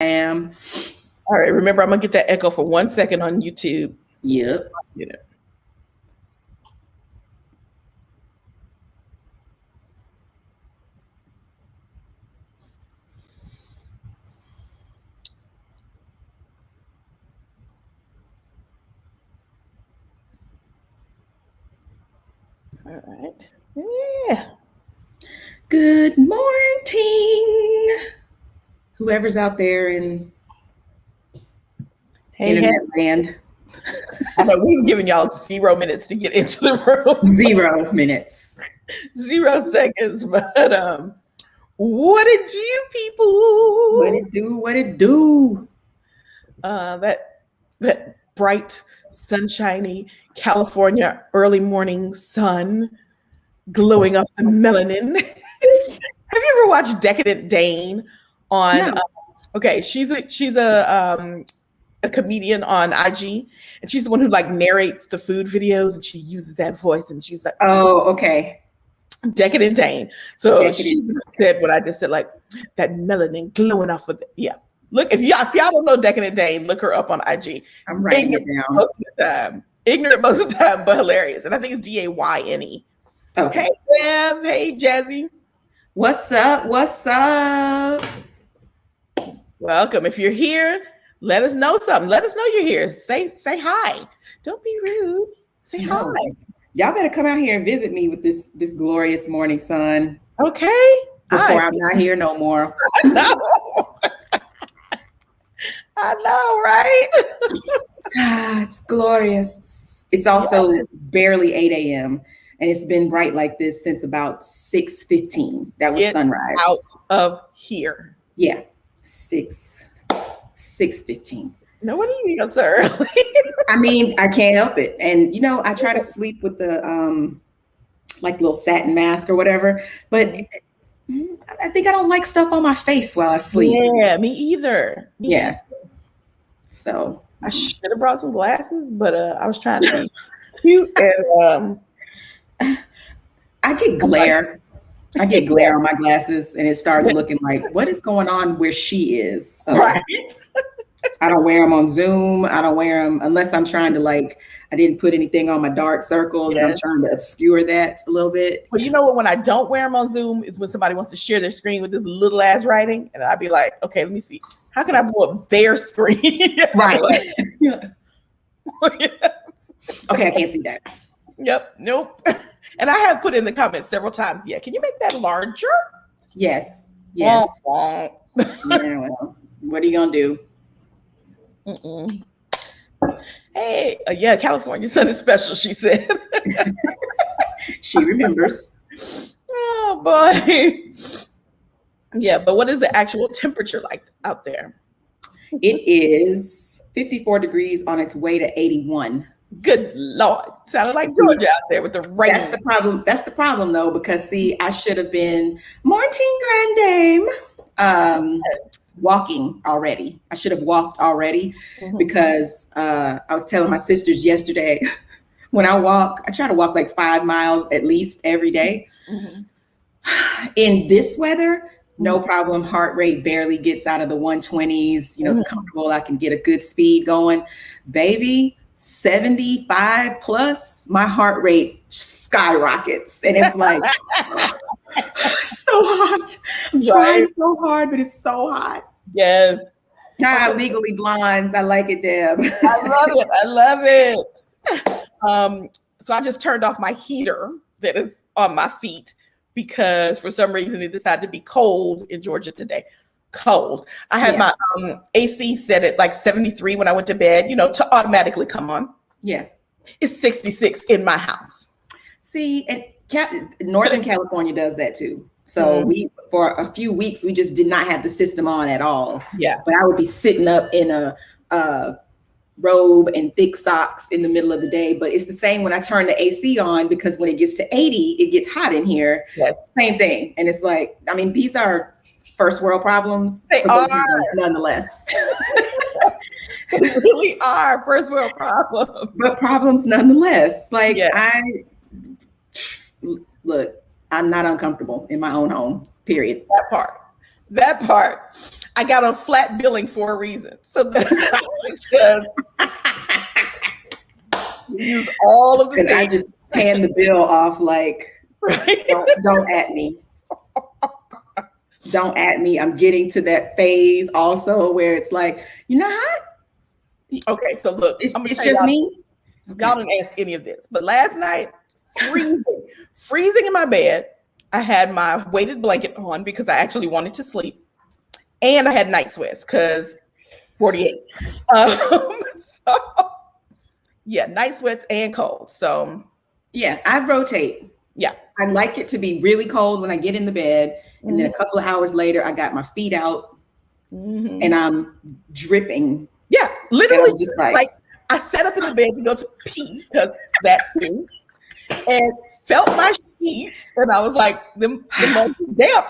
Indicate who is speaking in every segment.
Speaker 1: Am.
Speaker 2: All right, remember, I'm gonna get that echo for 1 second on YouTube.
Speaker 1: Yep.
Speaker 2: You know. All right. Yeah.
Speaker 1: Good morning, whoever's out there in internet land.
Speaker 2: I know we've given y'all 0 minutes to get into the room.
Speaker 1: 0 minutes.
Speaker 2: 0 seconds. But what did you people?
Speaker 1: What it do? What it do?
Speaker 2: That bright, sunshiny California early morning sun glowing off the melanin. Have you ever watched Decadent Dane on?
Speaker 1: No.
Speaker 2: Okay, she's a comedian on IG, and she's the one who like narrates the food videos, and she uses that voice, and she's like,
Speaker 1: "Oh, okay."
Speaker 2: Decadent Dane. So she said what I just said, like that melanin glowing off of it. Yeah. Look, if y'all don't know Decadent Dane, look her up on IG.
Speaker 1: I'm writing it down.
Speaker 2: Most of the time. Ignorant most of the time, but hilarious. And I think it's Dayne.
Speaker 1: Okay.
Speaker 2: Hey, Bev. Hey, Jazzy.
Speaker 1: What's up? What's up?
Speaker 2: Welcome. If you're here, let us know something. Let us know you're here. Say hi. Don't be rude. Say hi.
Speaker 1: Y'all better come out here and visit me with this glorious morning sun.
Speaker 2: Okay.
Speaker 1: Before I'm not here no more.
Speaker 2: I know. I know, right?
Speaker 1: It's glorious. It's also barely 8 a.m. and it's been bright like this since about 6:15. That was sunrise.
Speaker 2: Out of here.
Speaker 1: Yeah, 6:15.
Speaker 2: No, what do you mean so early?
Speaker 1: I mean, I can't help it. And I try to sleep with the like little satin mask or whatever, but I think I don't like stuff on my face while I sleep.
Speaker 2: Yeah, me either.
Speaker 1: Yeah. So
Speaker 2: I should have brought some glasses, but I was trying to be cute, and
Speaker 1: I get glare. I get glare on my glasses, and it starts looking like, what is going on where she is? So
Speaker 2: right.
Speaker 1: I don't wear them on Zoom. I don't wear them unless I'm trying to I didn't put anything on my dark circles. And I'm trying to obscure that a little bit.
Speaker 2: Well, you know what? When I don't wear them on Zoom is when somebody wants to share their screen with this little ass writing. And I'd be like, okay, let me see. How can I blow up their screen?
Speaker 1: Right. Okay, I can't see that.
Speaker 2: Yep. Nope. And I have put in the comments several times. Yeah. Can you make that larger?
Speaker 1: Yes. Yes. Yeah, well, what are you going to do?
Speaker 2: Hey, yeah, California sun is special, she said.
Speaker 1: She remembers.
Speaker 2: Oh, boy. Yeah, but what is the actual temperature like out there?
Speaker 1: It is 54 degrees on its way to 81.
Speaker 2: Good Lord. Sounded like Georgia out there with the rain.
Speaker 1: That's the problem. That's the problem, though, because, see, I should have been Morning Grand Dame. Walking already. I should have walked already because I was telling my sisters yesterday, when I walk, I try to walk like 5 miles at least every day. In this weather, no problem. Heart rate barely gets out of the 120s. It's comfortable. I can get a good speed going. Baby, 75 plus, my heart rate skyrockets. And it's like, so hot. I'm trying so hard, but it's so hot.
Speaker 2: Yes.
Speaker 1: Nah, Legally Blondes. I like it, Deb.
Speaker 2: I love it. So I just turned off my heater that is on my feet because for some reason it decided to be cold in Georgia today. Cold. I had my AC set at like 73 when I went to bed, to automatically come on.
Speaker 1: Yeah.
Speaker 2: It's 66 in my house.
Speaker 1: See, and Northern California does that too. So we, for a few weeks, we just did not have the system on at all.
Speaker 2: Yeah.
Speaker 1: But I would be sitting up in a robe and thick socks in the middle of the day. But it's the same when I turn the AC on, because when it gets to 80, it gets hot in here.
Speaker 2: Yes.
Speaker 1: Same thing. And it's like, I mean, these are first world problems.
Speaker 2: They are.
Speaker 1: Nonetheless.
Speaker 2: They really are first world problems.
Speaker 1: But problems nonetheless. Like, look, I'm not uncomfortable in my own home, period.
Speaker 2: That part. I got on flat billing for a reason. So that use all of the things.
Speaker 1: I just hand the bill off like,
Speaker 2: Right.
Speaker 1: don't at me. Don't at me. I'm getting to that phase also where it's like, you know how?
Speaker 2: Okay, so look,
Speaker 1: It's
Speaker 2: I'm gonna tell
Speaker 1: just
Speaker 2: y'all,
Speaker 1: me. Okay.
Speaker 2: y'all didn't ask any of this, but last night, freezing in my bed. I had my weighted blanket on because I actually wanted to sleep, and I had night sweats because 48. So yeah, night sweats and cold. So
Speaker 1: yeah, I rotate.
Speaker 2: Yeah,
Speaker 1: I like it to be really cold when I get in the bed, and then a couple of hours later, I got my feet out, and I'm dripping.
Speaker 2: Yeah, literally,
Speaker 1: just
Speaker 2: like I sat up in the bed to go to pee because that too, and felt my sheets, and I was like, the damp.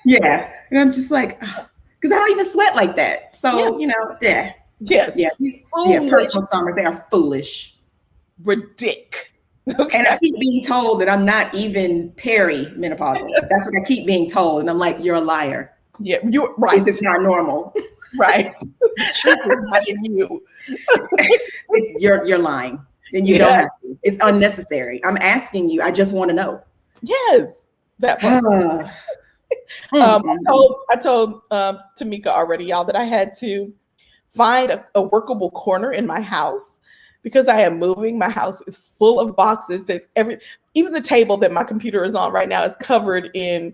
Speaker 1: Yeah, and I'm just like, because I don't even sweat like that. So you know, yeah, personal summer, they are foolish,
Speaker 2: ridiculous. Okay.
Speaker 1: And I keep being told that I'm not even perimenopausal. That's what I keep being told, and I'm like, you're a liar.
Speaker 2: Yeah, you're right.
Speaker 1: This is not normal.
Speaker 2: Right. Truth is not in you.
Speaker 1: You're lying, and you don't have to. It's unnecessary. I'm asking you. I just want to know.
Speaker 2: Yes, that part. I told Tamika already, y'all, that I had to find a workable corner in my house because I am moving. My house is full of boxes. There's even the table that my computer is on right now is covered in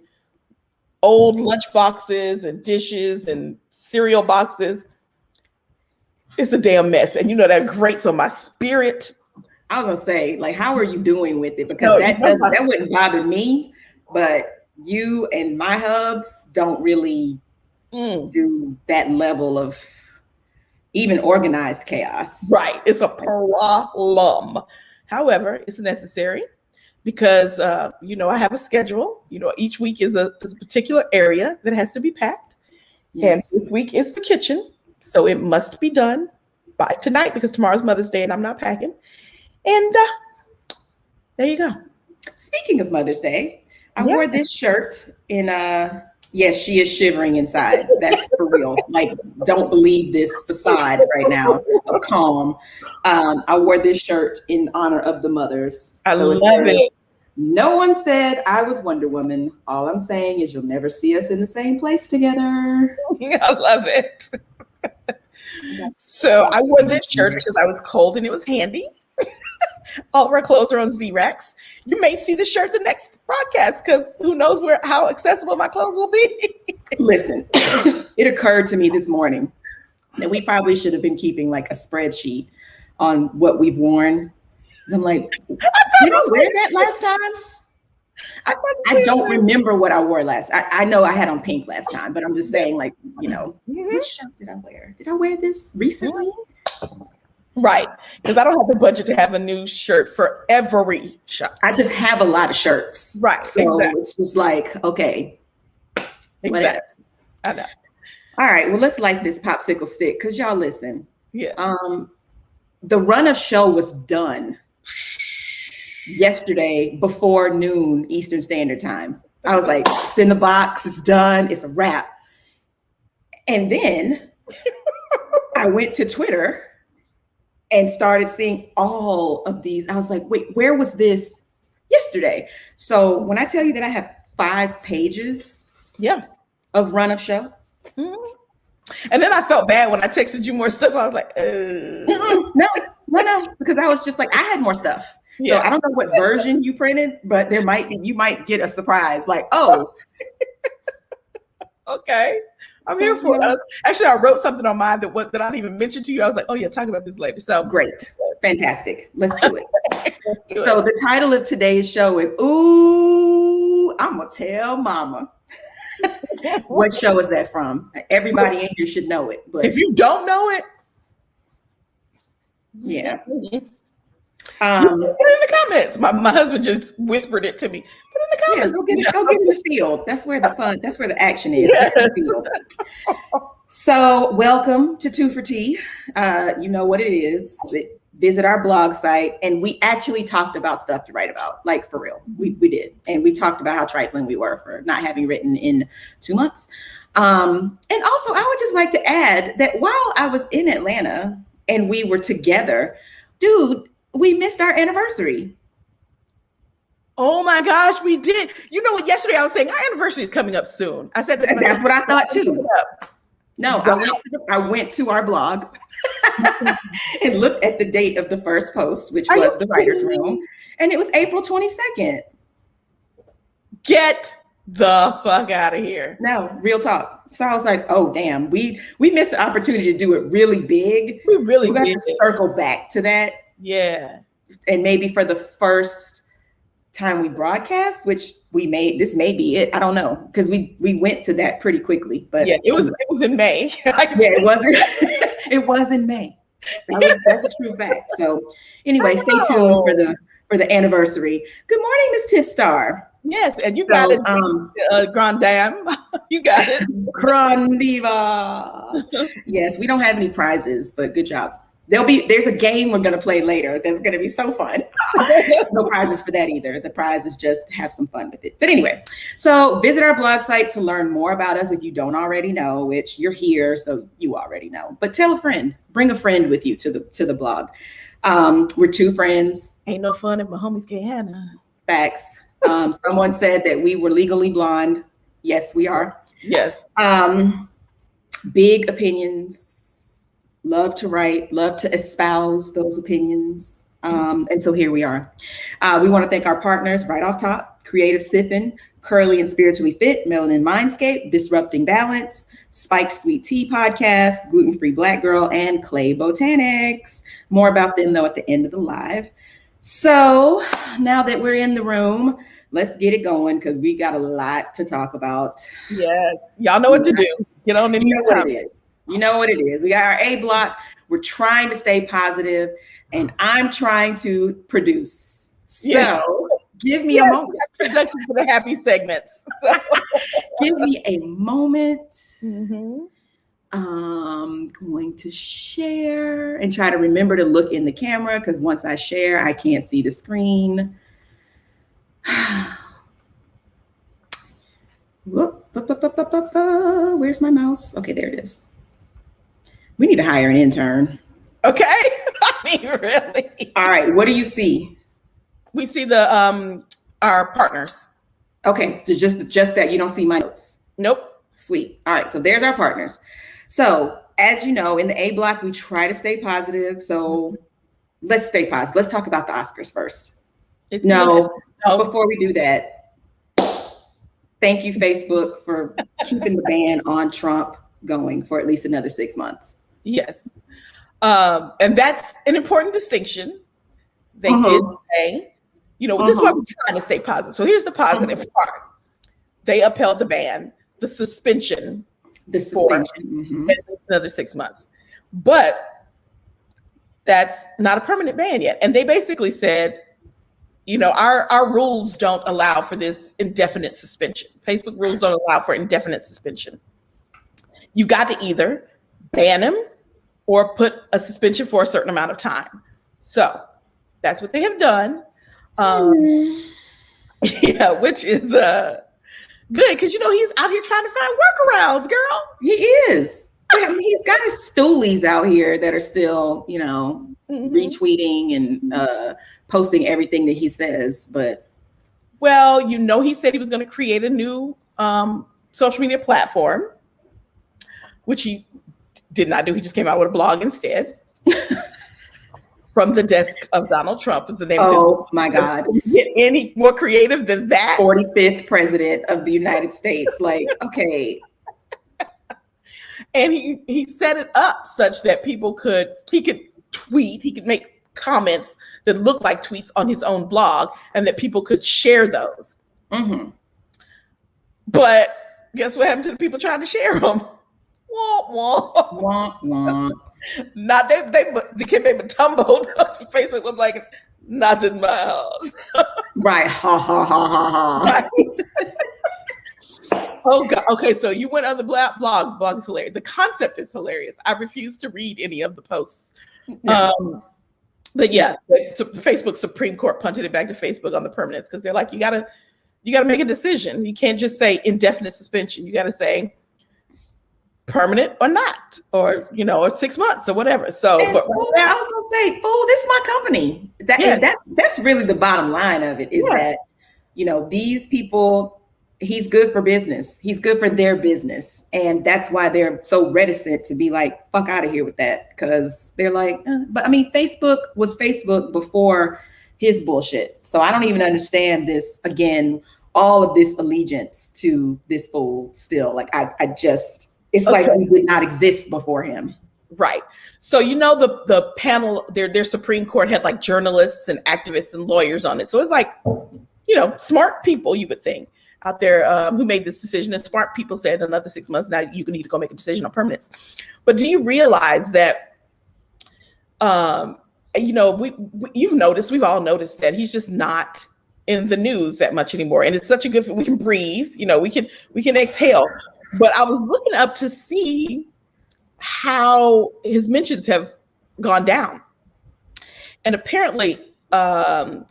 Speaker 2: old lunch boxes and dishes and cereal boxes. It's a damn mess. And you know, that grates on my spirit.
Speaker 1: I was gonna say, like, how are you doing with it? Because that wouldn't bother me, but you and my hubs don't really do that level of even organized chaos.
Speaker 2: Right. It's a problem. However, it's necessary because, you know, I have a schedule. You know, each week is a particular area that has to be packed. Yes. And this week is the kitchen. So it must be done by tonight because tomorrow's Mother's Day and I'm not packing. And there you go.
Speaker 1: Speaking of Mother's Day, I wore this shirt in yes, she is shivering inside. That's for real. Like, don't believe this facade right now of calm. I wore this shirt in honor of the mothers.
Speaker 2: I love it.
Speaker 1: No one said I was Wonder Woman. All I'm saying is you'll never see us in the same place together.
Speaker 2: I love it. So I wore this shirt because I was cold and it was handy. All of our clothes are on Z-Racks. You may see the shirt the next broadcast because who knows how accessible my clothes will be. Listen,
Speaker 1: it occurred to me this morning that we probably should have been keeping like a spreadsheet on what we've worn. I'm like, did I wear that last time? I don't remember what I wore last. I know I had on pink last time, but I'm just saying, like, you know, which shirt did I wear? Did I wear this recently?
Speaker 2: Right, because I don't have the budget to have a new shirt for every shop.
Speaker 1: I just have a lot of shirts.
Speaker 2: Right.
Speaker 1: So it's just like, okay.
Speaker 2: Exactly. I know.
Speaker 1: All right, well, let's light this popsicle stick because y'all listen.
Speaker 2: Yeah.
Speaker 1: The run of show was done yesterday before noon Eastern Standard Time. I was like, it's in the box, it's done, it's a wrap. And then I went to Twitter and started seeing all of these. I was like, wait, where was this yesterday? So when I tell you that I have 5 pages of run of show.
Speaker 2: Mm-hmm. And then I felt bad when I texted you more stuff. I was like,
Speaker 1: No, because I was just like, I had more stuff. Yeah. So I don't know what version you printed, but you might get a surprise. Like, oh.
Speaker 2: Okay. I'm here for it. Actually, I wrote something on mine that I didn't even mention to you. I was like, oh yeah, talk about this later. So
Speaker 1: great. Fantastic. Let's do it. The title of today's show is Ooh, I'm gonna tell mama. What show is that from? Everybody in here should know it. But
Speaker 2: if you don't know it,
Speaker 1: yeah.
Speaker 2: Put it in the comments. My husband just whispered it to me. Put it in the comments.
Speaker 1: Yeah, go get in the field. That's where the action is. Yes. So welcome to Twofer Tea. You know what it is. visit our blog site. And we actually talked about stuff to write about, like for real. We did. And we talked about how trifling we were for not having written in 2 months. And also, I would just like to add that while I was in Atlanta and we were together, dude, we missed our anniversary.
Speaker 2: Oh my gosh, we did. You know what? Yesterday I was saying our anniversary is coming up soon. I said
Speaker 1: that's what I thought too. No, I went to our blog and looked at the date of the first post, which was the writer's room, and it was April 22nd.
Speaker 2: Get the fuck out of here.
Speaker 1: No, real talk. So I was like, oh damn, we missed the opportunity to do it really big.
Speaker 2: We're
Speaker 1: gonna have to circle back to that.
Speaker 2: Yeah.
Speaker 1: And maybe for the first time we broadcast, which this may be it. I don't know, because we went to that pretty quickly. But
Speaker 2: yeah, it was in May.
Speaker 1: Yeah, it wasn't. It was in May. That's a true fact. So anyway, stay tuned for the anniversary. Good morning, Miss Tiff Star.
Speaker 2: Yes, and you got it, Grand Dame. You got it.
Speaker 1: Grand Diva. Yes, we don't have any prizes, but good job. There's a game we're going to play later that's going to be so fun. No prizes for that either. The prize is just have some fun with it. But anyway, so visit our blog site to learn more about us if you don't already know, which you're here, so you already know. But tell a friend, bring a friend with you to the blog. We're two friends.
Speaker 2: Ain't no fun if my homies can't handle.
Speaker 1: Facts. Someone said that we were legally blonde. Yes, we are.
Speaker 2: Yes.
Speaker 1: Big opinions. Love to write, love to espouse those opinions. And so here we are. We want to thank our partners right off top: Creative Sippin', Curly and Spiritually Fit, Melanin Mindscape, Disrupting Balance, Spiked Sweet Tea Podcast, Gluten Free Black Girl, and Clay Botanics. More about them, though, at the end of the live. So now that we're in the room, let's get it going, because we got a lot to talk about.
Speaker 2: Yes. Y'all know what to do. Get on in
Speaker 1: You know what it is. You know what it is. We got our A block. We're trying to stay positive, and I'm trying to produce. So give me a moment.
Speaker 2: Production for the happy segments. So.
Speaker 1: Give me a moment. I'm going to share and try to remember to look in the camera, because once I share, I can't see the screen. Where's my mouse? Okay, there it is. We need to hire an intern.
Speaker 2: Okay. I mean, really.
Speaker 1: All right. What do you see?
Speaker 2: We see the our partners.
Speaker 1: Okay. So just that, you don't see my notes.
Speaker 2: Nope.
Speaker 1: Sweet. All right. So there's our partners. So as you know, in the A block, we try to stay positive. So let's stay positive. Let's talk about the Oscars first. No, before we do that, thank you, Facebook, for keeping the ban on Trump going for at least another 6 months.
Speaker 2: Yes. And that's an important distinction. They did say, this is why we're trying to stay positive. So here's the positive part. They upheld the ban, the suspension. For another 6 months. But that's not a permanent ban yet. And they basically said, our rules don't allow for this indefinite suspension. Facebook rules don't allow for indefinite suspension. You've got to either ban them or put a suspension for a certain amount of time. So that's what they have done. Which is good, because he's out here trying to find workarounds, girl.
Speaker 1: He is. I mean, he's got his stoolies out here that are still, retweeting and posting everything that he says. But
Speaker 2: he said he was going to create a new social media platform, which he did not do. He just came out with a blog instead. From the desk of Donald Trump is the name.
Speaker 1: Oh my God!
Speaker 2: Get any more creative than that?
Speaker 1: 45th president of the United States. Like, okay.
Speaker 2: And he set it up such that he could tweet, he could make comments that looked like tweets on his own blog, and that people could share those. But guess what happened to the people trying to share them? Womp womp.
Speaker 1: Womp womp.
Speaker 2: Not they tumbled. Facebook was like, not in my house.
Speaker 1: Right. Ha ha ha ha ha.
Speaker 2: Oh God. Okay, so you went on the blog. Blog is hilarious. The concept is hilarious. I refuse to read any of the posts. But yeah, the Facebook Supreme Court punted it back to Facebook on the permanence because they're like, you gotta make a decision. You can't just say indefinite suspension. You gotta say permanent or not, or or 6 months or whatever. So,
Speaker 1: and,
Speaker 2: but
Speaker 1: I was gonna say, fool, this is my company. That's really the bottom line of it, is that these people, he's good for business. He's good for their business. And that's why they're so reticent to be like, fuck out of here with that. Because they're like, but I mean, Facebook was Facebook before his bullshit. So I don't even understand this, again, all of this allegiance to this fool still. Like, I just, it's like we did not exist before him.
Speaker 2: Right. So, the panel, their Supreme Court had like journalists and activists and lawyers on it. So it's like, smart people, you would think, out there who made this decision. And smart people said another 6 months, now you need to go make a decision on permanence. But do you realize that, we've all noticed that he's just not in the news that much anymore. And it's such a good, we can breathe, we can exhale. But I was looking up to see how his mentions have gone down. And apparently, the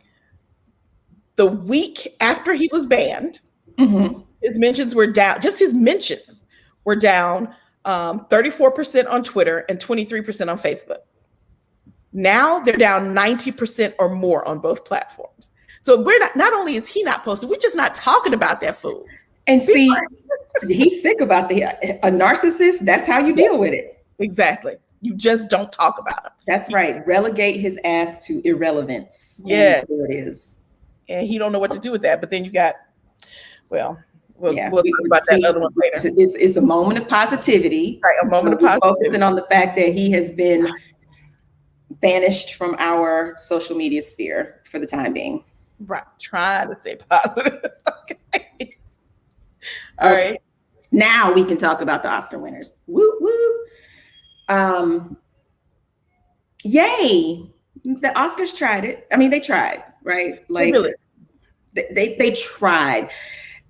Speaker 2: week after he was banned, his mentions were down. Just his mentions were down 34% on Twitter and 23% on Facebook. Now they're down 90% or more on both platforms. So we're not only is he not posting, we're just not talking about that fool.
Speaker 1: And see, he's sick about a narcissist. That's how you deal with it.
Speaker 2: Exactly. You just don't talk about him.
Speaker 1: That's right. Relegate his ass to irrelevance.
Speaker 2: Yeah,
Speaker 1: there it is.
Speaker 2: And he don't know what to do with that. But then you got, we'll talk about that other one later.
Speaker 1: It's a moment of positivity.
Speaker 2: Right, a moment of positivity.
Speaker 1: Focusing on the fact that he has been banished from our social media sphere for the time being.
Speaker 2: Right. Trying to stay positive. Okay. All right.
Speaker 1: Now we can talk about the Oscar winners. Woo woo. Yay. The Oscars tried it. I mean, they tried, right? Like, really? They tried.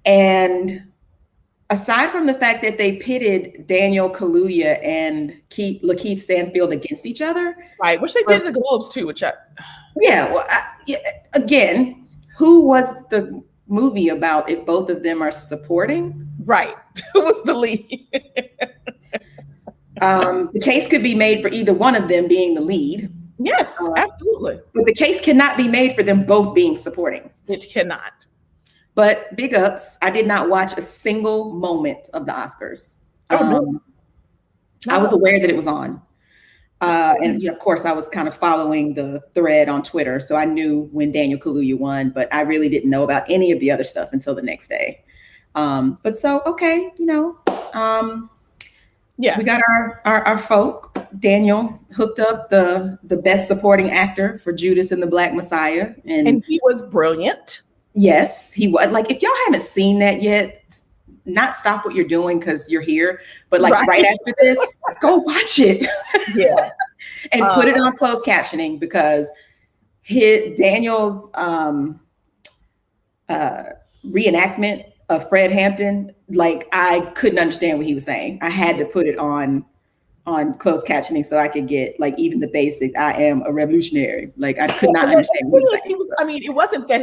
Speaker 1: And aside from the fact that they pitted Daniel Kaluuya and Lakeith Stanfield against each other.
Speaker 2: Right, which they did in the Globes too,
Speaker 1: again, who was the movie about if both of them are supporting?
Speaker 2: Right, who was the lead?
Speaker 1: The case could be made for either one of them being the lead.
Speaker 2: Yes, absolutely.
Speaker 1: But the case cannot be made for them both being supporting.
Speaker 2: It cannot.
Speaker 1: But big ups, I did not watch a single moment of the Oscars.
Speaker 2: No.
Speaker 1: I was aware that it was on. And of course, I was kind of following the thread on Twitter. So I knew when Daniel Kaluuya won, but I really didn't know about any of the other stuff until the next day. But so, okay, we got our folk. Daniel hooked up the best supporting actor for Judas and the Black Messiah.
Speaker 2: And he was brilliant.
Speaker 1: Yes, he was. Like, if y'all haven't seen that yet, not stop what you're doing because you're here, but like right after this, go watch it.
Speaker 2: Yeah.
Speaker 1: And put it on closed captioning, because Daniel's reenactment of Fred Hampton, like, I couldn't understand what he was saying. I had to put it on closed captioning so I could get like even the basics. I am a revolutionary. Like, I could not understand what he was saying.
Speaker 2: It wasn't that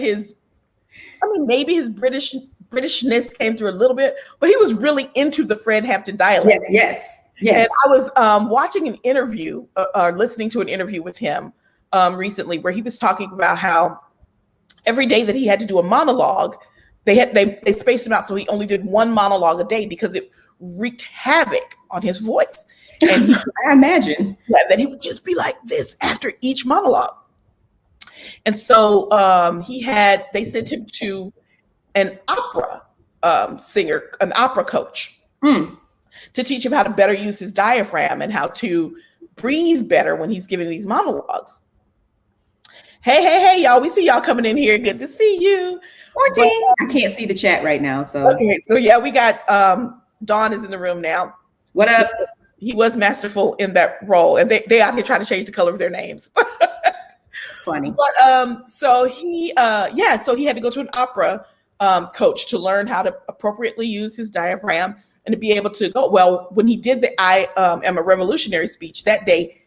Speaker 2: maybe his Britishness came through a little bit, but he was really into the Fred Hampton dialect.
Speaker 1: Yes.
Speaker 2: And I was watching an interview or listening to an interview with him recently where he was talking about how every day that he had to do a monologue, they spaced him out. So he only did one monologue a day because it wreaked havoc on his voice. And
Speaker 1: I imagine
Speaker 2: that he would just be like this after each monologue. And so they sent him to an opera singer, an opera coach, to teach him how to better use his diaphragm and how to breathe better when he's giving these monologues. Hey, y'all, we see y'all coming in here. Good to see you.
Speaker 1: Morning. I can't see the chat right now. So,
Speaker 2: okay. So yeah, we got Dawn is in the room now.
Speaker 1: What up?
Speaker 2: He was masterful in that role, and they out here trying to change the color of their names.
Speaker 1: Funny.
Speaker 2: But so he had to go to an opera coach to learn how to appropriately use his diaphragm and to be able to go. Well, when he did the I am a revolutionary speech that day,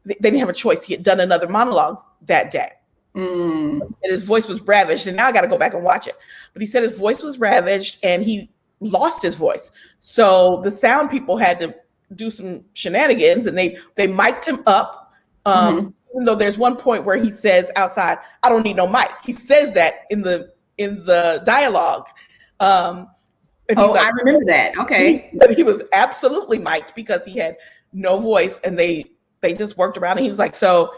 Speaker 2: they didn't have a choice. He had done another monologue that day.
Speaker 1: Mm.
Speaker 2: And his voice was ravaged. And now I got to go back and watch it. But he said his voice was ravaged and he lost his voice. So the sound people had to do some shenanigans and they mic'd him up. Even though there's one point where he says outside, I don't need no mic. He says that in the dialogue.
Speaker 1: I remember that. Okay.
Speaker 2: He was absolutely mic'd because he had no voice and they just worked around and he was like, so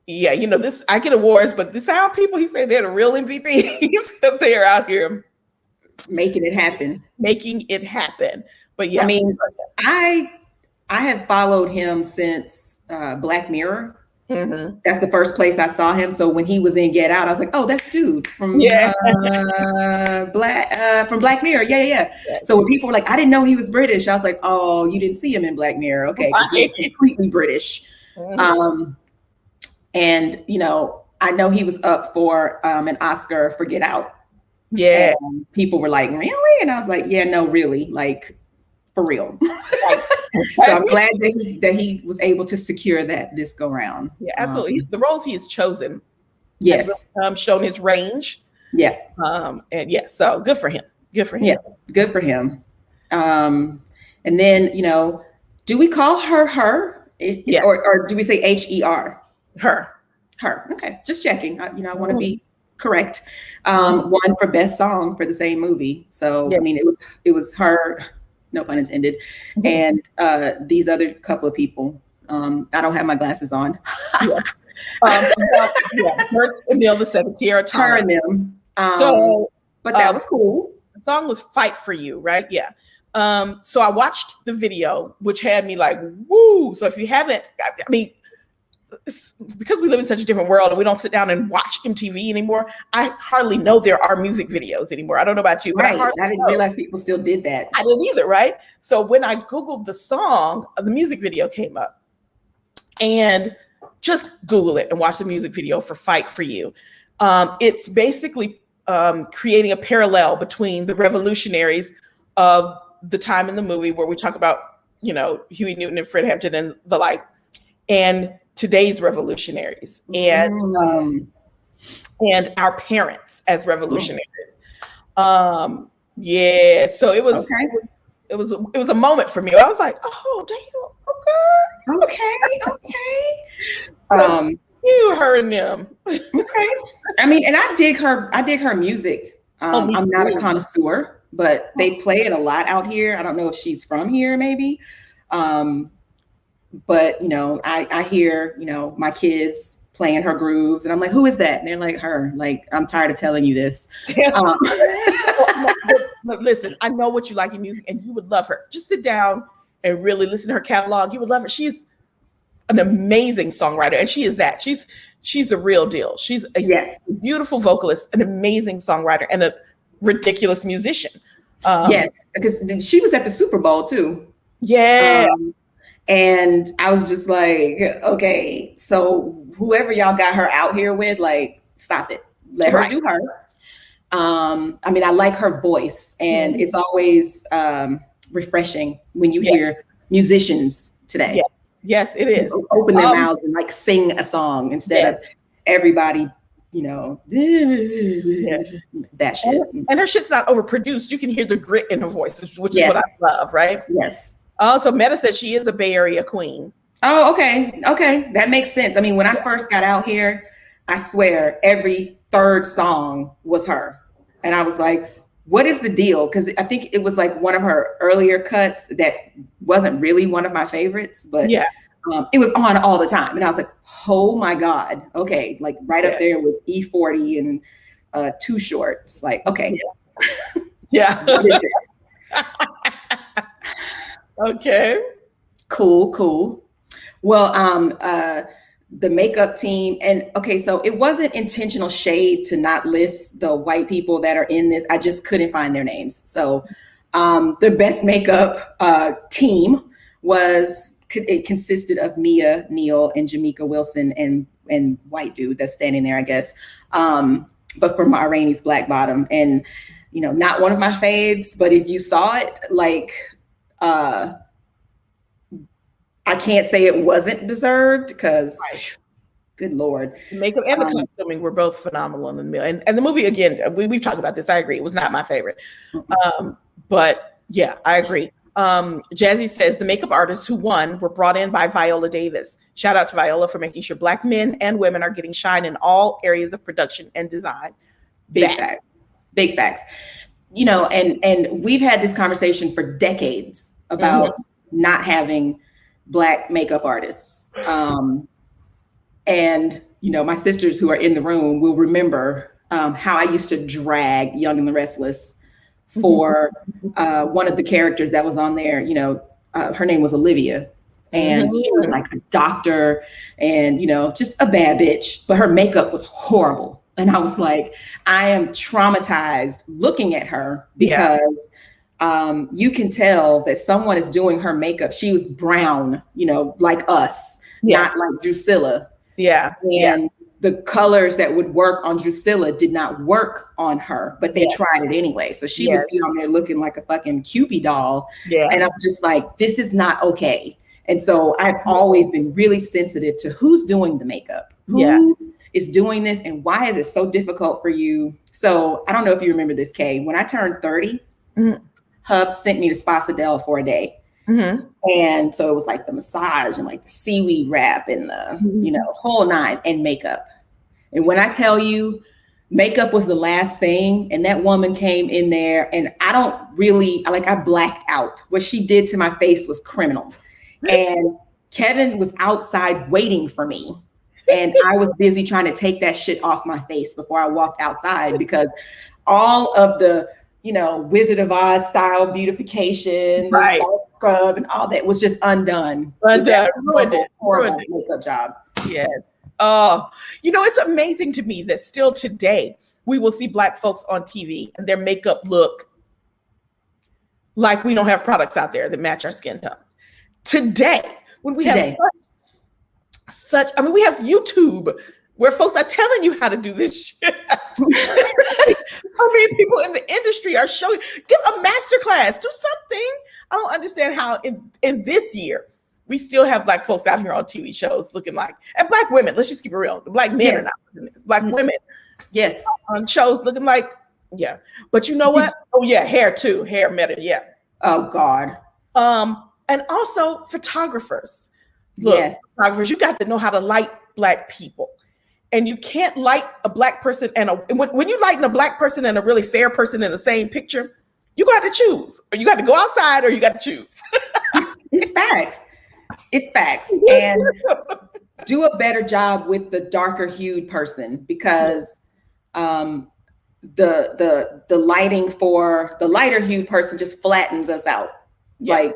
Speaker 2: yeah, you know, this, I get awards, but the sound people, he said they're the real MVPs because they are out here
Speaker 1: making it happen.
Speaker 2: But yeah,
Speaker 1: I mean, I have followed him since Black Mirror.
Speaker 2: Mm-hmm.
Speaker 1: That's the first place I saw him. So when he was in Get Out, I was like, oh, that's dude from Black Mirror. Yeah. So when people were like, I didn't know he was British, I was like, oh, you didn't see him in Black Mirror. Okay, because he's completely British. Mm-hmm. And, you know, I know he was up for an Oscar for Get Out.
Speaker 2: Yeah.
Speaker 1: And people were like, really? And I was like, yeah, no, really, like, for real. So I'm glad that he was able to secure that this go round.
Speaker 2: Yeah, absolutely. The roles he has chosen.
Speaker 1: Yes.
Speaker 2: Has shown his range. Yeah. And yeah, so good for him. Yeah,
Speaker 1: good for him. And then, you know, do we call her? Yeah. Or do we say HER?
Speaker 2: Her.
Speaker 1: Okay, just checking. I want to be correct. Won for best song for the same movie. So I mean, it was her, no pun intended, and these other couple of people. I don't have my glasses on.
Speaker 2: Her and Neil the second, Tiara Thomas.
Speaker 1: Her and them. But that was cool.
Speaker 2: The song was "Fight for You," right? Yeah. So I watched the video, which had me like, woo. So if you haven't, I mean, because we live in such a different world and we don't sit down and watch MTV anymore, I hardly know there are music videos anymore. I don't know about you, but
Speaker 1: I didn't realize people still did that.
Speaker 2: I didn't either, right? So when I Googled the song, the music video came up, and just Google it and watch the music video for "Fight for You." It's basically creating a parallel between the revolutionaries of the time in the movie where we talk about, you know, Huey Newton and Fred Hampton and the like, and today's revolutionaries and our parents as revolutionaries. So it was it was a moment for me. I was like, oh damn, okay. You heard them.
Speaker 1: Okay. I mean, and I dig her music. I'm not a connoisseur, but they play it a lot out here. I don't know if she's from here, maybe. But, you know, I hear, you know, my kids playing her grooves and I'm like, who is that? And they're like, her. Like, I'm tired of telling you this.
Speaker 2: Listen, I know what you like in music and you would love her. Just sit down and really listen to her catalog. You would love her. She's an amazing songwriter. And she is that. She's the real deal. She's a beautiful vocalist, an amazing songwriter, and a ridiculous musician.
Speaker 1: Yes, because she was at the Super Bowl too.
Speaker 2: Yeah.
Speaker 1: And I was just like, okay, so whoever y'all got her out here with, like, stop it. Let her do her. I mean, I like her voice, and it's always refreshing when you hear musicians today.
Speaker 2: Yeah. Yes, it is.
Speaker 1: Open their mouths and like sing a song instead of everybody, you know, that shit.
Speaker 2: And her shit's not overproduced. You can hear the grit in her voice, which is what I love, right?
Speaker 1: Yes.
Speaker 2: Also, Meta said she is a Bay Area queen.
Speaker 1: Oh, okay. Okay. That makes sense. I mean, when I first got out here, I swear every third song was her. And I was like, what is the deal? Because I think it was like one of her earlier cuts that wasn't really one of my favorites, but it was on all the time. And I was like, oh my God. Okay. Like right up there with E40 and Too Short. It's like, okay. What is this?
Speaker 2: Okay.
Speaker 1: Cool. Well, the makeup team, and okay, so it wasn't intentional shade to not list the white people that are in this. I just couldn't find their names. So the best makeup team it consisted of Mia Neal and Jamaica Wilson and white dude that's standing there, I guess. But for Ma Rainey's Black Bottom, and you know, not one of my faves, but if you saw it, like I can't say it wasn't deserved because,
Speaker 2: Right.
Speaker 1: good Lord.
Speaker 2: The makeup and the costuming were both phenomenal in the movie. And the movie, again, we've talked about this. I agree. It was not my favorite. But yeah, I agree. Jazzy says the makeup artists who won were brought in by Viola Davis. Shout out to Viola for making sure Black men and women are getting shine in all areas of production and design.
Speaker 1: Big facts. Big facts. You know, and we've had this conversation for decades about not having Black makeup artists. And, you know, my sisters who are in the room will remember how I used to drag Young and the Restless for one of the characters that was on there. You know, her name was Olivia. And she was like a doctor and, you know, just a bad bitch. But her makeup was horrible. And I was like, I am traumatized looking at her because you can tell that someone is doing her makeup. She was brown, you know, like us, not like Drusilla. And the colors that would work on Drusilla did not work on her, but they tried it anyway. So she would be on there looking like a fucking Cupid doll. And I'm just like, this is not okay. And so I've always been really sensitive to who's doing the makeup, who is doing this, and why is it so difficult for you? So I don't know if you remember this, Kay. When I turned 30, Hubs sent me to Sposadel for a day. And so it was like the massage and like the seaweed wrap and the, you know, whole nine, and makeup. And when I tell you, makeup was the last thing, and that woman came in there, and I don't really, like, I blacked out. What she did to my face was criminal. And Kevin was outside waiting for me. And I was busy trying to take that shit off my face before I walked outside, because all of the, you know, Wizard of Oz style beautification, scrub and all that was just undone. Horrible makeup job.
Speaker 2: Yes. Oh, you know, it's amazing to me that still today we will see Black folks on TV and their makeup look like we don't have products out there that match our skin tones. Today, when we have such, I mean, we have YouTube where folks are telling you how to do this shit. I mean, people in the industry are showing, give a master class, do something. I don't understand how in this year, we still have Black folks out here on TV shows looking like, and Black women, let's just keep it real. The Black men are not looking this. Black women on shows looking like, But you know what? Oh yeah, hair too. Hair matter,
Speaker 1: Oh God.
Speaker 2: And also photographers. Look, photographers, you got to know how to light Black people. And you can't light a Black person and when you lighten a Black person and a really fair person in the same picture, you got to choose. Or you got to go outside or you got to choose.
Speaker 1: It's facts. It's facts. And do a better job with the darker hued person, because the lighting for the lighter hued person just flattens us out. Like,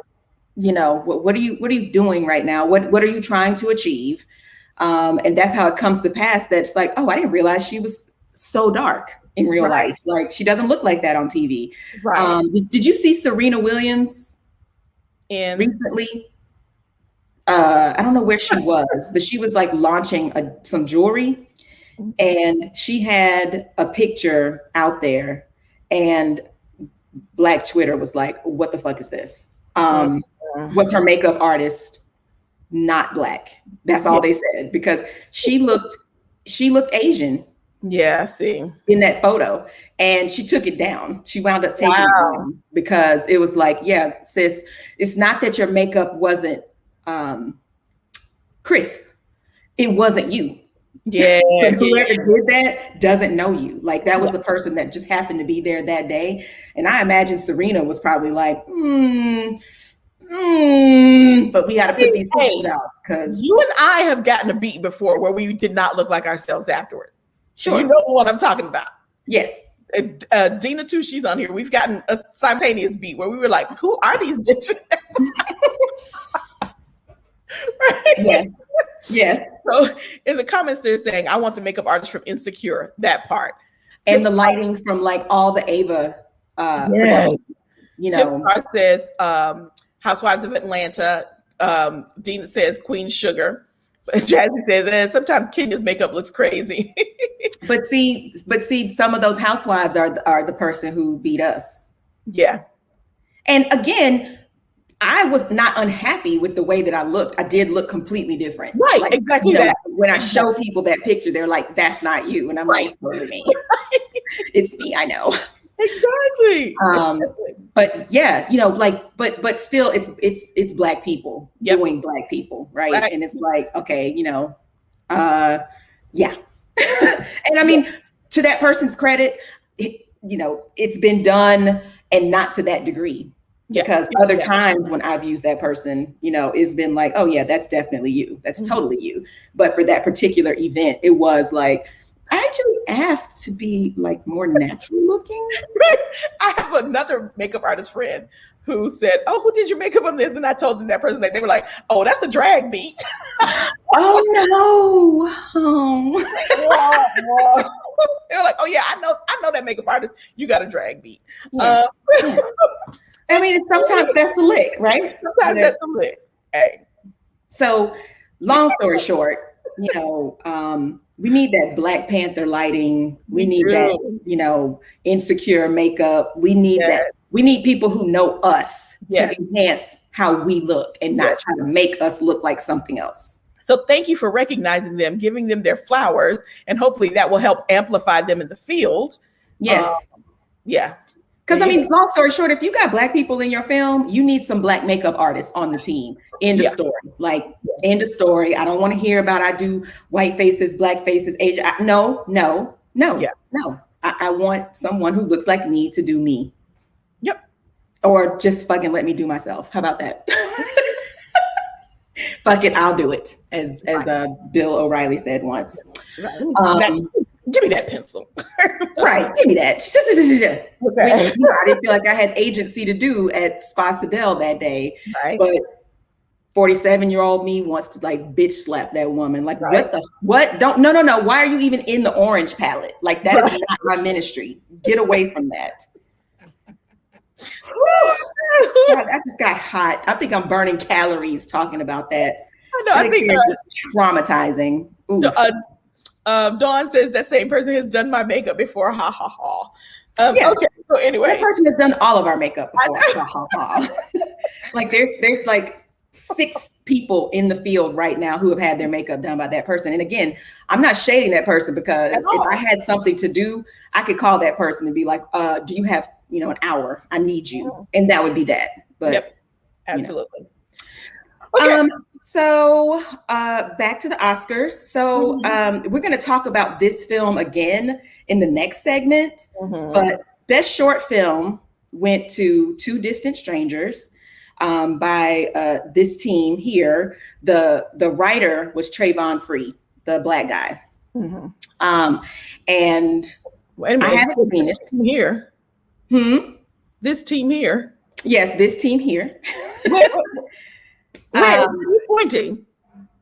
Speaker 1: you know, what are you doing right now? What are you trying to achieve? And that's how it comes to pass. That's like, oh, I didn't realize she was so dark in real life. Like, she doesn't look like that on TV. Did you see Serena Williams recently? I don't know where she was, but she was like launching some jewelry, and she had a picture out there, and Black Twitter was like, what the fuck is this? Was her makeup artist not Black? That's all they said, because she looked Asian.
Speaker 2: Yeah, I see.
Speaker 1: In that photo. And she took it down. She wound up taking it down because it was like, yeah, sis, it's not that your makeup wasn't crisp. It wasn't you.
Speaker 2: Yeah.
Speaker 1: Whoever did that doesn't know you. Like, that was the person that just happened to be there that day. And I imagine Serena was probably like, but we got to put these pictures out, because
Speaker 2: you and I have gotten a beat before where we did not look like ourselves afterward.
Speaker 1: Sure.
Speaker 2: You know what I'm talking about.
Speaker 1: Yes.
Speaker 2: Dina too, she's on here. We've gotten a simultaneous beat where we were like, who are these bitches?
Speaker 1: Yes. Yes.
Speaker 2: So in the comments, they're saying, I want the makeup artist from Insecure, that part.
Speaker 1: And the lighting from like all the Ava productions, you know.
Speaker 2: Chip says, Housewives of Atlanta. Dina says Queen Sugar. Jazzy says, sometimes Kenya's makeup looks crazy.
Speaker 1: But see, some of those housewives are the person who beat us.
Speaker 2: Yeah.
Speaker 1: And again, I was not unhappy with the way that I looked. I did look completely different.
Speaker 2: Right,
Speaker 1: like,
Speaker 2: exactly that.
Speaker 1: When I show people that picture, they're like, "That's not you," and I'm like, "It's totally me. It's me. I know."
Speaker 2: Exactly.
Speaker 1: But yeah, but still, it's Black people doing Black people, right? And it's like, okay, yeah. And I mean, to that person's credit, it's been done, and not to that degree. Because other times when I've used that person, it's been like, oh yeah, that's definitely you. That's totally you. But for that particular event, it was like, I actually asked to be like more natural looking.
Speaker 2: I have another makeup artist friend who said, "Oh, who did your makeup on this?" And I told them that person, that they were like, "Oh, that's a drag beat."
Speaker 1: Oh no! Oh.
Speaker 2: They were like, "Oh yeah, I know that makeup artist. You got a drag beat."
Speaker 1: Yeah. I mean, sometimes that's the lick, right?
Speaker 2: Sometimes that's the lick. Hey.
Speaker 1: So, long story short, we need that Black Panther lighting. We need that, insecure makeup. We need that. We need people who know us to enhance how we look and not try to make us look like something else.
Speaker 2: So thank you for recognizing them, giving them their flowers, and hopefully that will help amplify them in the field.
Speaker 1: Yes.
Speaker 2: Yeah.
Speaker 1: Because I mean, long story short, if you got Black people in your film, you need some Black makeup artists on the team. End of story. Like, end of story. I don't want to hear about I do white faces, Black faces, Asian. No. I want someone who looks like me to do me.
Speaker 2: Yep.
Speaker 1: Or just fucking let me do myself. How about that? Fuck it, I'll do it, as Bill O'Reilly said once.
Speaker 2: Right. Give me that pencil.
Speaker 1: Right, give me that. Which, I didn't feel like I had agency to do at Spa Sidel that day.
Speaker 2: Right.
Speaker 1: But 47-year-old me wants to like bitch slap that woman. Like, what? No. Why are you even in the orange palette? Like, that is not my ministry. Get away from that. God, I just got hot. I think I'm burning calories talking about that.
Speaker 2: I know. I think
Speaker 1: traumatizing.
Speaker 2: Dawn says that same person has done my makeup before. Ha ha ha. Okay. So anyway,
Speaker 1: that person has done all of our makeup before. Ha ha ha. Like there's like 6 people in the field right now who have had their makeup done by that person. And again, I'm not shading that person, because if I had something to do, I could call that person and be like, do you have, an hour? I need you. And that would be that. But
Speaker 2: absolutely.
Speaker 1: Okay. So back to the Oscars. So we're going to talk about this film again in the next segment. But Best Short Film went to Two Distant Strangers. By this team here. The writer was Trayvon Free, the Black guy. And
Speaker 2: wait a minute,
Speaker 1: I haven't seen it
Speaker 2: here. This team here.
Speaker 1: Yes, this team here.
Speaker 2: Wait, are you pointing?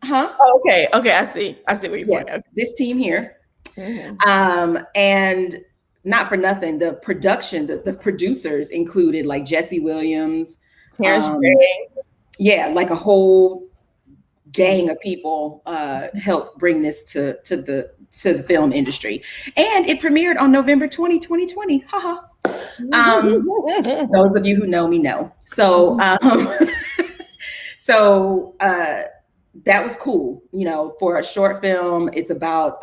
Speaker 1: Huh?
Speaker 2: Oh, okay. I see where you're pointing. Okay.
Speaker 1: This team here. And not for nothing, the production, the producers included like Jesse Williams. Like a whole gang of people helped bring this to the film industry, and it premiered on November 2020. Haha. Those of you who know me know. So that was cool. For a short film, it's about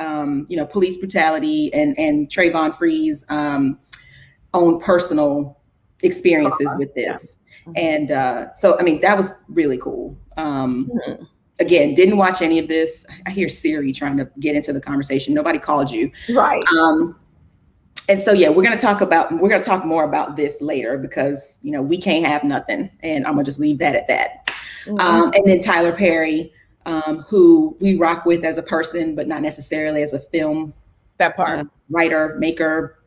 Speaker 1: police brutality and Trayvon Free's own personal experiences with this. And so, I mean, that was really cool. Again, didn't watch any of this. I hear Siri trying to get into the conversation. Nobody called you.
Speaker 2: Right.
Speaker 1: And so, we're going to talk more about this later, because, we can't have nothing. And I'm going to just leave that at that. And then Tyler Perry, who we rock with as a person, but not necessarily as a film writer, maker,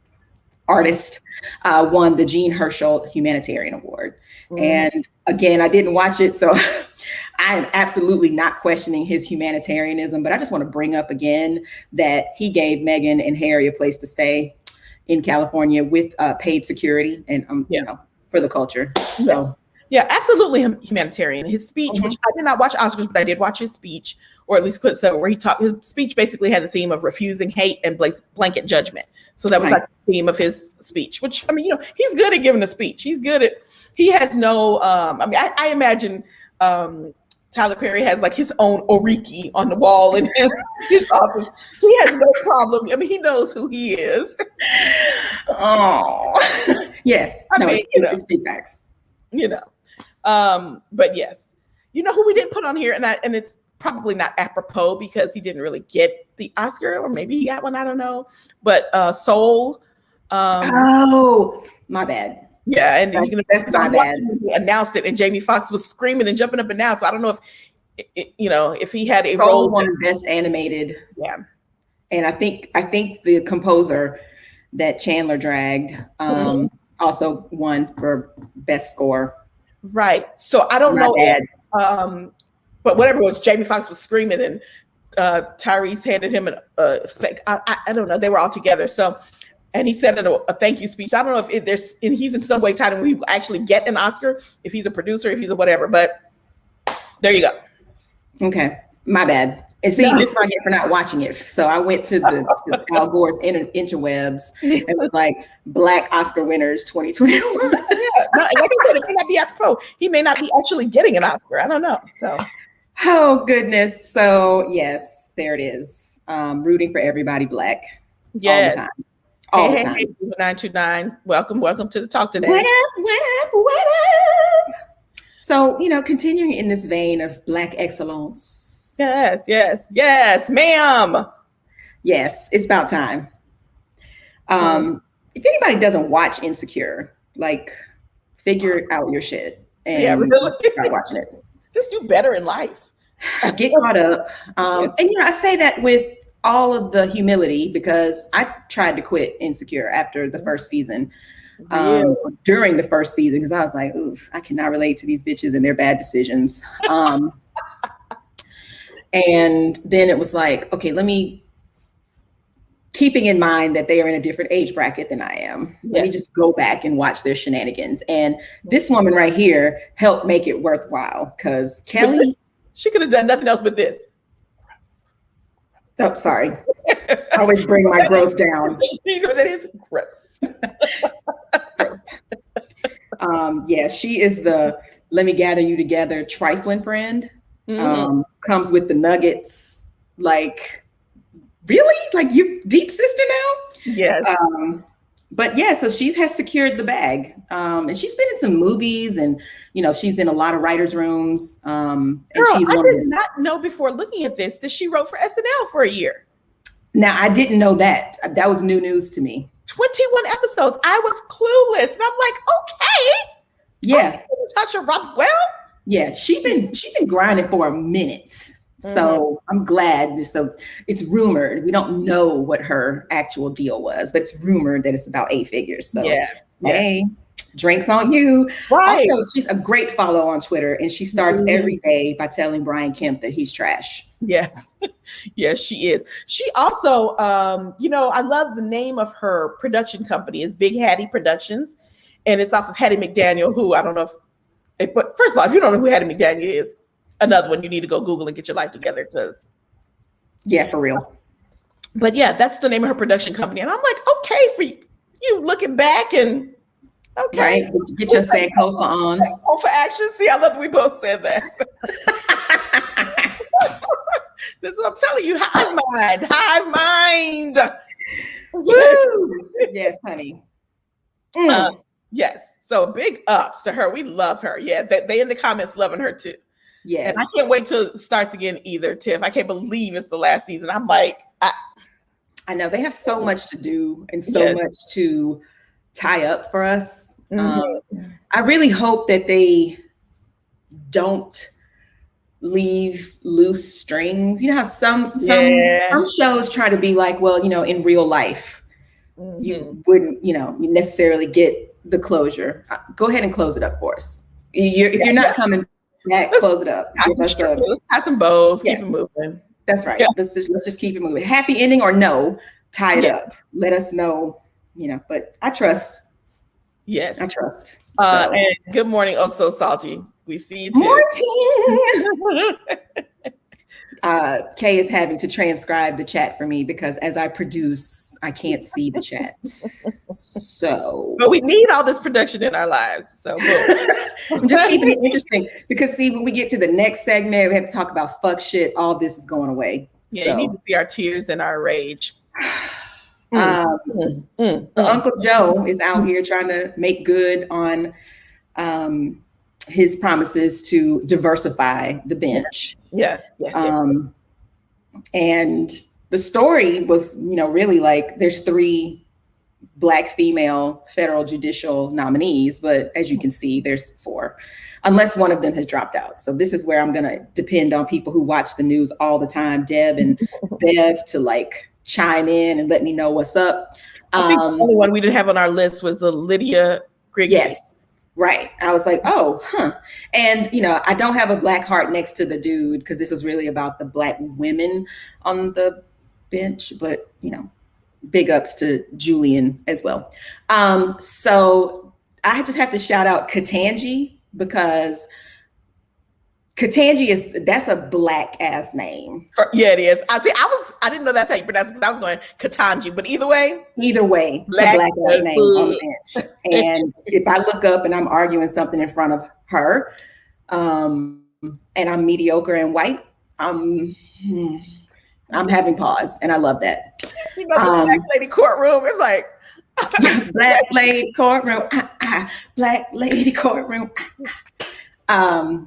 Speaker 1: artist, won the Jean Herschel Humanitarian Award. And again, I didn't watch it, so I am absolutely not questioning his humanitarianism, but I just want to bring up again that he gave Meghan and Harry a place to stay in California with paid security and for the culture. So
Speaker 2: Yeah, absolutely humanitarian. His speech, which I did not watch Oscars, but I did watch his speech, or at least clips of it, where he talked. His speech basically had the theme of refusing hate and blanket judgment. So that was like the theme of his speech. Which, I mean, you know, he's good at giving a speech. He's good at. He has no. I mean, I imagine Tyler Perry has like his own oriki on the wall in his office. He has no problem. I mean, he knows who he is.
Speaker 1: Oh, yes.
Speaker 2: I
Speaker 1: No,
Speaker 2: mean,
Speaker 1: it's big facts.
Speaker 2: You know, but yes, you know who we didn't put on here, and it's probably not apropos because he didn't really get the Oscar, or maybe he got one, I don't know. But Soul.
Speaker 1: Oh, my bad.
Speaker 2: Yeah, and
Speaker 1: that's my bad.
Speaker 2: He announced it, and Jamie Foxx was screaming and jumping up and down. So I don't know if you know, if he had a
Speaker 1: Soul
Speaker 2: role.
Speaker 1: won Best Animated.
Speaker 2: Yeah,
Speaker 1: and I think the composer that Chandler dragged also won for Best Score.
Speaker 2: Right. So I don't know. But whatever it was, Jamie Foxx was screaming, and Tyrese handed him a fake. I don't know. They were all together. So, and he said a thank you speech. I don't know if he's in some way tied in where he will actually get an Oscar, if he's a producer, if he's a whatever. But there you go.
Speaker 1: Okay, my bad. And see, this is what I get for not watching it. So I went to Al Gore's interwebs and was like, Black Oscar winners 2021.
Speaker 2: Like I said, it may not be apropos. He may not be actually getting an Oscar. I don't know. So,
Speaker 1: oh goodness. So yes, there it is. Rooting for everybody Black.
Speaker 2: Yes.
Speaker 1: All the time. All the time.
Speaker 2: Hey, 929. Welcome to the talk today.
Speaker 1: What up? So, you know, continuing in this vein of Black excellence.
Speaker 2: Yes, ma'am.
Speaker 1: Yes, it's about time. If anybody doesn't watch Insecure, like, figure out your shit and
Speaker 2: really
Speaker 1: start watching it.
Speaker 2: Just do better in life.
Speaker 1: Get caught up. And you know, I say that with all of the humility because I tried to quit Insecure after the first season. During the first season, because I was like, oof, I cannot relate to these bitches and their bad decisions. And then it was like, okay, keeping in mind that they are in a different age bracket than I am. Let me just go back and watch their shenanigans. And this woman right here helped make it worthwhile because Kelly.
Speaker 2: She could have done nothing else with this.
Speaker 1: Oh, sorry. I always bring my growth down.
Speaker 2: You know, that is growth.
Speaker 1: Yeah, she is the let me gather you together trifling friend. Comes with the nuggets. Like, really? Like, you deep sister now?
Speaker 2: Yes.
Speaker 1: But yeah, so she has secured the bag. And she's been in some movies and, you know, she's in a lot of writers' rooms. And she's
Speaker 2: I did not know before looking at this that she wrote for SNL for a year.
Speaker 1: Now, I didn't know that. That was new news to me.
Speaker 2: 21 episodes. I was clueless. And I'm like, okay.
Speaker 1: Yeah.
Speaker 2: Tasha Rock, well.
Speaker 1: Yeah, she been grinding for a minute. So I'm glad. So it's rumored. We don't know what her actual deal was, but it's rumored that it's about 8 figures. So hey, drinks on you. Right. Also, she's a great follow on Twitter, and she starts every day by telling Brian Kemp that he's trash.
Speaker 2: Yes. Yes, she is. She also, you know, I love the name of her production company is Big Hattie Productions, and it's off of Hattie McDaniel, who I don't know but first of all, if you don't know who Hattie McDaniel is, another one you need to go Google and get your life together, because
Speaker 1: for real.
Speaker 2: But yeah, that's the name of her production company, and I'm like, okay, for you looking back and okay,
Speaker 1: right? Get your Sankofa on.
Speaker 2: Sankofa action. See, I love that we both said that. This is what I'm telling you. Hive mind.
Speaker 1: Woo! Yes, honey.
Speaker 2: Yes. So big ups to her. We love her. Yeah, they in the comments loving her too.
Speaker 1: Yes.
Speaker 2: And I can't wait till it starts again either, Tiff. I can't believe it's the last season. I'm like,
Speaker 1: I know they have so much to do and so much to tie up for us. I really hope that they don't leave loose strings. You know how some shows try to be like, well, you know, in real life, you wouldn't, you know, necessarily get the closure. Go ahead and close it up for us. If you're not coming back, close it up.
Speaker 2: Have some bows. Keep it moving.
Speaker 1: That's right. Yeah. Let's just keep it moving. Happy ending or no, tie it up. Let us know. You know. But I trust.
Speaker 2: Yes,
Speaker 1: I trust. So,
Speaker 2: and good morning, oh so salty. We see you too.
Speaker 1: morning. Kay is having to transcribe the chat for me because as I produce, I can't see the chat. So,
Speaker 2: but we need all this production in our lives. So
Speaker 1: I'm just keeping it interesting because see, when we get to the next segment, we have to talk about fuck shit. All this is going away.
Speaker 2: Yeah,
Speaker 1: so,
Speaker 2: you need to see our tears and our rage.
Speaker 1: So Uncle Joe is out here trying to make good on his promises to diversify the bench.
Speaker 2: Yes.
Speaker 1: And the story was, really like there's 3 Black female federal judicial nominees, but as you can see, there's 4, unless one of them has dropped out. So this is where I'm going to depend on people who watch the news all the time, Deb and Bev, to like chime in and let me know what's up.
Speaker 2: I think the only one we didn't have on our list was the Lydia Grigsby.
Speaker 1: Yes, right. I was like, oh, And, I don't have a Black heart next to the dude because this was really about the Black women on the bench, but, big ups to Julian as well. So I just have to shout out Ketanji because Ketanji that's a Black ass name.
Speaker 2: Yeah, it is. I didn't know that's how you pronounce it because I was going Ketanji, but either way,
Speaker 1: it's a Black ass name on the bench. And if I look up and I'm arguing something in front of her, and I'm mediocre and white, I'm having pause, and I love that.
Speaker 2: Black lady courtroom. It's like
Speaker 1: Black lady courtroom. Black lady courtroom. I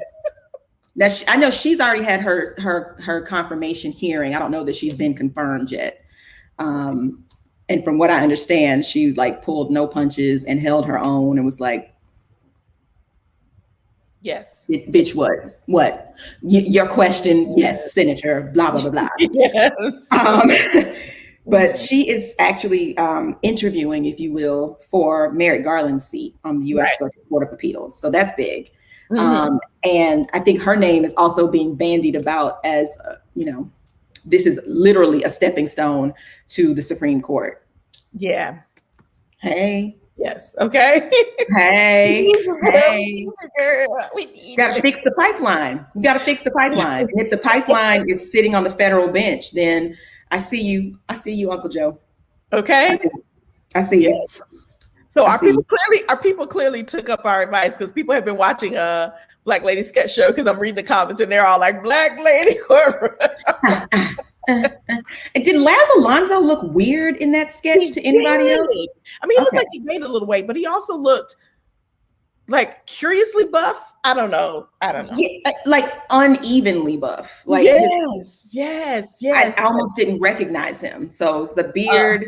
Speaker 1: know she's already had her confirmation hearing. I don't know that she's been confirmed yet. And from what I understand, she like pulled no punches and held her own and was like,
Speaker 2: yes.
Speaker 1: Bitch, what? Your question, yes, Senator, blah, blah, blah, blah.
Speaker 2: Yes.
Speaker 1: But she is actually interviewing, if you will, for Merrick Garland's seat on the U.S. Circuit Court of Appeals. So that's big. And I think her name is also being bandied about as, this is literally a stepping stone to the Supreme Court.
Speaker 2: Yeah.
Speaker 1: Hey.
Speaker 2: Yes. Okay.
Speaker 1: Hey. We got to fix the pipeline. You got to fix the pipeline. And if the pipeline is sitting on the federal bench, then I see you, Uncle Joe.
Speaker 2: Okay.
Speaker 1: I see you.
Speaker 2: So our people clearly took up our advice because people have been watching a Black Lady sketch show because I'm reading the comments and they're all like Black Lady courtroom.
Speaker 1: Did Laz Alonso look weird in that sketch to anybody else?
Speaker 2: I mean, he looked like he gained a little weight, but he also looked like curiously buff. I don't know.
Speaker 1: Yeah, like unevenly buff. Like
Speaker 2: yes.
Speaker 1: I almost didn't recognize him. So it's the beard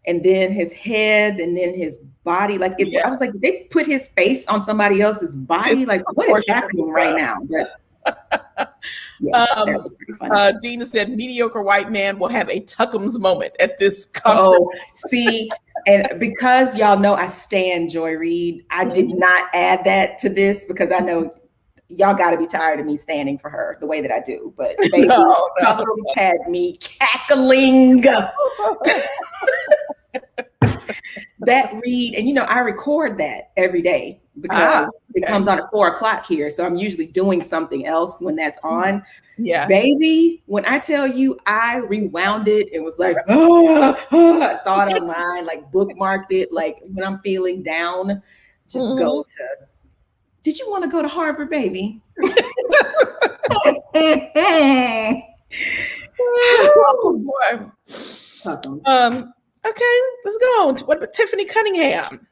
Speaker 1: and then his head and then his body. Like I was like, did they put his face on somebody else's body? Like what is happening right now? But that was pretty funny.
Speaker 2: Dina said mediocre white man will have a Tuckums moment at this conference.
Speaker 1: Oh, see, and because y'all know I stan Joy Reid, I did not add that to this because I know y'all got to be tired of me standing for her the way that I do. But baby, Tuckums had me cackling. That read, and I record that every day because it comes on at 4:00 here. So I'm usually doing something else when that's on.
Speaker 2: Yeah.
Speaker 1: Baby, when I tell you I rewound it and was like, I saw it online, like bookmarked it. Like when I'm feeling down, just go to, did you want to go to Harvard, baby?
Speaker 2: Oh boy. Okay, let's go. What about Tiffany Cunningham?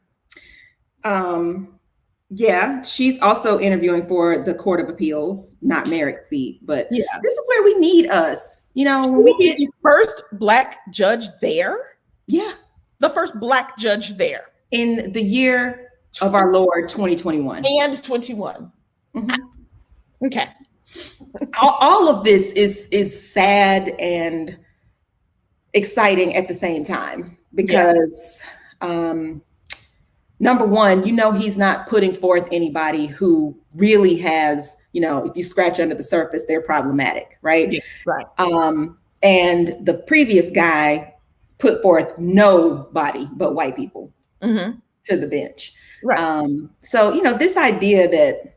Speaker 1: Yeah, she's also interviewing for the Court of Appeals, not Merrick's seat, but this is where we need us. When we get
Speaker 2: the first Black judge there.
Speaker 1: Yeah,
Speaker 2: the first Black judge there
Speaker 1: in the year of our Lord 2021
Speaker 2: and 21. Mm-hmm. Okay,
Speaker 1: all of this is sad and exciting at the same time because number one, he's not putting forth anybody who really has, if you scratch under the surface, they're problematic, right?
Speaker 2: Yes, right.
Speaker 1: And the previous guy put forth nobody but white people to the bench.
Speaker 2: Right.
Speaker 1: So, this idea that,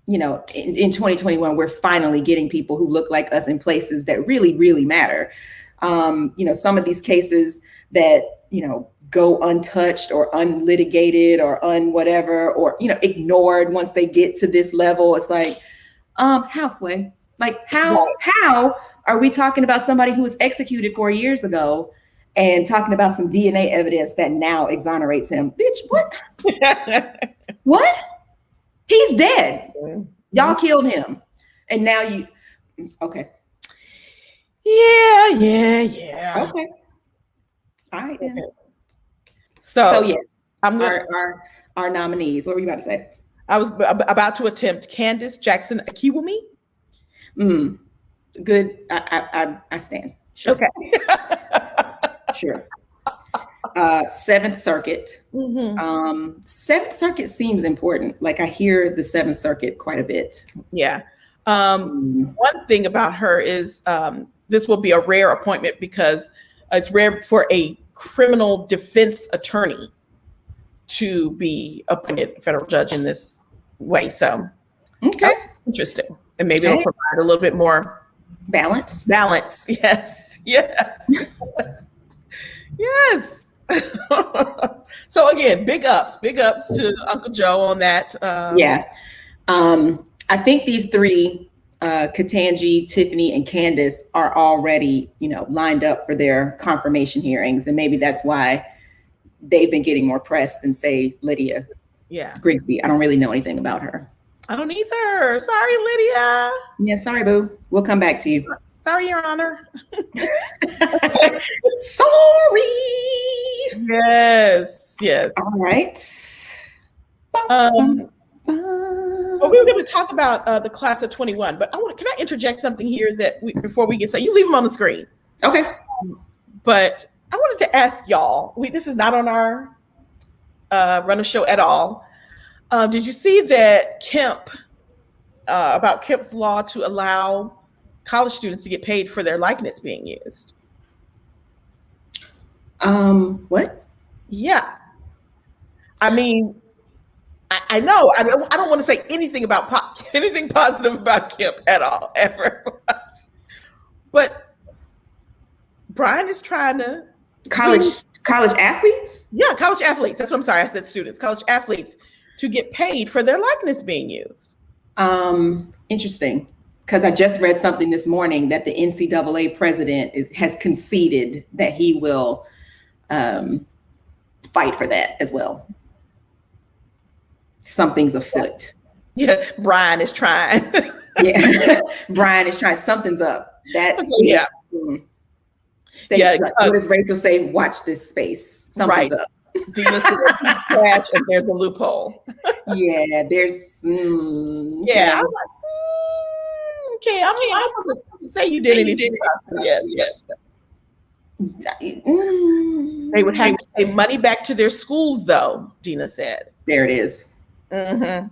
Speaker 1: in 2021, we're finally getting people who look like us in places that really, really matter. Some of these cases that, go untouched or unlitigated or whatever, or, ignored once they get to this level. It's like, how, Sway? Like, how are we talking about somebody who was executed 4 years ago and talking about some DNA evidence that now exonerates him? Bitch, what? What? He's dead. Y'all killed him. And now okay.
Speaker 2: Yeah.
Speaker 1: Okay. All right then.
Speaker 2: Okay.
Speaker 1: So yes,
Speaker 2: our
Speaker 1: nominees. What were you about to say?
Speaker 2: I was about to attempt Candace Jackson Akiwumi.
Speaker 1: Good. I stand. Sure.
Speaker 2: Okay.
Speaker 1: Sure. Seventh Circuit. Seventh Circuit seems important. Like, I hear the Seventh Circuit quite a bit.
Speaker 2: Yeah. One thing about her is this will be a rare appointment because it's rare for a criminal defense attorney to be appointed a federal judge in this way. So,
Speaker 1: okay,
Speaker 2: interesting, and maybe it'll provide a little bit more
Speaker 1: balance.
Speaker 2: Yes. Yes. So again, big ups to Uncle Joe on that.
Speaker 1: Yeah. I think these three, Ketanji, Tiffany, and Candace, are already, lined up for their confirmation hearings. And maybe that's why they've been getting more press than, say, Lydia Grigsby. I don't really know anything about her.
Speaker 2: I don't either. Sorry, Lydia.
Speaker 1: Yeah, sorry, boo. We'll come back to you.
Speaker 2: Sorry, Your Honor.
Speaker 1: Sorry.
Speaker 2: Yes.
Speaker 1: All right.
Speaker 2: Well, we were going to talk about the class of 21, but can I interject something here before we get started? You leave them on the screen.
Speaker 1: Okay.
Speaker 2: But I wanted to ask y'all, this is not on our run of show at all. Did you see that about Kemp's law to allow college students to get paid for their likeness being used?
Speaker 1: What?
Speaker 2: Yeah. I mean, I know. I don't want to say anything anything positive about Kemp at all, ever. But Brian is trying to
Speaker 1: college athletes.
Speaker 2: Yeah, college athletes. That's what I'm sorry. I said students. College athletes to get paid for their likeness being used.
Speaker 1: Interesting, because I just read something this morning that the NCAA president has conceded that he will fight for that as well. Something's afoot.
Speaker 2: Yeah, Brian is trying.
Speaker 1: Yeah, Brian is trying. Something's up. That's
Speaker 2: yeah.
Speaker 1: What does Rachel say? Watch this space. Something's up.
Speaker 2: Dina catch and there's a loophole.
Speaker 1: Yeah, there's.
Speaker 2: Yeah, I'm like, okay. I mean, I don't want to say you did anything. Yeah. They would have to pay money back to their schools, though. Dina said.
Speaker 1: There it is.
Speaker 2: Mm-hmm.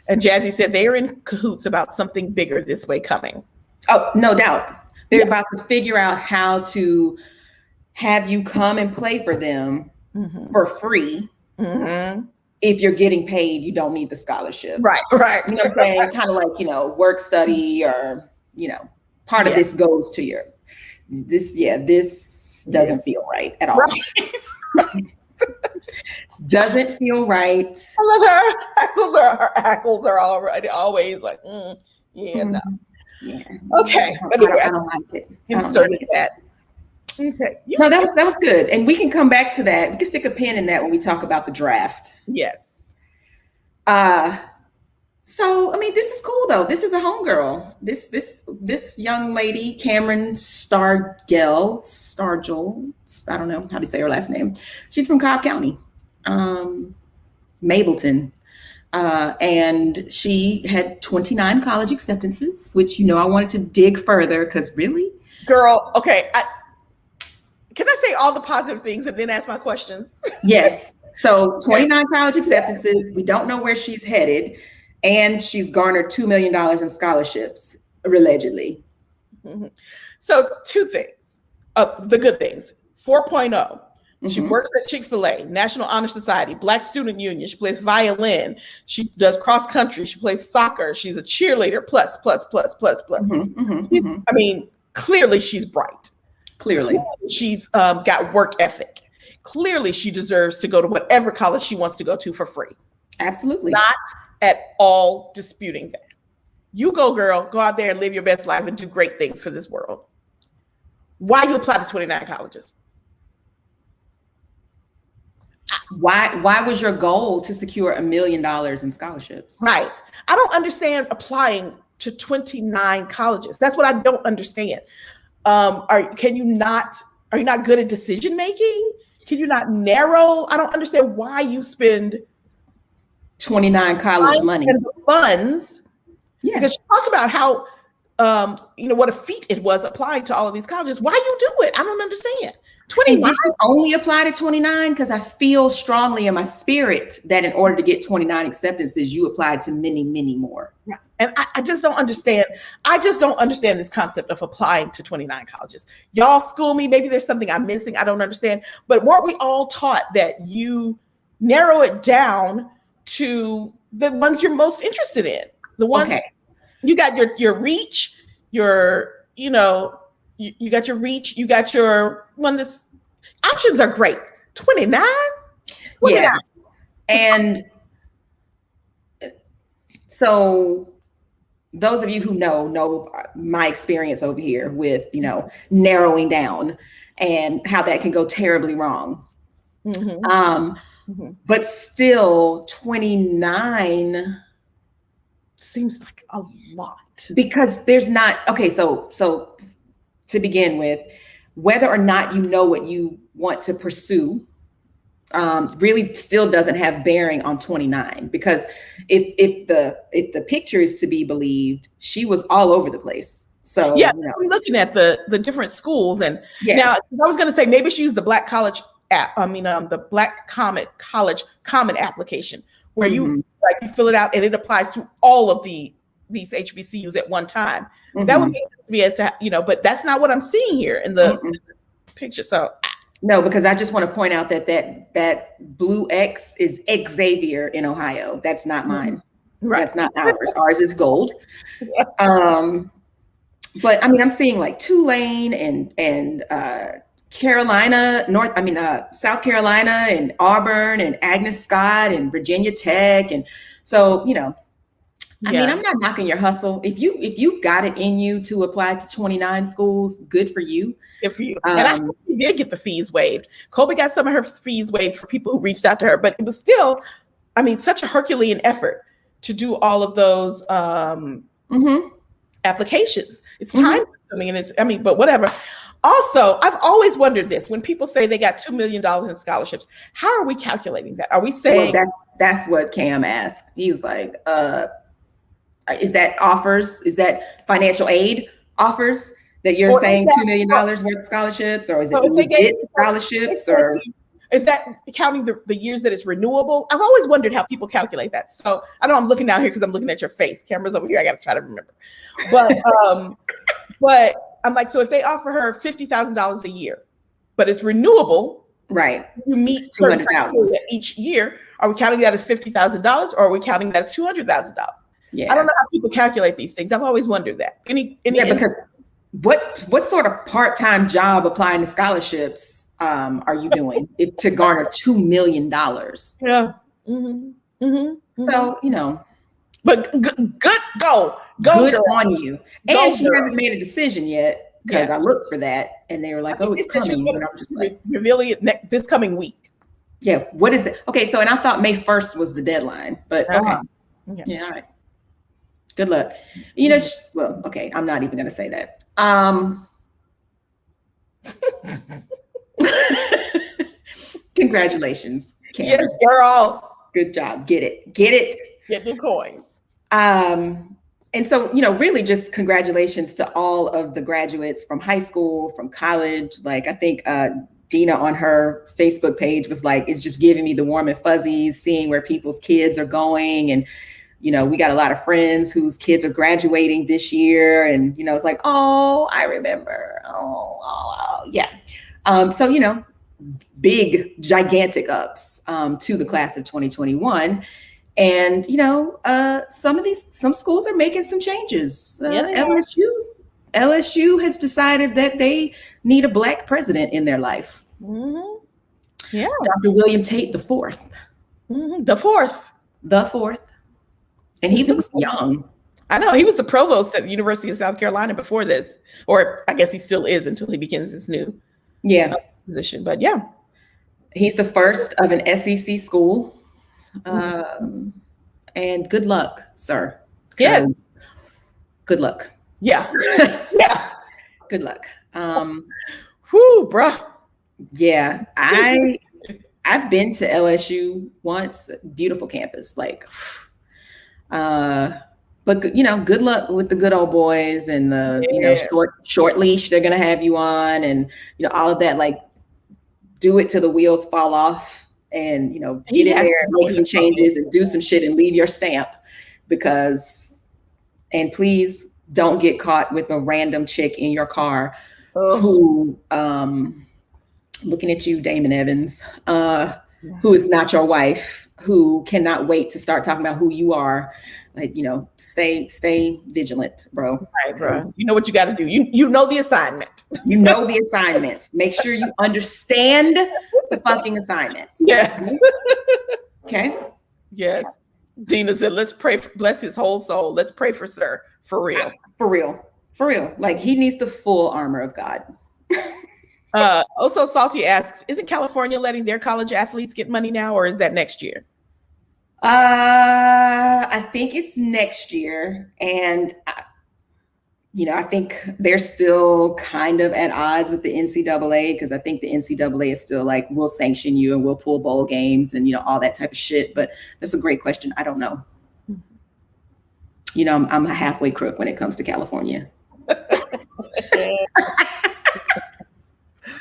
Speaker 2: And Jazzy said they're in cahoots about something bigger this way coming.
Speaker 1: Oh, no doubt. They're about to figure out how to have you come and play for them for free.
Speaker 2: Mm-hmm.
Speaker 1: If you're getting paid, you don't need the scholarship.
Speaker 2: Right.
Speaker 1: You know what I'm saying? Kind of like, work study or, part of this goes to this doesn't feel right at all. Right. Doesn't feel right.
Speaker 2: I love her hackles are always like, no.
Speaker 1: Yeah.
Speaker 2: Okay. Anyway,
Speaker 1: I don't like it.
Speaker 2: That. Okay.
Speaker 1: No, that was good. And we can come back to that. We can stick a pin in that when we talk about the draft.
Speaker 2: Yes.
Speaker 1: So, I mean, this is cool though. This is a homegirl. This young lady, Cameron Stargell, I don't know how to say her last name. She's from Cobb County, Mableton. And she had 29 college acceptances, which, I wanted to dig further because really?
Speaker 2: Girl, okay. Can I say all the positive things and then ask my questions?
Speaker 1: Yes. So 29 college acceptances. We don't know where she's headed. And she's garnered $2 million in scholarships, allegedly.
Speaker 2: Mm-hmm. So 2 things, the good things. 4.0. She works at Chick-fil-A, National Honor Society, Black Student Union. She plays violin. She does cross country. She plays soccer. She's a cheerleader. Plus. I mean, clearly she's bright.
Speaker 1: Clearly
Speaker 2: she's got work ethic. Clearly she deserves to go to whatever college she wants to go to for free.
Speaker 1: Absolutely.
Speaker 2: Not at all disputing that. You go, girl. Go out there and live your best life and do great things for this world. Why you apply to 29 colleges?
Speaker 1: Why was your goal to secure $1 million in scholarships?
Speaker 2: Right. I don't understand applying to 29 colleges. That's what I don't understand. Are you not good at decision making? Can you not narrow? I don't understand why you spend
Speaker 1: 29 college money
Speaker 2: funds. Yeah. Because she talked about how what a feat it was applying to all of these colleges. Why you do it? I don't understand. 29.
Speaker 1: Did you only apply to 29? Because I feel strongly in my spirit that in order to get 29 acceptances, you applied to many, many more.
Speaker 2: Yeah. And I just don't understand. I just don't understand this concept of applying to 29 colleges. Y'all school me. Maybe there's something I'm missing. I don't understand. But weren't we all taught that you narrow it down to the ones you're most interested in? The ones you got your reach, you got your reach, you got your one that's options are great. 29?
Speaker 1: Yeah. And so those of you who know my experience over here with, narrowing down and how that can go terribly wrong. But still 29
Speaker 2: seems like a lot.
Speaker 1: Because there's not, so to begin with, whether or not you know what you want to pursue really still doesn't have bearing on 29. Because if the picture is to be believed, she was all over the place. So
Speaker 2: yeah, I'm looking at the different schools, and now I was going to say maybe she used the Black College app. The Black College Common application, where you fill it out and it applies to all of these HBCUs at one time. That would make sense to me as to but that's not what I'm seeing here in the picture. So
Speaker 1: no, because I just want to point out that blue X is Xavier in Ohio. That's not mine. Right. That's not ours. Ours is gold. But I mean, I'm seeing like Tulane and Carolina, South Carolina and Auburn and Agnes Scott and Virginia Tech. And so, I mean, I'm not knocking your hustle. If you got it in you to apply to 29 schools, good for you.
Speaker 2: Good for you. And I think she did get the fees waived. Colby got some of her fees waived for people who reached out to her, but it was still, such a Herculean effort to do all of those applications. It's time consuming, but whatever. Also, I've always wondered this: when people say they got $2 million in scholarships, how are we calculating that? Are we saying
Speaker 1: that's what Cam asked? He was like, is that offers? Is that financial aid offers that you're saying $2 million worth of scholarships, or is it legit scholarships, or
Speaker 2: is that counting the years that it's renewable? I've always wondered how people calculate that. So I know I'm looking down here because I'm looking at your face. Camera's over here. I got to try to remember. But I'm like, so if they offer her $50,000 a year, but it's renewable,
Speaker 1: right?
Speaker 2: You meet $200,000 each year. Are we counting that as $50,000, or are we counting that as $200,000? Yeah, I don't know how people calculate these things. I've always wondered that.
Speaker 1: Because what sort of part-time job applying to scholarships are you doing to garner $2 million?
Speaker 2: Yeah.
Speaker 1: So
Speaker 2: but good go
Speaker 1: good on you. And she hasn't made a decision yet, because I looked for that and they were like, "Oh, it's coming." And I'm just like,
Speaker 2: revealing it this coming week.
Speaker 1: Yeah. What is that? Okay. So, and I thought May 1st was the deadline, but okay. Yeah. All right. Good luck. Well, okay. I'm not even going to say that. Congratulations, Cameron.
Speaker 2: Yes, girl.
Speaker 1: Good job. Get it.
Speaker 2: Get the coins.
Speaker 1: And so, really just congratulations to all of the graduates from high school, from college. Like, I think Dina on her Facebook page was like, it's just giving me the warm and fuzzies, seeing where people's kids are going. And, we got a lot of friends whose kids are graduating this year. And, it's like, oh, I remember. Oh, yeah. So, big, gigantic ups to the class of 2021. And, you know, some schools are making some changes. LSU has decided that they need a Black president in their life.
Speaker 2: Mm-hmm. Yeah.
Speaker 1: Dr. William Tate the fourth.
Speaker 2: Mm-hmm. The fourth.
Speaker 1: And he looks young.
Speaker 2: I know. He was the provost at the University of South Carolina before this, or I guess he still is until he begins his new position. But yeah.
Speaker 1: He's the first of an SEC school. And good luck, sir.
Speaker 2: Yes.
Speaker 1: Good luck.
Speaker 2: Yeah. Yeah.
Speaker 1: Good luck.
Speaker 2: Whoo, bruh.
Speaker 1: Yeah. I've been to LSU once. Beautiful campus. Like, but you know, good luck with the good old boys and the you know short leash they're gonna have you on, and you know all of that. Like, do it till the wheels fall off, and you know get in there, and make some changes, and do some shit, and leave your stamp. And please don't get caught with a random chick in your car who looking at you, Damon Evans, who is not your wife, who cannot wait to start talking about who you are. Like, you know, stay vigilant, bro.
Speaker 2: Right, bro. You know what you got to do. You know the assignment.
Speaker 1: You know the assignment. Make sure you understand the fucking assignment.
Speaker 2: Yes.
Speaker 1: Okay.
Speaker 2: Yes. Gina said, let's pray, bless his whole soul. Let's pray for sir. For real.
Speaker 1: For real. Like, he needs the full armor of God.
Speaker 2: Also, Salty asks, isn't California letting their college athletes get money now, or is that next year?
Speaker 1: I think it's next year. And, you know, I think they're still kind of at odds with the NCAA, because I think the NCAA is still like, we'll sanction you and we'll pull bowl games and, you know, all that type of shit. But that's a great question. I don't know. You know, I'm a halfway crook when it comes to California.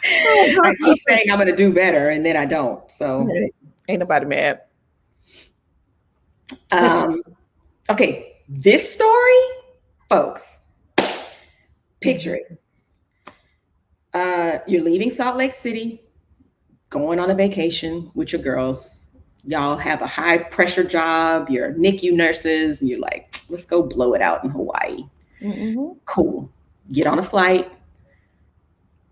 Speaker 1: I keep saying I'm going to do better, and then I don't. So
Speaker 2: ain't nobody mad.
Speaker 1: Okay, this story, folks, picture it. You're leaving Salt Lake City, going on a vacation with your girls. Y'all have a high pressure job. You're NICU nurses, and you're like, let's go blow it out in Hawaii. Mm-hmm. Cool. Get on a flight.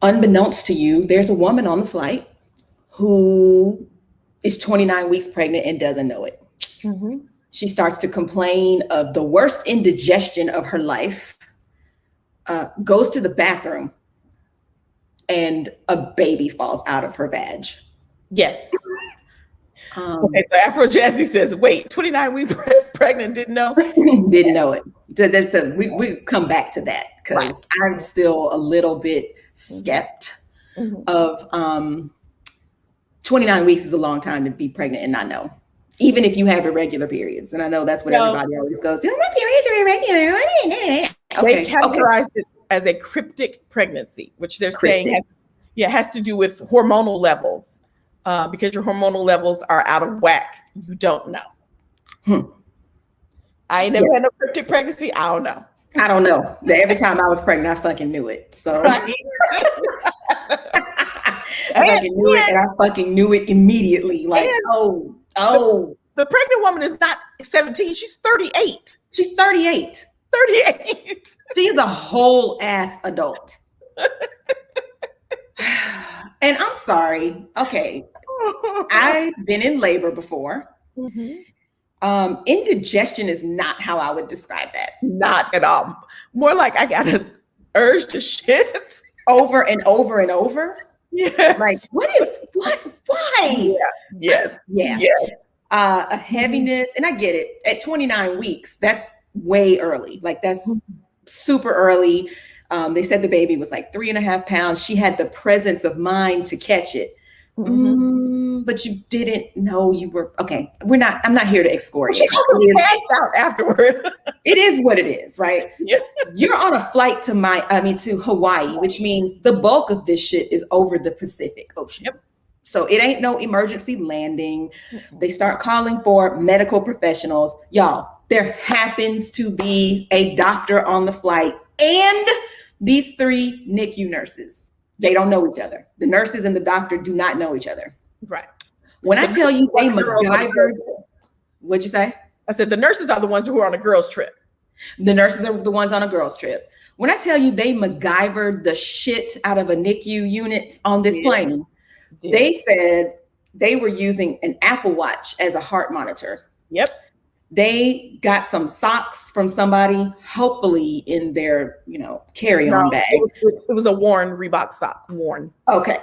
Speaker 1: Unbeknownst to you, there's a woman on the flight who is 29 weeks pregnant and doesn't know it. Mm-hmm. She starts to complain of the worst indigestion of her life, goes to the bathroom, and a baby falls out of her vag.
Speaker 2: Yes. Okay, so Afro Jazzy says, wait, 29 weeks pregnant, didn't know?
Speaker 1: Didn't know it. We come back to that, because I'm still a little bit skept of 29 weeks is a long time to be pregnant and not know, even if you have irregular periods. And I know that's what everybody always goes, do my periods are irregular.
Speaker 2: They categorized it as a cryptic pregnancy, which they're saying has to do with hormonal levels. Because your hormonal levels are out of whack. You don't know. I ain't never had no cryptic pregnancy. I don't know.
Speaker 1: Every time I was pregnant, I fucking knew it. So I fucking knew it, and I fucking knew it immediately. Like, the
Speaker 2: pregnant woman is not 17. She's 38.
Speaker 1: She's 38.
Speaker 2: 38.
Speaker 1: She is a whole ass adult. And I'm sorry. Okay. I've been in labor before. Mm-hmm. Indigestion is not how I would describe that.
Speaker 2: Not at all. More like I got an urge to shit.
Speaker 1: Over and over and over.
Speaker 2: Yeah.
Speaker 1: Like, why?
Speaker 2: Yeah. Yes.
Speaker 1: A heaviness. And I get it. At 29 weeks, that's way early. Like, that's super early. They said the baby was like 3.5 pounds. She had the presence of mind to catch it. But you didn't know you were okay. I'm not here to excoriate.
Speaker 2: Passed out afterward.
Speaker 1: It is what it is, right?
Speaker 2: Yeah.
Speaker 1: You're on a flight to Hawaii, which means the bulk of this shit is over the Pacific Ocean. Yep. So it ain't no emergency landing. They start calling for medical professionals. Y'all, there happens to be a doctor on the flight and these 3 NICU nurses. They don't know each other. The nurses and the doctor do not know each other.
Speaker 2: Right.
Speaker 1: When I tell you they MacGyvered, what'd you say?
Speaker 2: I said the nurses are the ones who are on a girls' trip.
Speaker 1: The nurses are the ones on a girls' trip. When I tell you they MacGyvered the shit out of a NICU unit on this plane, they said they were using an Apple Watch as a heart monitor.
Speaker 2: Yep.
Speaker 1: They got some socks from somebody, hopefully in their, carry-on bag.
Speaker 2: It was a worn Reebok sock, worn.
Speaker 1: Okay.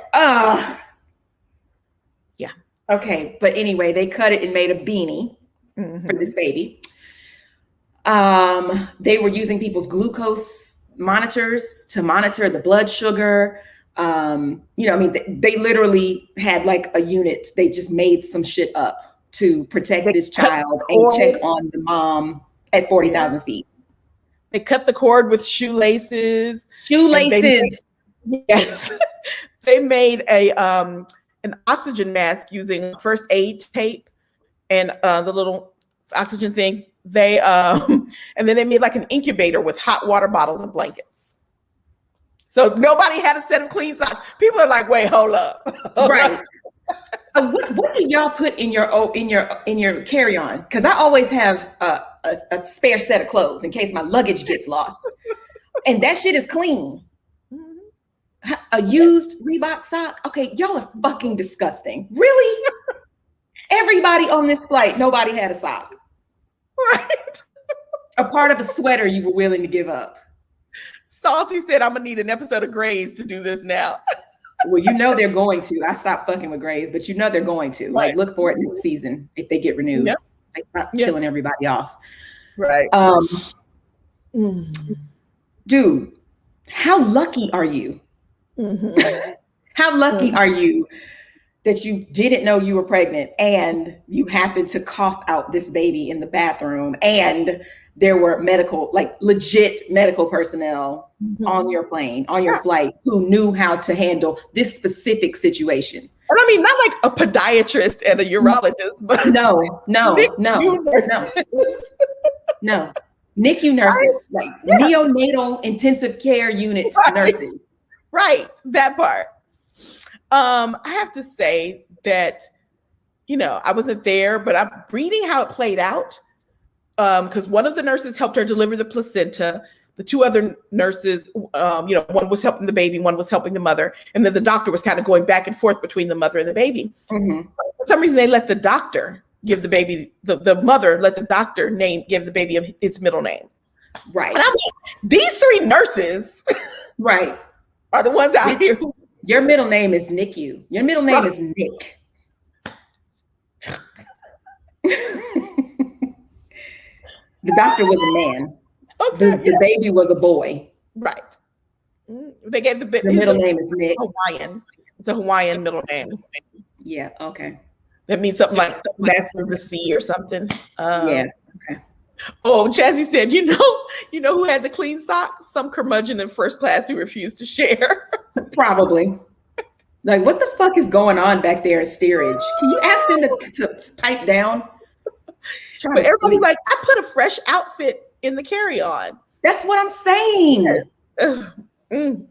Speaker 2: Yeah.
Speaker 1: Okay. But anyway, they cut it and made a beanie for this baby. They were using people's glucose monitors to monitor the blood sugar. They literally had like a unit. They just made some shit up to protect this child and check on the mom at 40,000 feet.
Speaker 2: They cut the cord with shoelaces.
Speaker 1: Yes.
Speaker 2: They made an oxygen mask using first aid tape and the little oxygen things. They and then they made like an incubator with hot water bottles and blankets. So nobody had a set of clean socks. People are like, wait, hold up.
Speaker 1: Right. What do y'all put in your carry-on? Because I always have a spare set of clothes in case my luggage gets lost, and that shit is clean. A used Reebok sock. Okay, y'all are fucking disgusting. Really? Everybody on this flight, nobody had a sock.
Speaker 2: Right.
Speaker 1: A part of a sweater you were willing to give up.
Speaker 2: Salty said, I'm gonna need an episode of Grey's to do this now.
Speaker 1: Well, they're going to. I stopped fucking with Grey's, but they're going to. Like, look for it next season if they get renewed. Yep. They stop killing everybody off.
Speaker 2: Right.
Speaker 1: Dude, how lucky are you? How lucky are you that you didn't know you were pregnant and you happened to cough out this baby in the bathroom and there were legit medical personnel on your plane, on your flight, who knew how to handle this specific situation.
Speaker 2: And I mean, not like a podiatrist and a urologist, but
Speaker 1: no. NICU nurses, like neonatal intensive care unit nurses.
Speaker 2: Right, that part. I have to say that, I wasn't there, but I'm reading how it played out. Because one of the nurses helped her deliver the placenta. The two other nurses, one was helping the baby, one was helping the mother. And then the doctor was kind of going back and forth between the mother and the baby. Mm-hmm. For some reason, they let the doctor give the baby, the mother let the doctor give the baby its middle name.
Speaker 1: Right.
Speaker 2: And I mean, these three nurses
Speaker 1: right,
Speaker 2: are the ones out here.
Speaker 1: Your middle name is NICU. Your middle name is Nick. The doctor was a man. Okay, the baby was a boy.
Speaker 2: Right. They gave the
Speaker 1: middle name is Nick.
Speaker 2: Hawaiian. It's a Hawaiian middle name.
Speaker 1: Yeah. Okay.
Speaker 2: That means something like Master of the Sea or something.
Speaker 1: Yeah. Okay.
Speaker 2: Oh, Chazzy said, you know who had the clean socks? Some curmudgeon in first class who refused to share.
Speaker 1: Probably. Like, what the fuck is going on back there in steerage? Can you ask them to pipe down?
Speaker 2: But everybody's like, I put a fresh outfit in the carry-on.
Speaker 1: That's what I'm saying. And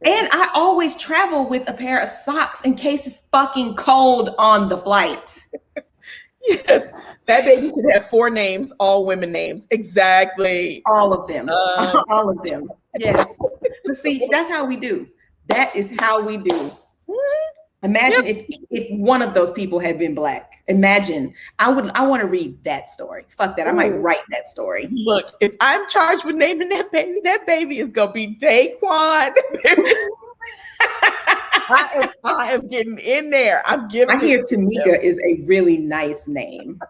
Speaker 1: I always travel with a pair of socks in case it's fucking cold on the flight.
Speaker 2: Yes, that baby should have 4 names, all women names. Exactly.
Speaker 1: All of them. All of them. Yes. But see, that's how we do. That is how we do. Imagine if one of those people had been Black. Imagine. I want to read that story. Fuck that. I might write that story.
Speaker 2: Look, if I'm charged with naming that baby is gonna be Daquan. I am getting in there. I
Speaker 1: hear Tamika is a really nice name.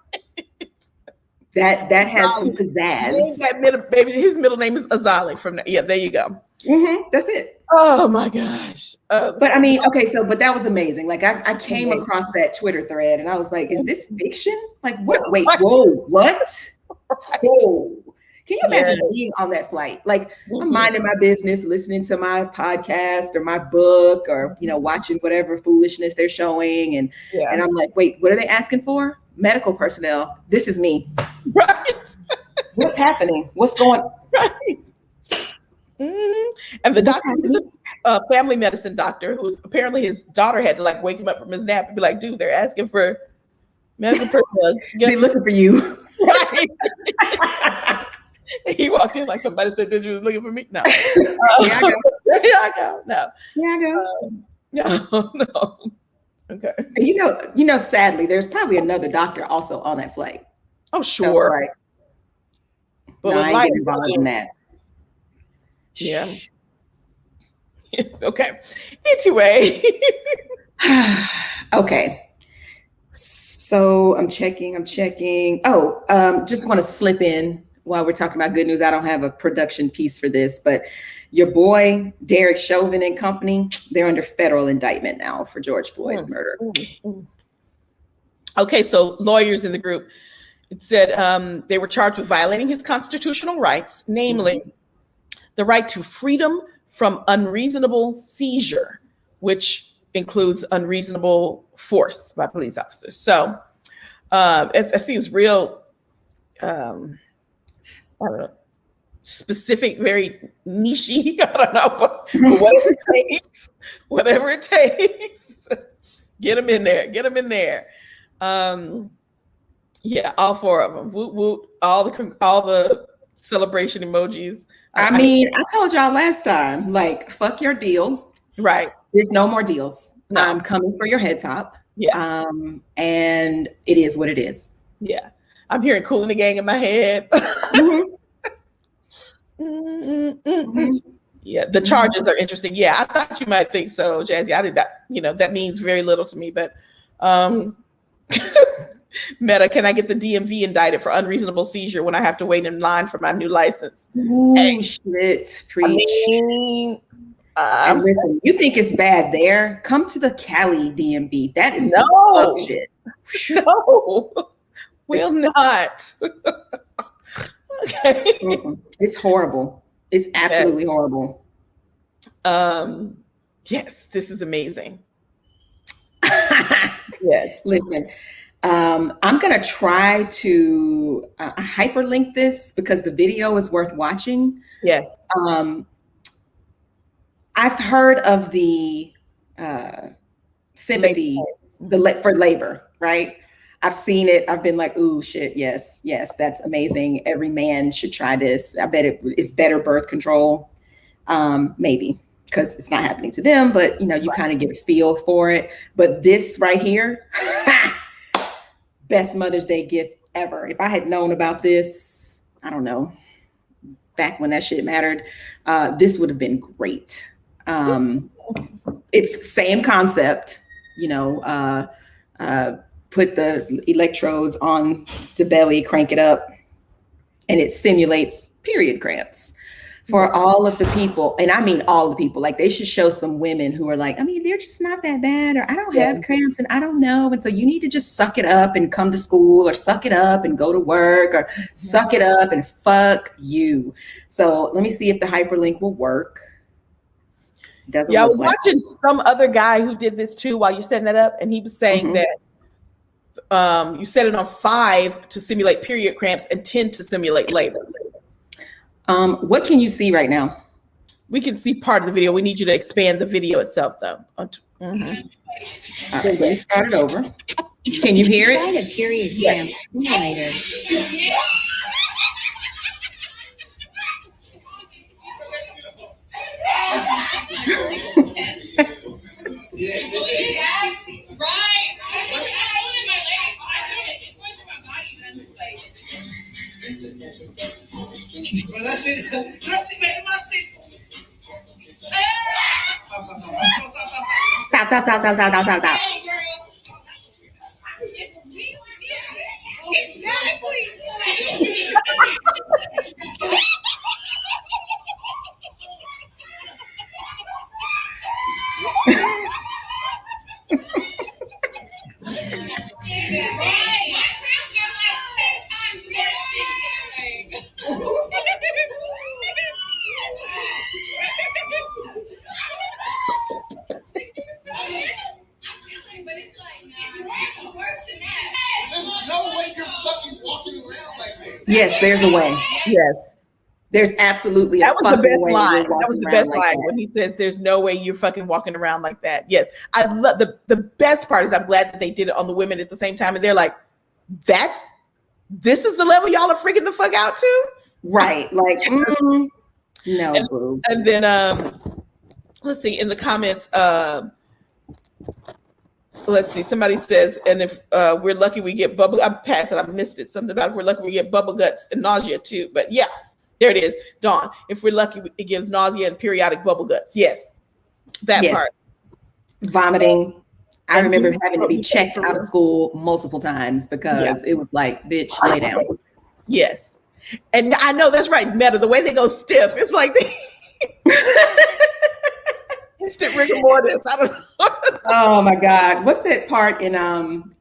Speaker 1: That has some pizzazz.
Speaker 2: That baby, his middle name is Azali. There you go.
Speaker 1: Mm-hmm, that's it.
Speaker 2: Oh my gosh.
Speaker 1: But I mean, okay, but that was amazing. Like I came across that Twitter thread and I was like, is this fiction? Like what? Wait, whoa, what? Whoa. Can you imagine being on that flight? Like I'm minding my business, listening to my podcast or my book or, watching whatever foolishness they're showing. And I'm like, wait, what are they asking for? Medical personnel. This is me.
Speaker 2: Right.
Speaker 1: What's happening? What's going on?
Speaker 2: Right. And the doctor was a family medicine doctor who apparently his daughter had to like wake him up from his nap and be like, dude, they're asking for medical personnel.
Speaker 1: They looking for you.
Speaker 2: Right. He walked in like somebody said that you was looking for me. No.
Speaker 1: Here I go.
Speaker 2: Here I go. No.
Speaker 1: Here I go.
Speaker 2: No. Okay.
Speaker 1: Sadly, there's probably another doctor also on that flight.
Speaker 2: Oh, sure.
Speaker 1: Right.
Speaker 2: But
Speaker 1: no, I ain't getting involved in that.
Speaker 2: Yeah. Okay. Anyway.
Speaker 1: Okay. So I'm checking. Oh, just want to slip in while we're talking about good news. I don't have a production piece for this, but your boy, Derek Chauvin and company, they're under federal indictment now for George Floyd's murder.
Speaker 2: Okay, so lawyers in the group, it said they were charged with violating his constitutional rights, namely the right to freedom from unreasonable seizure, which includes unreasonable force by police officers. So it seems real, I don't know, specific, very niche-y. I don't know, but whatever it takes, get them in there. Yeah, all four of them. Woot woot, all the celebration emojis.
Speaker 1: I told y'all last time, like, fuck your deal.
Speaker 2: Right.
Speaker 1: There's no more deals.
Speaker 2: No.
Speaker 1: I'm coming for your head top.
Speaker 2: Yeah.
Speaker 1: And it is what it is.
Speaker 2: Yeah. I'm hearing Kool and the Gang in my head. Yeah, the charges are interesting. Yeah, I thought you might think so, Jazzy. I did that. That means very little to me, but Meta, can I get the DMV indicted for unreasonable seizure when I have to wait in line for my new license?
Speaker 1: Ooh, shit. Preach. And listen, you think it's bad there? Come to the Cali DMV. That is no shit.
Speaker 2: No, will not. Okay.
Speaker 1: It's horrible. It's absolutely horrible.
Speaker 2: Yes, this is amazing.
Speaker 1: Yes. Listen, I'm going to try to hyperlink this because the video is worth watching.
Speaker 2: Yes.
Speaker 1: I've heard of the sympathy for labor, right? I've seen it. I've been like, ooh, shit. Yes, that's amazing. Every man should try this. I bet it is better birth control. Maybe because it's not happening to them, but you kind of get a feel for it. But this right here, best Mother's Day gift ever. If I had known about this, I don't know, back when that shit mattered, this would have been great. It's same concept, put the electrodes on the belly, crank it up, and it simulates period cramps for all of the people. And I mean, all the people, like they should show some women who are like, they're just not that bad, or I don't have cramps and I don't know. And so you need to just suck it up and come to school, or suck it up and go to work, or suck it up and fuck you. So let me see if the hyperlink will work. Doesn't
Speaker 2: I was watching some other guy who did this too while you're setting that up, and he was saying that you set it on 5 to simulate period cramps and 10 to simulate labor.
Speaker 1: What can you see right now?
Speaker 2: We can see part of the video. We need you to expand the video itself, though.
Speaker 1: All right, let me start it over. Can you hear it?
Speaker 3: A period cramp simulator.
Speaker 1: Stop. Yes, there's a way.
Speaker 2: Yes.
Speaker 1: There's absolutely
Speaker 2: That
Speaker 1: a
Speaker 2: was the
Speaker 1: fucking
Speaker 2: best
Speaker 1: way
Speaker 2: line.
Speaker 1: you're
Speaker 2: That was
Speaker 1: walking
Speaker 2: the
Speaker 1: around
Speaker 2: best
Speaker 1: like
Speaker 2: line
Speaker 1: that.
Speaker 2: when he says, "There's no way you're fucking walking around like that." Yes, I love the best part is I'm glad that they did it on the women at the same time, and they're like, this is the level y'all are freaking the fuck out to,
Speaker 1: Right? Like, no, boo.
Speaker 2: and then let's see in the comments. Let's see. Somebody says, and if we're lucky, we get bubble. I'm past it. I missed it. Something about if we're lucky, we get bubble guts and nausea too. But yeah, there it is. Dawn. If we're lucky, it gives nausea and periodic bubble guts. Yes, that part.
Speaker 1: Vomiting. I
Speaker 2: And
Speaker 1: remember
Speaker 2: do-
Speaker 1: having to be checked out of school multiple times because it was like, bitch, lay down.
Speaker 2: Yes, and I know that's right. Meta. The way they go stiff, it's like they instant rigor mortis. I don't know.
Speaker 1: Oh my God. What's that part in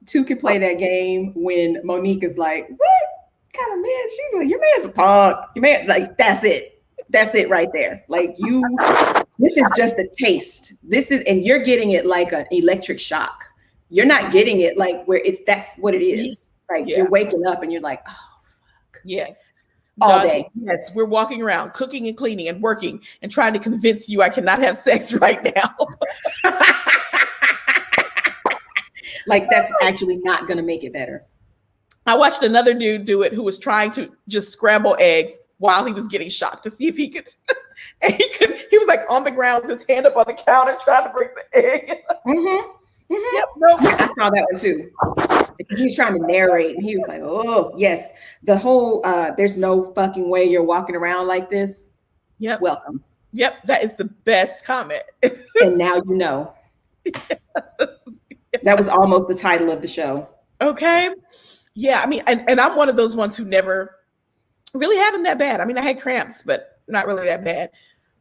Speaker 1: Two Can Play That Game when Monique is like, what kind of man she was? Your man's a punk. Your man, like, that's it. That's it right there. Like this is just a taste. And you're getting it like an electric shock. You're not getting it like where that's what it is. Like you're waking up and you're like, oh fuck.
Speaker 2: Yes.
Speaker 1: All day.
Speaker 2: Yes, we're walking around cooking and cleaning and working and trying to convince you I cannot have sex right now.
Speaker 1: Like that's actually not going to make it better.
Speaker 2: I watched another dude do it who was trying to just scramble eggs while he was getting shocked to see if he could. And he was like on the ground with his hand up on the counter trying to break the egg. Yep, no.
Speaker 1: I saw that one too. Because he was trying to narrate and he was like, oh, yes. The whole, there's no fucking way you're walking around like this.
Speaker 2: Yep.
Speaker 1: Welcome.
Speaker 2: Yep, that is the best comment.
Speaker 1: And now you know. That was almost the title of the show.
Speaker 2: Okay. Yeah, I mean, and I'm one of those ones who never really had them that bad. I mean, I had cramps, but not really that bad.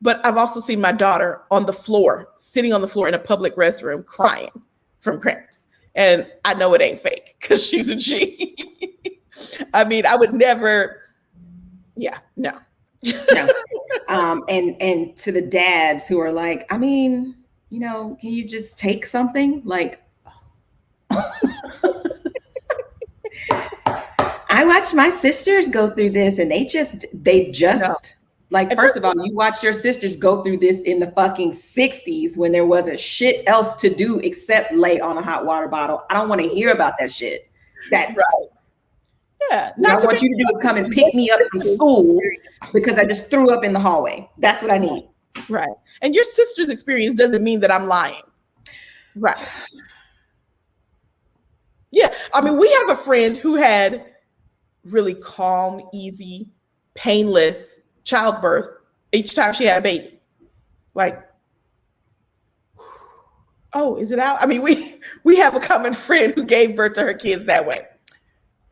Speaker 2: But I've also seen my daughter on the floor, sitting on the floor in a public restroom, crying from cramps. And I know it ain't fake because she's a G. I mean, I would never. Yeah, no.
Speaker 1: No. And to the dads who are like, I mean, you know, can you just take something? Like, I watched my sisters go through this and they just like, first of all, you watched your sisters go through this in the fucking 60s when there wasn't shit else to do except lay on a hot water bottle. I don't want to hear about that shit. That
Speaker 2: right. Yeah.
Speaker 1: What I want you to do is come and pick me up from school because I just threw up in the hallway. That's what I need.
Speaker 2: Right. And your sister's experience doesn't mean that I'm lying. Right. Yeah. I mean, we have a friend who had really calm, easy, painless childbirth each time she had a baby. Like, oh, is it out? I mean, we have a common friend who gave birth to her kids that way.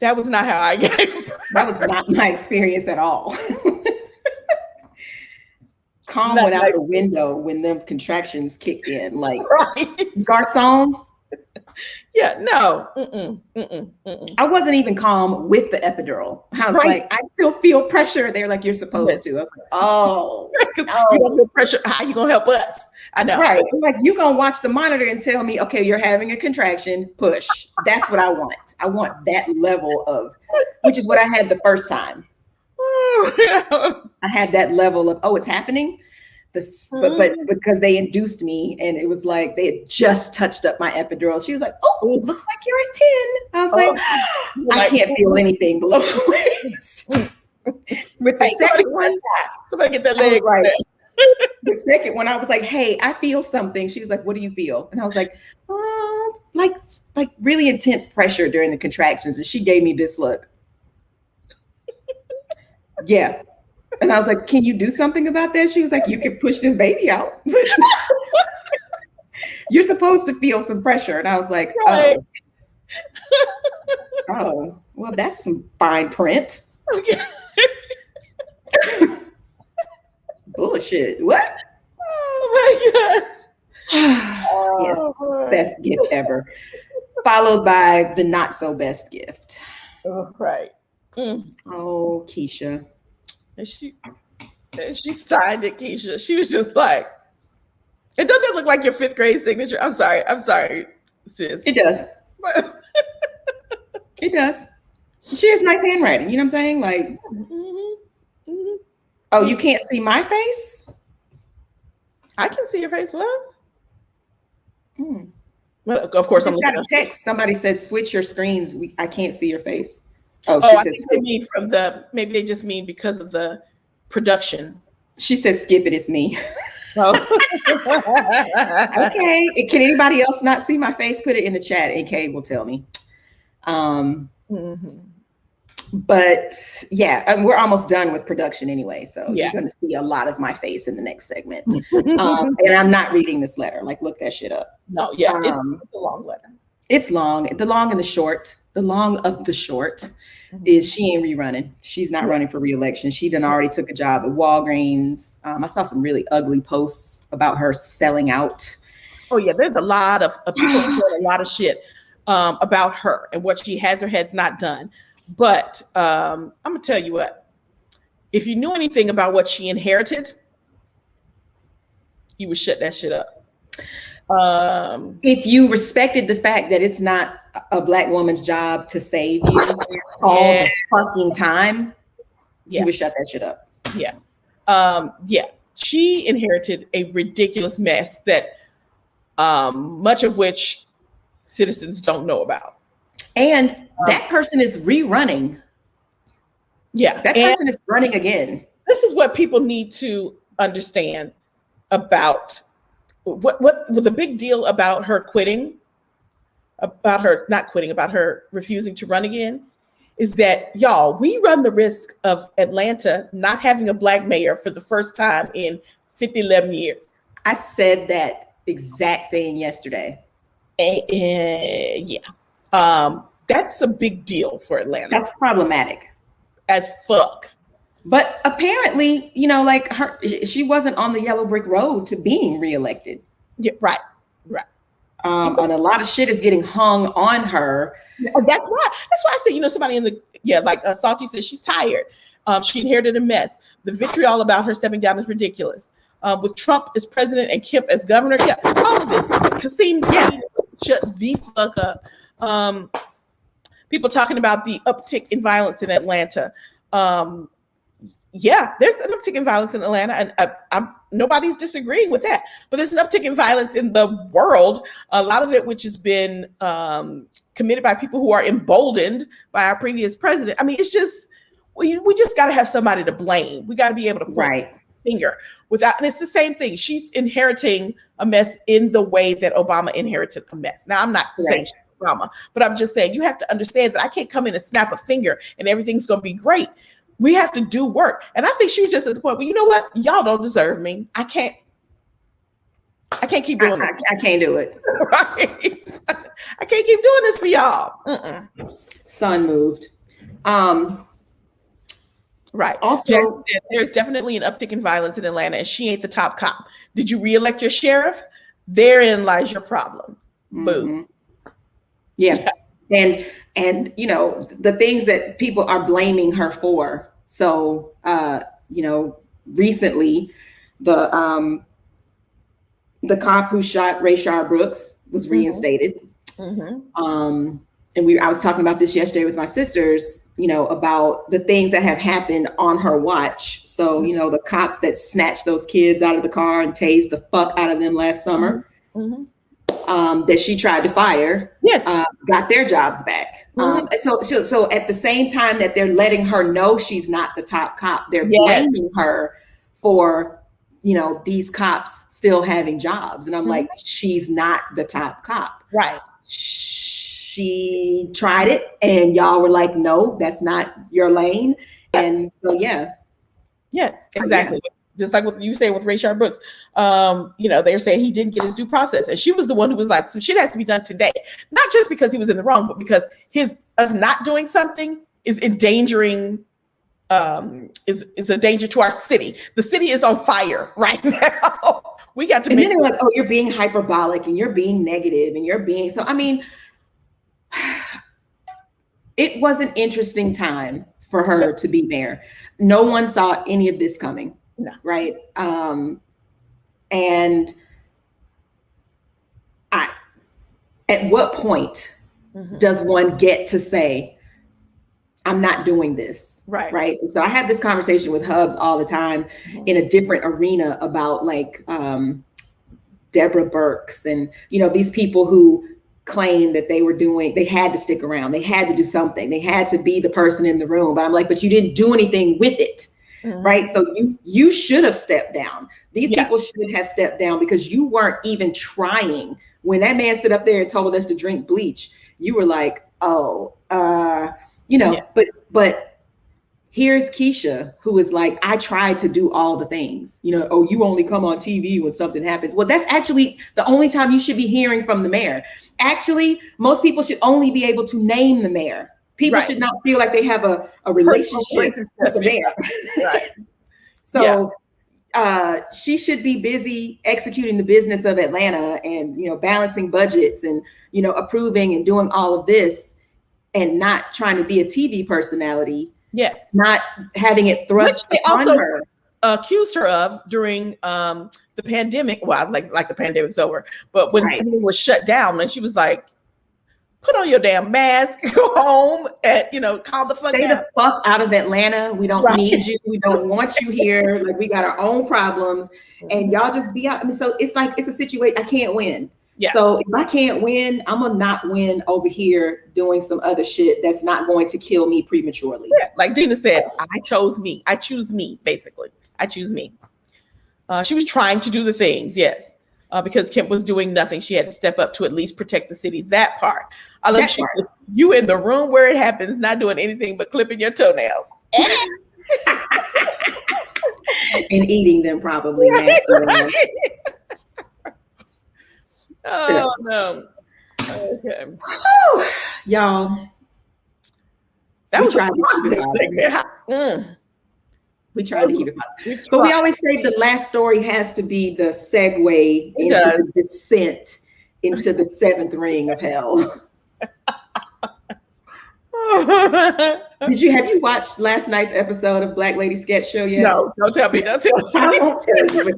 Speaker 2: That was not how I gave birth.
Speaker 1: That was not my experience at all. Calm went out the window when them contractions kicked in. Like, Garcon.
Speaker 2: Yeah, no.
Speaker 1: I wasn't even calm with the epidural. I was like, I still feel pressure. They're like, you're supposed to. I was like, oh, no.
Speaker 2: You don't feel pressure. How you gonna help us? I know.
Speaker 1: Right. Like, you gonna watch the monitor and tell me, okay, you're having a contraction, push. That's what I want. I want that level of, which is what I had the first time. I had that level of, oh, it's happening. But because they induced me and it was like they had just touched up my epidural. She was like, oh, it looks like you're at 10. I was like, I can't feel anything below the waist. With the second one,
Speaker 2: somebody get that leg.
Speaker 1: Like, the second one, I was like, hey, I feel something. She was like, what do you feel? And I was like, like really intense pressure during the contractions. And she gave me this look. Yeah. And I was like, can you do something about that? She was like, you can push this baby out. You're supposed to feel some pressure. And I was like, oh, well, that's some fine print. Bullshit. What?
Speaker 2: Oh my gosh.
Speaker 1: Yes, best gift ever. Followed by the not so best gift.
Speaker 2: Oh, right.
Speaker 1: Oh, Keisha.
Speaker 2: And she signed it, Keisha. She was just like, and doesn't that look like your 5th grade signature? I'm sorry, sis.
Speaker 1: It does. It does. She has nice handwriting. You know what I'm saying? Like, Oh, you can't see my face?
Speaker 2: I can see your face. What?
Speaker 1: Hmm.
Speaker 2: Well, of course,
Speaker 1: I
Speaker 2: I'm
Speaker 1: just got
Speaker 2: looking
Speaker 1: a
Speaker 2: up.
Speaker 1: text. Somebody said switch your screens. I can't see your face. Oh,
Speaker 2: Oh,
Speaker 1: she
Speaker 2: I
Speaker 1: says
Speaker 2: think they mean maybe they just mean because of the production.
Speaker 1: she says skip it. It's me.
Speaker 2: Oh.
Speaker 1: Okay. Can anybody else not see my face? Put it in the chat. And Kay will tell me.
Speaker 2: Mhm.
Speaker 1: But yeah, we're almost done with production anyway. So
Speaker 2: Yeah.
Speaker 1: you're going to see a lot of my face in the next segment. And I'm not reading this letter. Like, look that shit up.
Speaker 2: No, yeah, it's a long letter.
Speaker 1: It's long. The long and the short. The long of the short is she ain't rerunning. She's not running for reelection. She done already took a job at Walgreens. I saw some really ugly posts about her selling out.
Speaker 2: Oh yeah, there's a lot of people saying a lot of shit about her and what she has or has not done. But I'm gonna tell you what. If you knew anything about what she inherited, you would shut that shit up.
Speaker 1: If you respected the fact that it's not a Black woman's job to save you all the fucking time, you would shut that shit up.
Speaker 2: Yeah. Yeah. She inherited a ridiculous mess that much of which citizens don't know about.
Speaker 1: And that person is rerunning.
Speaker 2: Yeah.
Speaker 1: That person is running again.
Speaker 2: This is what people need to understand about what was a big deal about her quitting, about her not quitting, about her refusing to run again, is that, y'all, we run the risk of Atlanta not having a Black mayor for the first time in 11 years.
Speaker 1: I said that exact thing yesterday.
Speaker 2: Yeah. That's a big deal for Atlanta.
Speaker 1: That's problematic
Speaker 2: as fuck.
Speaker 1: But apparently, you know, like she wasn't on the yellow brick road to being reelected.
Speaker 2: Yeah, right.
Speaker 1: And a lot of shit is getting hung on her.
Speaker 2: That's why I said, you know, somebody in the like Salty says she's tired. She inherited a mess. The vitriol about her stepping down is ridiculous. With Trump as president and Kemp as governor, all of this. Kasim, shut the fuck up. People talking about the uptick in violence in Atlanta. There's an uptick in violence in Atlanta, and nobody's disagreeing with that. But there's an uptick in violence in the world, a lot of it which has been committed by people who are emboldened by our previous president. I mean, it's just, we just got to have somebody to blame. We got to be able to point a finger without, and it's the same thing. She's inheriting a mess in the way that Obama inherited a mess. Now, I'm not saying she's Obama, but I'm just saying you have to understand that I can't come in and snap a finger and everything's going to be great. We have to do work. And I think she was just at the point where, you know what? Y'all don't deserve me. I can't keep doing it.
Speaker 1: I can't do it.
Speaker 2: Right. I can't keep doing this for y'all.
Speaker 1: Sun moved.
Speaker 2: Right.
Speaker 1: Also,
Speaker 2: there's definitely an uptick in violence in Atlanta, and she ain't the top cop. Did you reelect your sheriff? Therein lies your problem. Boom.
Speaker 1: Yeah. And you know, the things that people are blaming her for. So you know, recently the cop who shot Rayshard Brooks was reinstated. And I was talking about this yesterday with my sisters, you know, about the things that have happened on her watch. So, you know, the cops that snatched those kids out of the car and tased the fuck out of them last summer. That she tried to fire, got their jobs back. So at the same time that they're letting her know she's not the top cop, they're blaming her for, you know, these cops still having jobs. And I'm like, she's not the top cop.
Speaker 2: Right.
Speaker 1: She tried it and y'all were like, no, that's not your lane. And so,
Speaker 2: Yes, exactly. Just like what you say with Rayshard Brooks, you know, they're saying he didn't get his due process. And she was the one who was like, some shit has to be done today. Not just because he was in the wrong, but because us not doing something is endangering, is a danger to our city. The city is on fire right now. We got to
Speaker 1: and then they're like, oh, you're being hyperbolic and you're being negative and you're being, so, I mean, it was an interesting time for her to be mayor. No one saw any of this coming.
Speaker 2: No.
Speaker 1: Right. And at what point does one get to say, I'm not doing this.
Speaker 2: Right.
Speaker 1: Right. And so I have this conversation with Hubs all the time in a different arena about like Deborah Burks and, you know, these people who claim that they had to stick around. They had to do something. They had to be the person in the room. But I'm like, but you didn't do anything with it. Right. So you should have stepped down. These people should have stepped down because you weren't even trying. When that man stood up there and told us to drink bleach, you were like, oh, you know, but here's Keisha, who is like, I tried to do all the things, you know, oh, you only come on TV when something happens. Well, that's actually the only time you should be hearing from the mayor. Actually, most people should only be able to name the mayor. People should not feel like they have a relationship with the mayor.
Speaker 2: Right.
Speaker 1: So she should be busy executing the business of Atlanta and, you know, balancing budgets and, you know, approving and doing all of this and not trying to be a TV personality.
Speaker 2: Yes.
Speaker 1: Not having it thrust upon her.
Speaker 2: Accused her of during the pandemic. Well, like the pandemic's over, but when everything was shut down, and she was like, "Put on your damn mask, go home, and you know, calm the fuck down.
Speaker 1: Stay the fuck out of Atlanta. We don't need you. We don't want you here. Like we got our own problems, and y'all just be out." I mean, so it's like it's a situation. I can't win. Yeah. So if I can't win, I'm gonna not win over here doing some other shit that's not going to kill me prematurely.
Speaker 2: Yeah, like Dina said, I chose me. I choose me, basically. I choose me. She was trying to do the things, yes. Because Kemp was doing nothing. She had to step up to at least protect the city. That part. I love you in the room where it happens, not doing anything but clipping your toenails.
Speaker 1: And eating them probably. Right.
Speaker 2: Oh no. Okay.
Speaker 1: Whew. Y'all.
Speaker 2: That was a positive segment.
Speaker 1: We tried to keep it positive. But we always say the last story has to be the segue into the descent into the seventh ring of hell. Have you watched last night's episode of Black Lady Sketch Show yet?
Speaker 2: No, don't tell me. Don't tell me.
Speaker 1: I won't tell you, but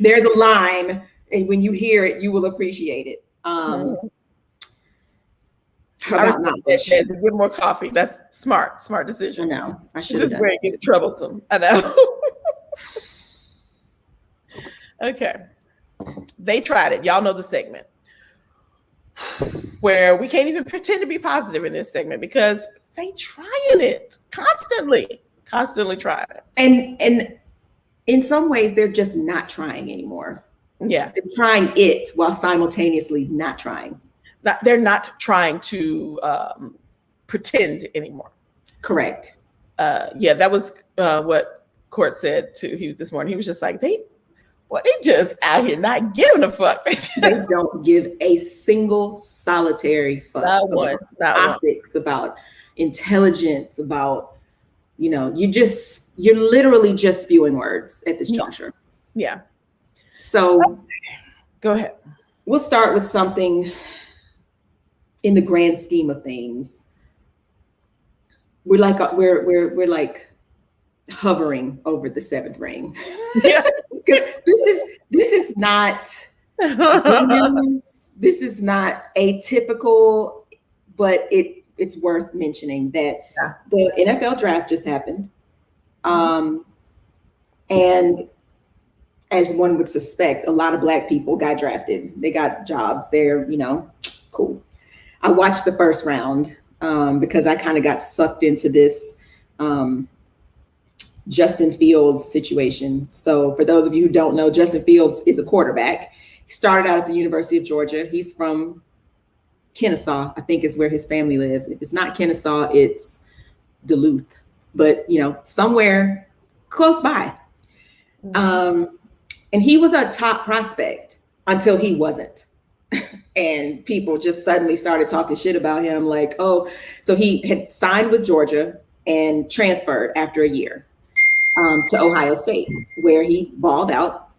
Speaker 1: there's a line. And when you hear it, you will appreciate it.
Speaker 2: Give more coffee. That's smart decision.
Speaker 1: No, I should have done.
Speaker 2: This is where it gets troublesome. I know. Okay, they tried it. Y'all know the segment where we can't even pretend to be positive in this segment because they trying it constantly trying it.
Speaker 1: And in some ways, they're just not trying anymore.
Speaker 2: Yeah.
Speaker 1: They're trying it while simultaneously not trying.
Speaker 2: They're not trying to pretend anymore.
Speaker 1: Correct.
Speaker 2: Yeah, that was what Court said to this morning. He was just like, they just out here not giving a fuck.
Speaker 1: They don't give a single solitary fuck
Speaker 2: about
Speaker 1: optics, about intelligence, about, you know, you're literally just spewing words at this juncture.
Speaker 2: Yeah.
Speaker 1: So
Speaker 2: go ahead.
Speaker 1: We'll start with something in the grand scheme of things. We're like hovering over the seventh ring.
Speaker 2: Yeah.
Speaker 1: Because this is not good news. This is not atypical, but it's worth mentioning that the NFL draft just happened. And as one would suspect, a lot of Black people got drafted. They got jobs. They're, you know, cool. I watched the first round because I kind of got sucked into this Justin Fields situation. So for those of you who don't know, Justin Fields is a quarterback. He started out at the University of Georgia. He's from Kennesaw, I think is where his family lives. If it's not Kennesaw, it's Duluth, but, you know, somewhere close by. And he was a top prospect until he wasn't. And people just suddenly started talking shit about him. Like, oh, so he had signed with Georgia and transferred after a year to Ohio State, where he balled out.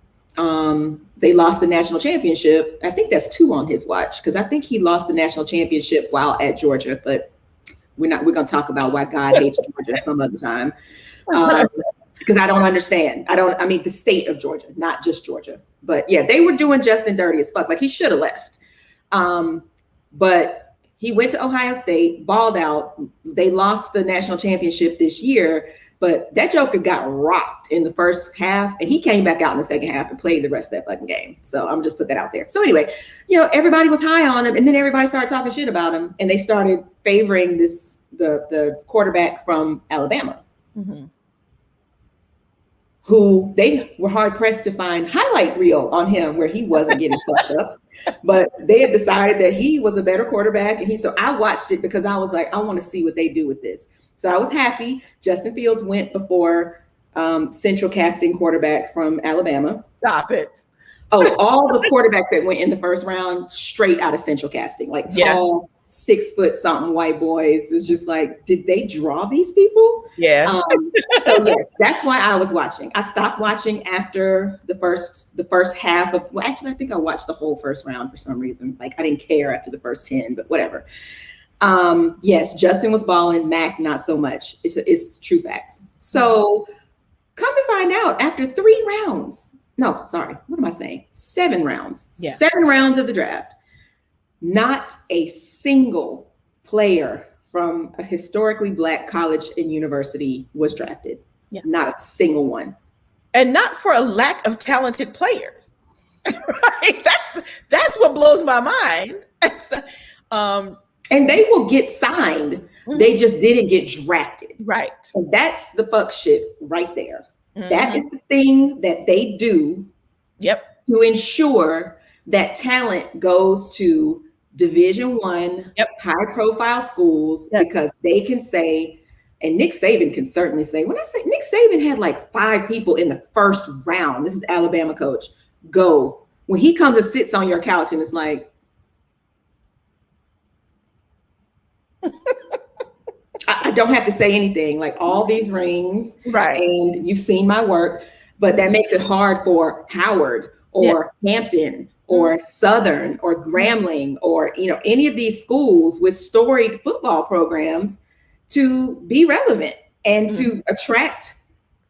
Speaker 1: They lost the national championship. I think that's 2 on his watch, because I think he lost the national championship while at Georgia, but we're going to talk about why God hates Georgia some other time. Because I don't understand. I mean, the state of Georgia, not just Georgia. But yeah, they were doing Justin dirty as fuck. Like, he should have left. But He went to Ohio State, balled out. They lost the national championship this year, but that Joker got rocked in the first half, and he came back out in the second half and played the rest of that fucking game. So I'm gonna just put that out there. So anyway, everybody was high on him, and then everybody started talking shit about him, and they started favoring the quarterback from Alabama. Mm-hmm. Who they were hard pressed to find highlight reel on him where he wasn't getting fucked up, but they had decided that he was a better quarterback. And so I watched it because I was like, I want to see what they do with this. So I was happy. Justin Fields went before Central Casting quarterback from Alabama.
Speaker 2: Stop it.
Speaker 1: Oh, all the quarterbacks that went in the first round straight out of Central Casting, like tall, 6 foot something white boys. It's just like, did they draw these people?
Speaker 2: Yeah.
Speaker 1: So yes, that's why I was watching. I stopped watching after the first half of. Well, actually, I think I watched the whole first round for some reason. Like I didn't care after the first 10, but whatever. Yes, Justin was balling. Mac not so much. It's true facts. So come to find out, after 3 rounds. No, sorry. What am I saying? 7 rounds. Yeah. 7 rounds of the draft. Not a single player from a historically Black college and university was drafted. Yeah. Not a single one.
Speaker 2: And not for a lack of talented players. Right? That's what blows my mind.
Speaker 1: And they will get signed. Mm-hmm. They just didn't get drafted.
Speaker 2: Right.
Speaker 1: And that's the fuck shit right there. Mm-hmm. That is the thing that they do to ensure that talent goes to Division I, high profile schools, because they can say, and Nick Saban can certainly say, when I say Nick Saban had like 5 people in the first round, this is Alabama coach, go. When he comes and sits on your couch and is like, I don't have to say anything, like all these rings, right? And you've seen my work, but that makes it hard for Howard or Hampton or Southern or Grambling or any of these schools with storied football programs to be relevant and to attract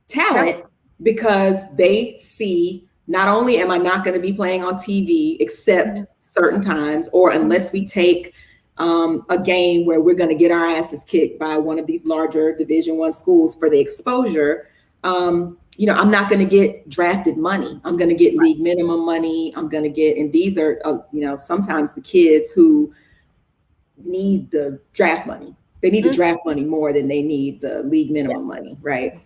Speaker 1: talent, because they see, not only am I not going to be playing on TV except certain times, or unless we take a game where we're going to get our asses kicked by one of these larger Division I schools for the exposure. I'm not going to get drafted money. I'm going to get league minimum money. I'm going to get, and these are, sometimes the kids who need the draft money. They need the draft money more than they need the league minimum money, right?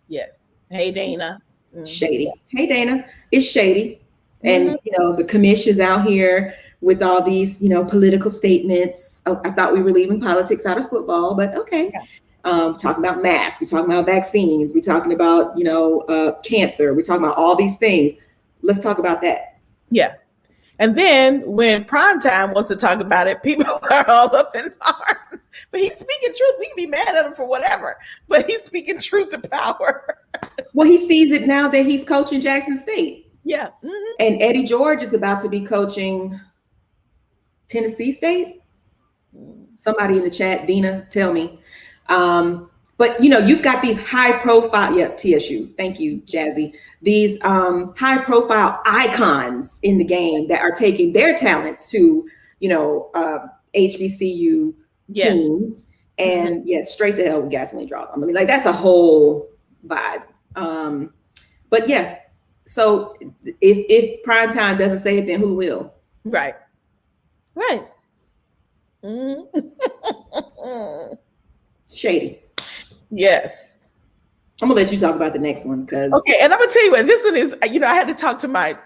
Speaker 2: Yes. Hey, Dana.
Speaker 1: Shady. Hey, Dana. It's shady. And, the commish is out here with all these, political statements. Oh, I thought we were leaving politics out of football, but okay. Yeah. Talking about masks, we're talking about vaccines, we're talking about, cancer, we're talking about all these things. Let's talk about that.
Speaker 2: Yeah. And then when primetime wants to talk about it, people are all up in arms. But he's speaking truth. We can be mad at him for whatever, but he's speaking truth to power.
Speaker 1: Well, he sees it now that he's coaching Jackson State.
Speaker 2: Yeah.
Speaker 1: Mm-hmm. And Eddie George is about to be coaching Tennessee State. Somebody in the chat, Dina, tell me. But you've got these high profile, TSU. Thank you, Jazzy. These high profile icons in the game that are taking their talents to, HBCU teams, and straight to hell with gasoline draws. I mean, like that's a whole vibe. But yeah, so if primetime doesn't say it, then who will?
Speaker 2: Right.
Speaker 1: Shady.
Speaker 2: Yes.
Speaker 1: I'm gonna let you talk about the next one, because
Speaker 2: and I'm gonna tell you what this one is. I had to talk to my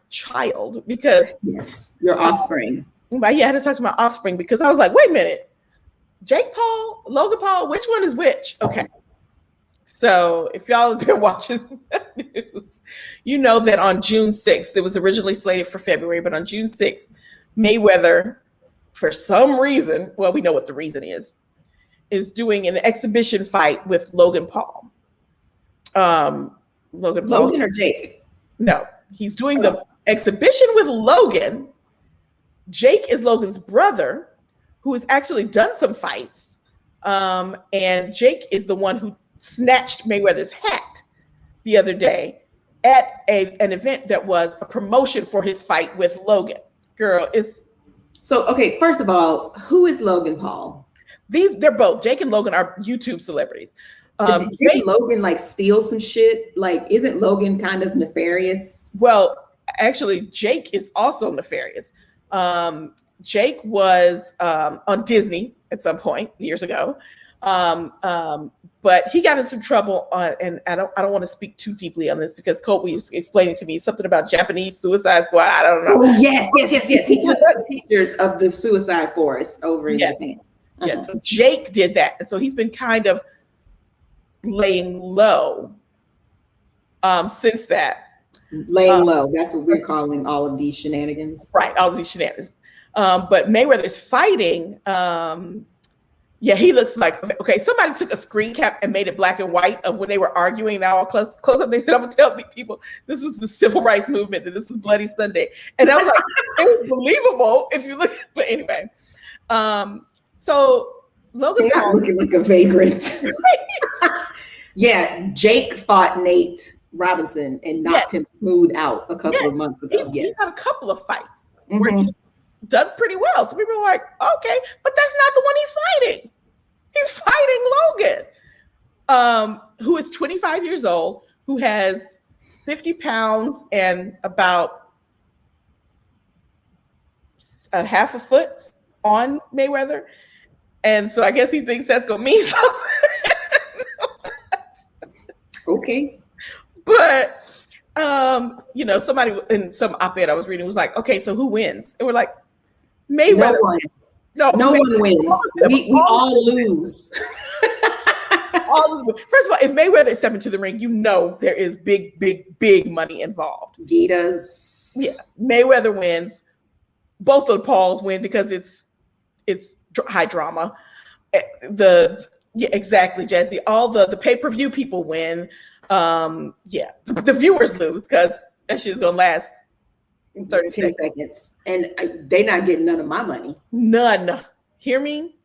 Speaker 2: child, because
Speaker 1: your offspring.
Speaker 2: I had to talk to my offspring, because I was like, wait a minute, Jake Paul, Logan Paul, which one is which? Okay. So if y'all have been watching the news, you know that on June 6th, it was originally slated for February, but on June 6th, Mayweather, for some reason, well, we know what the reason is doing an exhibition fight with Logan Paul.
Speaker 1: Logan or Jake?
Speaker 2: No, he's doing the exhibition with Logan. Jake is Logan's brother, who has actually done some fights. And Jake is the one who snatched Mayweather's hat the other day at an event that was a promotion for his fight with Logan. Girl, it's
Speaker 1: So, okay, first of all, who is Logan Paul?
Speaker 2: They're both, Jake and Logan, are YouTube celebrities.
Speaker 1: Did Logan like steal some shit? Like, isn't Logan kind of nefarious?
Speaker 2: Well, actually, Jake is also nefarious. Jake was on Disney at some point years ago, but he got into some trouble. And I don't want to speak too deeply on this because Colby was explaining to me something about Japanese Suicide Squad. I don't know.
Speaker 1: Oh yes. He took pictures of the suicide forest over in Japan.
Speaker 2: Yes, so Jake did that, and so he's been kind of laying low since that.
Speaker 1: Laying low. That's what we're calling all of these shenanigans.
Speaker 2: Right, all of these shenanigans. But Mayweather's fighting. He looks like, okay, somebody took a screen cap and made it black and white of when they were arguing. Now all close up, they said, I'm gonna tell these people this was the civil rights movement, that this was Bloody Sunday. And I was like, it was believable if you look, but anyway. So Logan
Speaker 1: Paul looking like a vagrant. Yeah, Jake fought Nate Robinson and knocked him smooth out a couple of months ago.
Speaker 2: He's had a couple of fights where he's done pretty well. So people are like, okay, but that's not the one he's fighting. He's fighting Logan, who is 25 years old, who has 50 pounds and about a half a foot on Mayweather. And so I guess he thinks that's going to mean something.
Speaker 1: Okay.
Speaker 2: But, somebody in some op-ed I was reading was like, okay, so who wins? And we're like, Mayweather.
Speaker 1: No one wins. We all lose.
Speaker 2: First of all, if Mayweather is stepping to the ring, there is big money involved.
Speaker 1: Gitas.
Speaker 2: Yeah. Mayweather wins. Both of the Pauls win because it's high drama. Exactly, Jesse. All the pay-per-view people win. The viewers lose because that shit's gonna last 30
Speaker 1: seconds. And they're not getting none of my money.
Speaker 2: None. Hear me?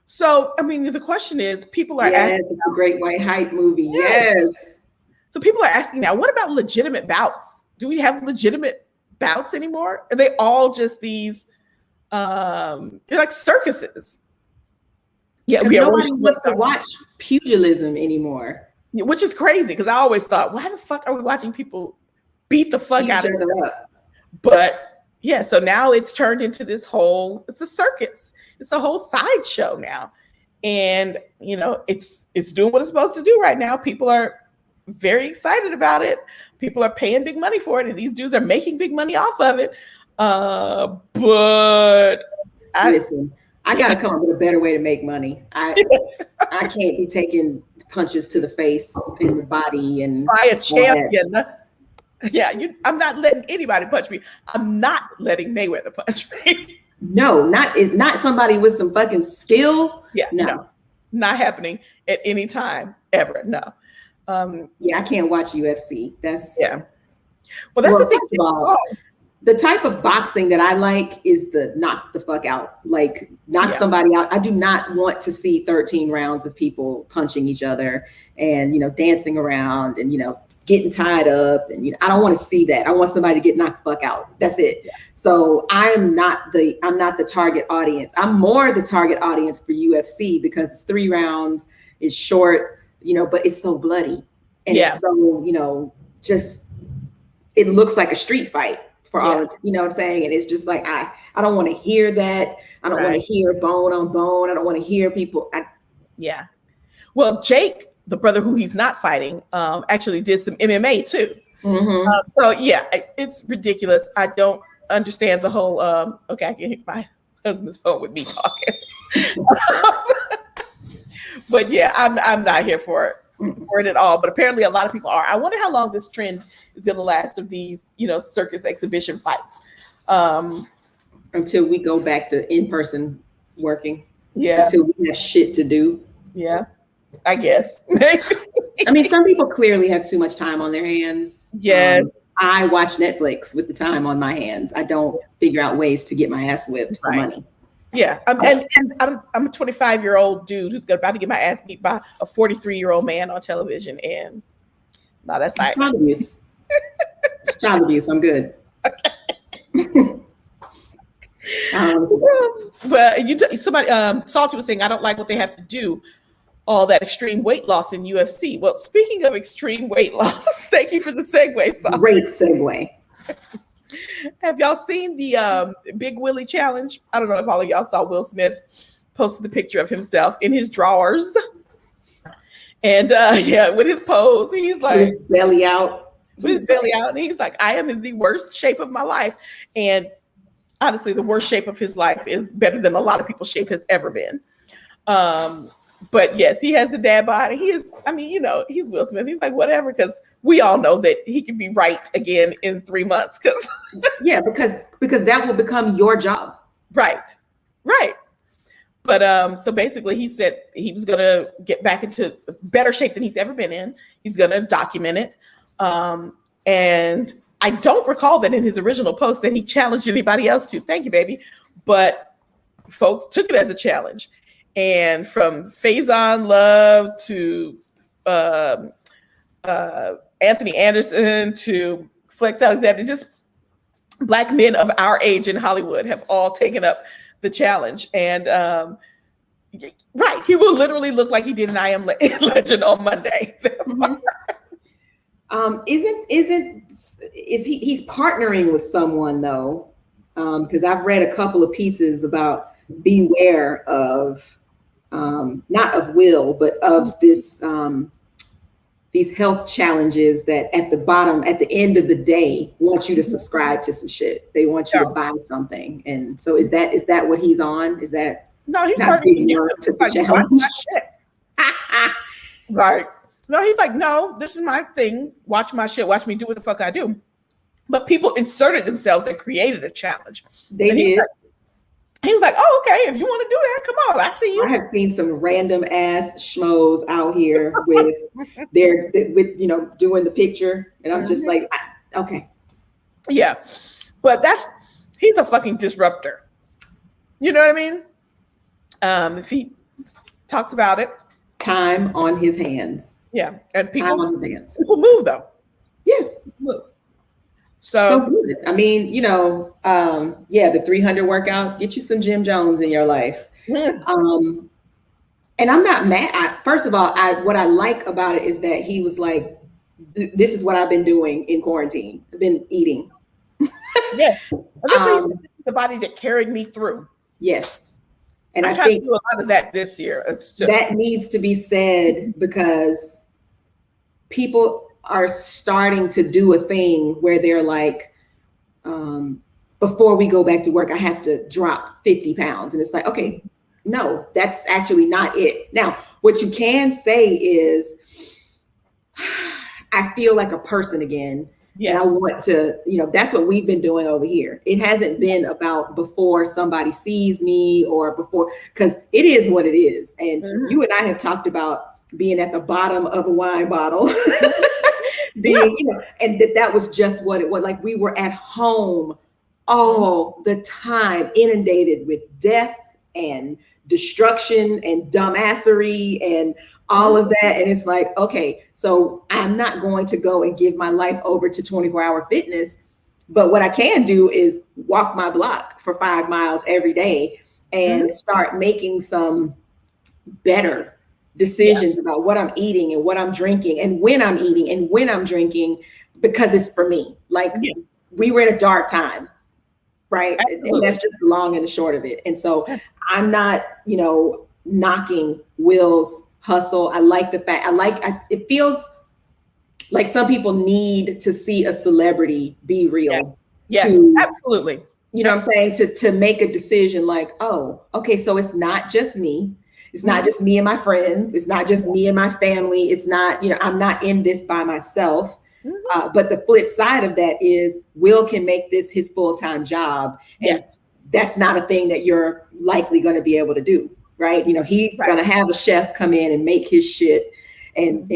Speaker 2: So, I mean, the question is, people are asking.
Speaker 1: Yes, it's a great white hype movie. Yes.
Speaker 2: So people are asking now, what about legitimate bouts? Do we have legitimate bouts anymore? Are they all just these, they're like circuses?
Speaker 1: Yeah, nobody wants to watch pugilism anymore.
Speaker 2: Which is crazy, because I always thought, why the fuck are we watching people beat the fuck out of each other? But yeah, so now it's turned into it's a circus. It's a whole sideshow now. And, it's doing what it's supposed to do right now. People are very excited about it. People are paying big money for it. And these dudes are making big money off of it.
Speaker 1: Listen, I got to come up with a better way to make money. I can't be taking punches to the face and the body and
Speaker 2: by a champion. Yeah, I'm not letting anybody punch me. I'm not letting Mayweather punch me.
Speaker 1: No, not somebody with some fucking skill.
Speaker 2: Yeah, no, not happening at any time ever. No.
Speaker 1: I can't watch UFC.
Speaker 2: Well, that's the thing.
Speaker 1: The type of boxing that I like is the knock the fuck out, like knock somebody out. I do not want to see 13 rounds of people punching each other and, dancing around and, getting tied up. And, I don't want to see that. I want somebody to get knocked the fuck out. That's it. Yeah. So I'm not the target audience. I'm more the target audience for UFC because it's 3 rounds, it's short, but it's so bloody. And it's so, just, it looks like a street fight. For all, you know what I'm saying? And it's just like, I don't want to hear that. I don't want to hear bone on bone. I don't want to hear people.
Speaker 2: Well, Jake, the brother who he's not fighting, actually did some MMA too. Mm-hmm. It's ridiculous. I don't understand the whole, I can hear my husband's phone with me talking. But I'm not here for it at all. But apparently a lot of people are. I wonder how long this trend is going to last of these, circus exhibition fights.
Speaker 1: Until we go back to in-person working.
Speaker 2: Yeah.
Speaker 1: Until we have shit to do.
Speaker 2: Yeah, I guess.
Speaker 1: I mean, some people clearly have too much time on their hands.
Speaker 2: Yes.
Speaker 1: I watch Netflix with the time on my hands. I don't figure out ways to get my ass whipped for money.
Speaker 2: Yeah, and I'm a 25-year-old dude who's about to get my ass beat by a 43-year-old man on television, and no, that's like
Speaker 1: child abuse. It's child abuse. I'm good.
Speaker 2: But somebody, Salty was saying, I don't like what they have to do, all that extreme weight loss in UFC. Well, speaking of extreme weight loss, thank you for the segue, Salty.
Speaker 1: Great segue.
Speaker 2: Have y'all seen the Big Willie challenge? I don't know if all of y'all saw Will Smith posted the picture of himself in his drawers. And with his pose, he's like,
Speaker 1: with his belly out.
Speaker 2: And he's like, I am in the worst shape of my life. And honestly, the worst shape of his life is better than a lot of people's shape has ever been. But yes, he has the dad body. He's Will Smith. He's like, whatever, because we all know that he can be right again in 3 months.
Speaker 1: because that will become your job.
Speaker 2: Right. But so basically he said he was gonna get back into better shape than he's ever been in. He's gonna document it. And I don't recall that in his original post that he challenged anybody else to. Thank you, baby. But folks took it as a challenge. And from Faison Love to Anthony Anderson to Flex Alexander, just Black men of our age in Hollywood have all taken up the challenge. And right, he will literally look like he did an I Am Legend on Monday.
Speaker 1: He's partnering with someone though? Because I've read a couple of pieces about beware of not of Will, but of this these health challenges that at the end of the day want you to subscribe to some shit. They want you to buy something. And so is that what he's on? Is that
Speaker 2: no, he's
Speaker 1: not big enough to the challenge?
Speaker 2: Right. No, he's like, no, this is my thing. Watch my shit. Watch me do what the fuck I do. But people inserted themselves and created a challenge.
Speaker 1: They did.
Speaker 2: He was like, oh, okay, if you want to do that, come on. I see you.
Speaker 1: I have seen some random ass schmoes out here with doing the picture. And I'm just like, okay.
Speaker 2: Yeah. But he's a fucking disruptor. You know what I mean? If he talks about it.
Speaker 1: Time on his hands.
Speaker 2: Yeah. And
Speaker 1: time on his hands.
Speaker 2: People move though.
Speaker 1: Yeah.
Speaker 2: Move.
Speaker 1: So good. I mean, the 300 workouts, get you some Jim Jones in your life. And I'm not mad. First of all, what I like about it is that he was like, this is what I've been doing in quarantine. I've been eating.
Speaker 2: Yes. The body that carried me through.
Speaker 1: Yes. And
Speaker 2: I think to do a lot of that this year.
Speaker 1: That needs to be said because people are starting to do a thing where they're like, before we go back to work, I have to drop 50 pounds. And it's like, okay, no, that's actually not it. Now, what you can say is, I feel like a person again. Yes. And I want to, that's what we've been doing over here. It hasn't been about before somebody sees me or before, because it is what it is. And you and I have talked about being at the bottom of a wine bottle. And that was just what it was. Like we were at home all the time, inundated with death and destruction and dumbassery and all of that. And it's like, okay, so I'm not going to go and give my life over to 24-hour fitness. But what I can do is walk my block for 5 miles every day and start making some better decisions about what I'm eating and what I'm drinking and when I'm eating and when I'm drinking, because it's for me. Like we were in a dark time, right? Absolutely. And that's just the long and the short of it. And so I'm not, knocking Will's hustle. I like the fact, it feels like some people need to see a celebrity be real.
Speaker 2: Yes, absolutely.
Speaker 1: You know what I'm saying? To make a decision like, oh, okay, so it's not just me. It's not just me and my friends. It's not just me and my family. It's not, I'm not in this by myself. But the flip side of that is Will can make this his full-time job. And that's not a thing that you're likely going to be able to do, right? He's going to have a chef come in and make his shit and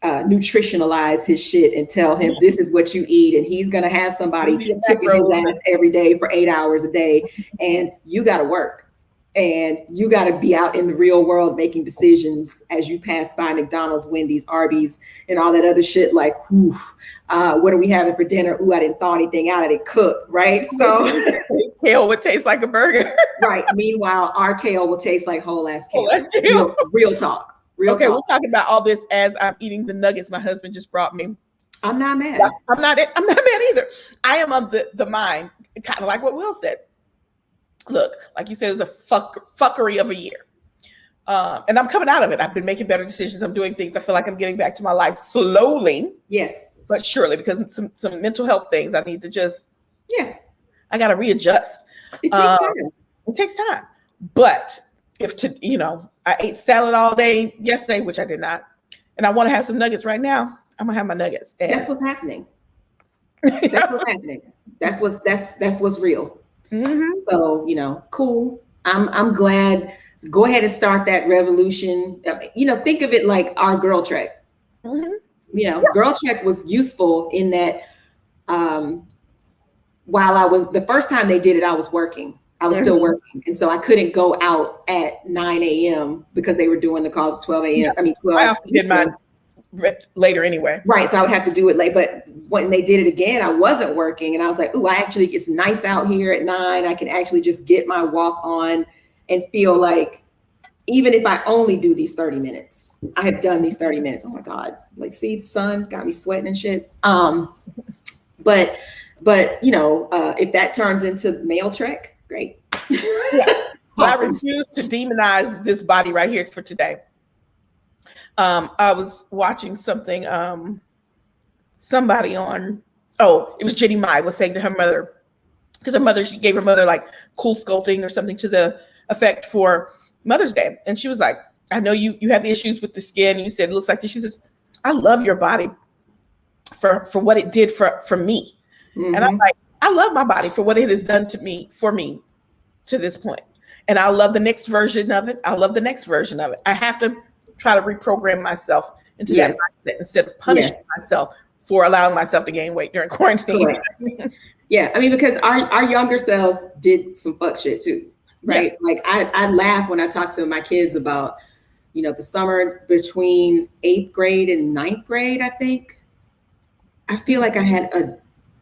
Speaker 1: nutritionalize his shit and tell him this is what you eat. And he's going to have somebody kicking his ass every day for 8 hours a day. And you got to work. And you got to be out in the real world making decisions as you pass by McDonald's, Wendy's, Arby's, and all that other shit. Like, what are we having for dinner? Ooh, I didn't thaw anything out. I didn't cook, right? So
Speaker 2: kale would taste like a burger.
Speaker 1: Right. Meanwhile, our kale will taste like whole ass kale.
Speaker 2: Whole ass kale.
Speaker 1: Real talk. Real
Speaker 2: talk.
Speaker 1: We're
Speaker 2: talking about all this as I'm eating the nuggets my husband just brought me.
Speaker 1: I'm not mad.
Speaker 2: I'm not mad either. I am of the mind, kind of like what Will said. Look, like you said, it's a fuckery of a year. And I'm coming out of it. I've been making better decisions. I'm doing things. I feel like I'm getting back to my life slowly.
Speaker 1: Yes.
Speaker 2: But surely, because some mental health things I need to just, I got to readjust.
Speaker 1: It takes time.
Speaker 2: It takes time. But I ate salad all day yesterday, which I did not. And I want to have some nuggets right now. I'm gonna have my nuggets. And
Speaker 1: that's what's happening. That's what's happening. That's what's real.
Speaker 2: Mm-hmm.
Speaker 1: So, cool. I'm glad. Go ahead and start that revolution. Think of it like our girl trek.
Speaker 2: Mm-hmm.
Speaker 1: Girl trek was useful in that while the first time they did it, I was working. I was still working. And so I couldn't go out at 9 a.m. because they were doing the calls at 12 a.m.
Speaker 2: Yeah.
Speaker 1: I mean, 12.
Speaker 2: I often did mine later anyway.
Speaker 1: Right. So I would have to do it late. But when they did it again, I wasn't working. And I was like, ooh, it's nice out here at 9. I can actually just get my walk on and feel like, even if I only do these 30 minutes, I have done these 30 minutes. Oh my God. Like, see, the sun got me sweating and shit. But if that turns into male trek, great.
Speaker 2: Awesome. I refuse to demonize this body right here for today. I was watching something, somebody on, it was Jenny Mai was saying to her mother, she gave her mother like cool sculpting or something to the effect for Mother's Day. And she was like, I know you have issues with the skin. You said it looks like this. She says, I love your body for what it did for me. Mm-hmm. And I'm like, I love my body for what it has done for me to this point. And I love the next version of it. I have to try to reprogram myself into that mindset instead of punishing myself for allowing myself to gain weight during quarantine.
Speaker 1: Yeah. I mean, because our younger selves did some fuck shit too. Right. Yeah. Like I laugh when I talk to my kids about, the summer between 8th grade and 9th grade, I think. I feel like I had a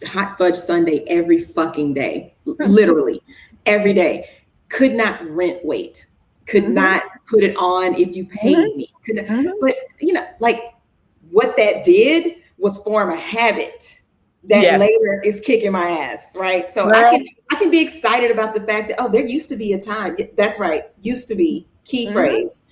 Speaker 1: hot fudge sundae every fucking day, literally every day. Could not rent weight, could not put it on if you paid me. But, like what that did was form a habit that later is kicking my ass, right? So I can be excited about the fact that, there used to be a time. That's right. Used to be, key phrase.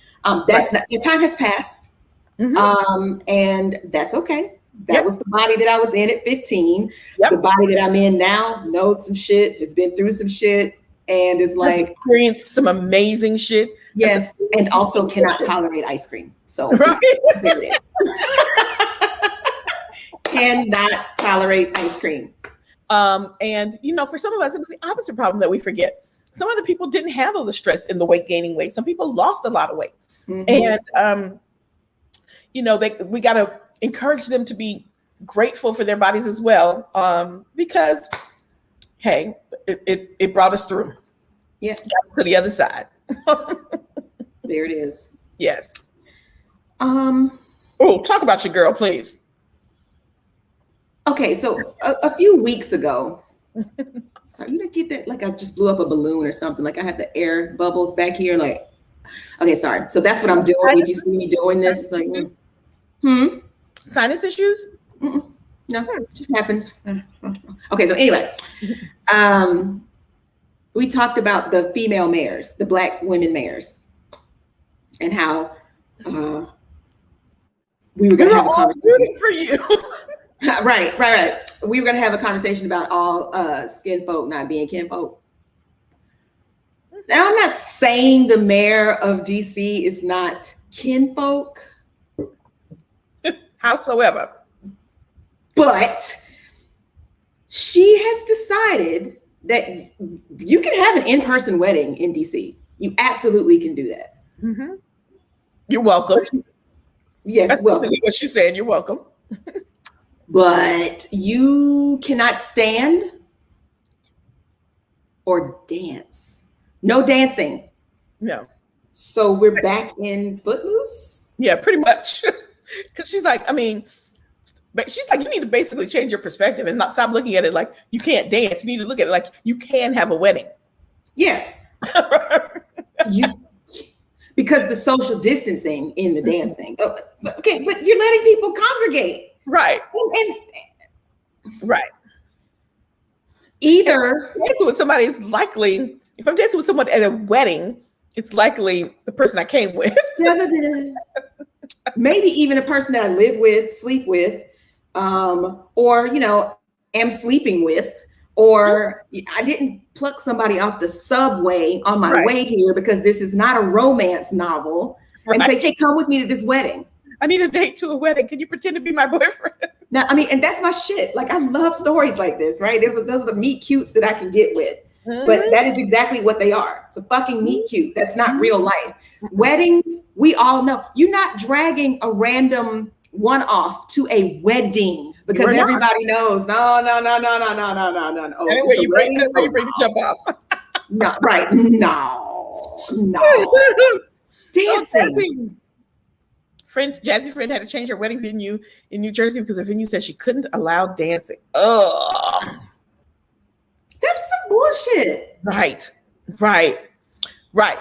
Speaker 1: That's not, the time has passed. And that's okay. That was the body that I was in at 15. The body that I'm in now knows some shit, has been through some shit, and is like
Speaker 2: experienced some amazing shit.
Speaker 1: Yes, and also cannot tolerate ice cream. So there it is. Cannot tolerate ice cream.
Speaker 2: And for some of us, it was the opposite problem that we forget. Some other people didn't handle the stress in the gaining weight. Some people lost a lot of weight. And we got to encourage them to be grateful for their bodies as well. Because hey, it brought us through.
Speaker 1: Yeah.
Speaker 2: Got to the other side.
Speaker 1: There it is.
Speaker 2: Yes. Talk about your girl, please.
Speaker 1: Okay, so a few weeks ago, sorry, you didn't get that? Like I just blew up a balloon or something. Like I had the air bubbles back here. Like, okay, sorry. So that's what I'm doing. If you see me doing this, it's like,
Speaker 2: sinus issues?
Speaker 1: No, it just happens. Okay, so anyway, we talked about the female mayors, the Black women mayors, and how we were going to have a conversation
Speaker 2: for you.
Speaker 1: Right. We were going to have a conversation about all skin folk not being kinfolk. Now, I'm not saying the mayor of DC is not kinfolk.
Speaker 2: Howsoever.
Speaker 1: But she has decided that you can have an in-person wedding in DC. You absolutely can do that.
Speaker 2: Mm-hmm. You're welcome.
Speaker 1: Yes,
Speaker 2: that's
Speaker 1: welcome.
Speaker 2: What she's saying, you're welcome.
Speaker 1: But you cannot stand or dance. No dancing.
Speaker 2: No.
Speaker 1: So we're back in Footloose?
Speaker 2: Yeah, pretty much. Because she's like, But she's like, you need to basically change your perspective and not stop looking at it like you can't dance. You need to look at it like you can have a wedding.
Speaker 1: Yeah. Because the social distancing in the dancing. Okay, but you're letting people congregate.
Speaker 2: Right.
Speaker 1: And
Speaker 2: right.
Speaker 1: Either
Speaker 2: dancing with somebody is likely, if I'm dancing with someone at a wedding, it's likely the person I came with.
Speaker 1: Maybe even a person that I live with, sleep with, or, you know, am sleeping with, or I didn't pluck somebody off the subway on my way here because this is not a romance novel and say, hey, come with me to this wedding.
Speaker 2: I need a date to a wedding. Can you pretend to be my boyfriend?
Speaker 1: Now, I mean, and that's my shit. Like, I love stories like this, right? Those are the meet cutes that I can get with. But that is exactly what they are. It's a fucking meet cute. That's not real life. Weddings, we all know. You're not dragging a random one-off to a wedding because everybody knows. No. Oh,
Speaker 2: where you bring the jump off.
Speaker 1: No, right. No. Dancing.
Speaker 2: Jazzy friend had to change her wedding venue in New Jersey because the venue said she couldn't allow dancing. Ugh.
Speaker 1: That's some bullshit.
Speaker 2: Right.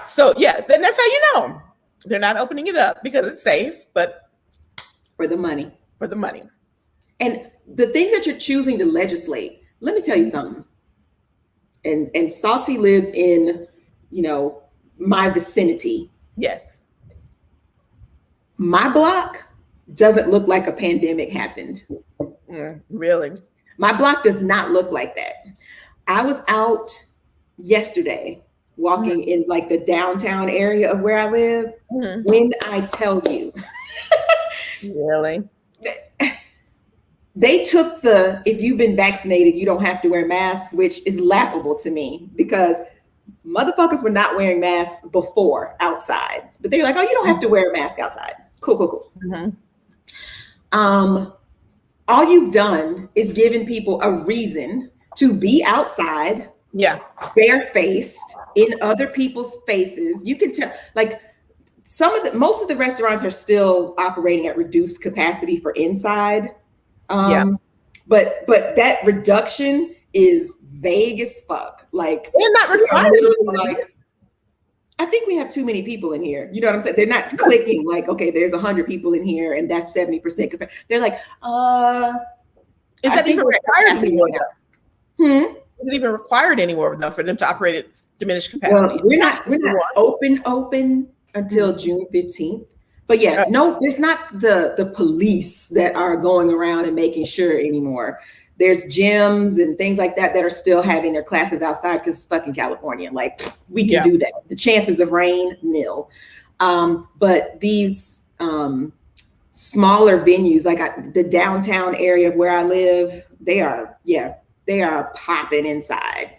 Speaker 2: So yeah, then that's how you know they're not opening it up because it's safe, but
Speaker 1: for the money. And the things that you're choosing to legislate, let me tell you something. And Salty lives in, you know, my vicinity.
Speaker 2: Yes.
Speaker 1: My block doesn't look like a pandemic happened.
Speaker 2: Really?
Speaker 1: My block does not look like that. I was out yesterday walking in like the downtown area of where I live. When I tell you,
Speaker 2: really,
Speaker 1: they took if you've been vaccinated, you don't have to wear masks, which is laughable to me because motherfuckers were not wearing masks before outside, but they're like, oh, you don't have to wear a mask outside. Cool. All you've done is given people a reason to be outside, barefaced in other people's faces. You can tell, like, most of the restaurants are still operating at reduced capacity for inside. But that reduction is vague as fuck. Like,
Speaker 2: they're not required.
Speaker 1: I think we have too many people in here. You know what I'm saying? They're not clicking like, okay, there's 100 people in here and that's 70%. They're like,
Speaker 2: is that even required anymore? Is it even required anymore though for them to operate at diminished capacity?
Speaker 1: Well, we're not open until June 15th. But yeah, no, there's not the police that are going around and making sure anymore. There's gyms and things like that are still having their classes outside because it's fucking California. Like, we can do that. The chances of rain, nil. But these smaller venues, like the downtown area of where I live, they are popping inside.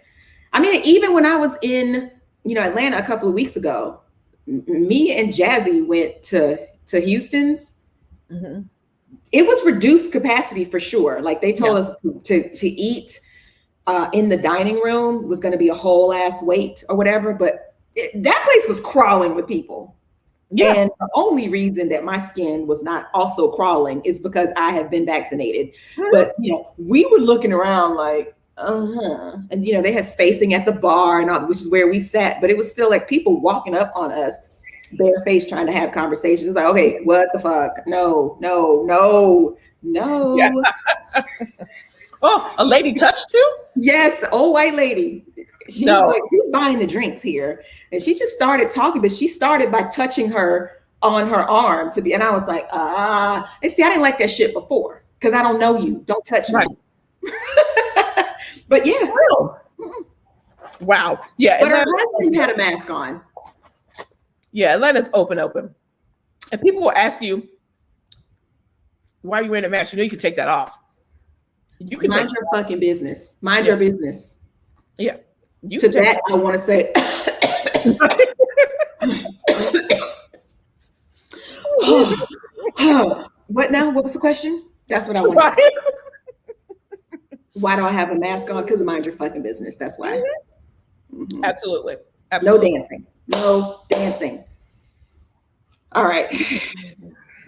Speaker 1: I mean, even when I was in, Atlanta a couple of weeks ago, me and Jazzy went to Houston's. It was reduced capacity for sure. Like, they told us to eat in the dining room was going to be a whole ass wait or whatever. But that place was crawling with people. Yeah. And the only reason that my skin was not also crawling is because I have been vaccinated. But, we were looking around like, and, they had spacing at the bar and all, which is where we sat. But it was still like people walking up on us, barefaced, trying to have conversations. It's like, okay, what the fuck? No. Yeah.
Speaker 2: Oh, a lady touched you?
Speaker 1: Yes, old white lady. She was like, who's buying the drinks here? And she just started talking, but she started by touching her on her arm and I was like, and see, I didn't like that shit before because I don't know you. Don't touch me. But yeah.
Speaker 2: Wow. Yeah.
Speaker 1: But her husband had a mask on.
Speaker 2: Yeah, Atlanta's open. And people will ask you, why are you wearing a mask? You can take that off. You can
Speaker 1: mind your fucking business. Mind your business.
Speaker 2: Yeah.
Speaker 1: To that, I want to say, what now? What was the question? That's what I want. Why do I have a mask on? Because mind your fucking business. That's why.
Speaker 2: Absolutely.
Speaker 1: No dancing. All right.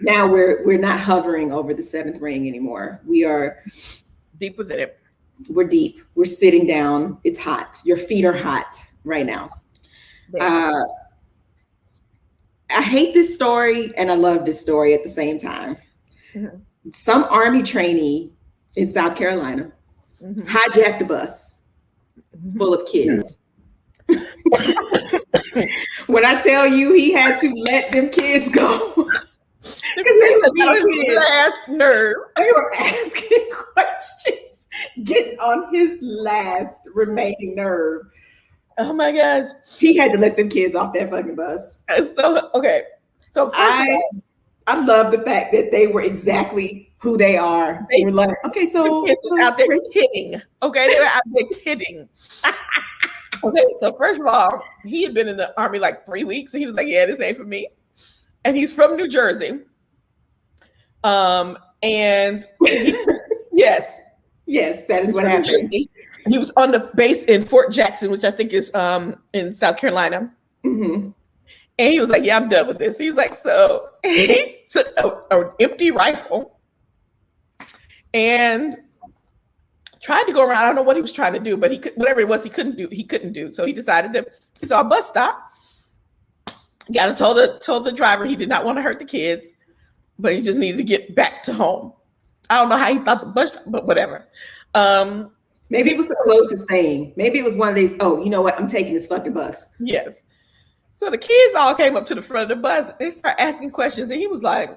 Speaker 1: Now we're not hovering over the seventh ring anymore. We are
Speaker 2: deep within it.
Speaker 1: We're deep. We're sitting down. It's hot. Your feet are hot right now. I hate this story and I love this story at the same time. Mm-hmm. Some Army trainee in South Carolina hijacked a bus full of kids. When I tell you he had to let them kids go.
Speaker 2: Last nerve.
Speaker 1: They were asking questions, getting on his last remaining nerve.
Speaker 2: Oh my gosh.
Speaker 1: He had to let them kids off that fucking bus.
Speaker 2: So, okay. So
Speaker 1: I love the fact that they were exactly who they are. They were like, okay, so
Speaker 2: the kids was out there kidding. Okay, they were out there kidding. Okay, so first of all, he had been in the Army like 3 weeks, and he was like, "Yeah, this ain't for me." And he's from New Jersey. And yes,
Speaker 1: that is what happened.
Speaker 2: He was on the base in Fort Jackson, which I think is in South Carolina. Mm-hmm. And he was like, "Yeah, I'm done with this." He's like, so he took an empty rifle and tried to go around. I don't know what he was trying to do, but whatever it was, he couldn't do. So he decided to. He saw a bus stop. Got and told the driver he did not want to hurt the kids, but he just needed to get back to home. I don't know how he thought the bus, but whatever.
Speaker 1: Maybe it was the closest thing. Maybe it was one of these, oh, you know what? I'm taking this fucking bus.
Speaker 2: Yes. So the kids all came up to the front of the bus. They started asking questions, and he was like,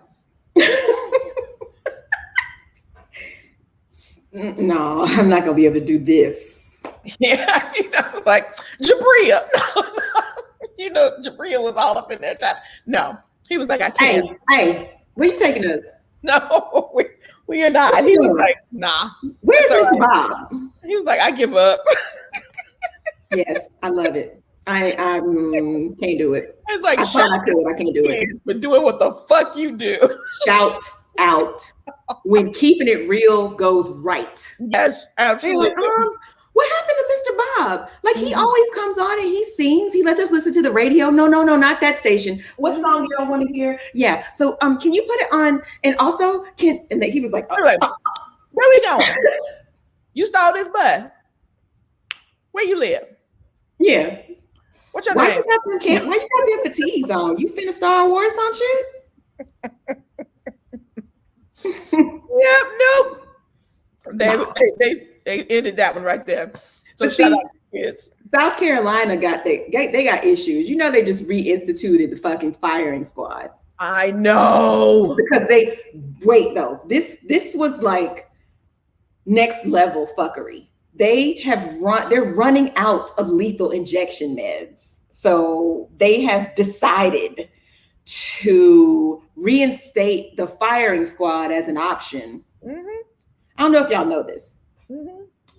Speaker 1: "No, I'm not gonna be able to do this."
Speaker 2: Yeah, like Jabria. Jabria was all up in there. No, he was like, "I can't."
Speaker 1: Hey, where you taking us?
Speaker 2: No, we are not. He was like, "Nah."
Speaker 1: Where's Mr. Bob?
Speaker 2: He was like, "I give up."
Speaker 1: Yes, I love it. I can't do it.
Speaker 2: It's like,
Speaker 1: I can't do it.
Speaker 2: But doing what the fuck you do.
Speaker 1: Shout out when keeping it real goes right.
Speaker 2: Yes, absolutely.
Speaker 1: Like, what happened to Mr. Bob? Like, he always comes on and he sings. He lets us listen to the radio. No, not that station. What song you don't want to hear? Yeah. So can you put it on? And also and he was like,
Speaker 2: where we going? You stole this bus. Where you live?
Speaker 1: Yeah.
Speaker 2: What's your
Speaker 1: name? Why you got them fatigues on? You finna Star Wars some shit?
Speaker 2: Yep, nope. They ended that one right there. So shout out to kids.
Speaker 1: South Carolina got issues. They just reinstituted the fucking firing squad.
Speaker 2: I know.
Speaker 1: Because this was like next level fuckery. They're running out of lethal injection meds. So they have decided to reinstate the firing squad as an option. Mm-hmm. I don't know if y'all know this,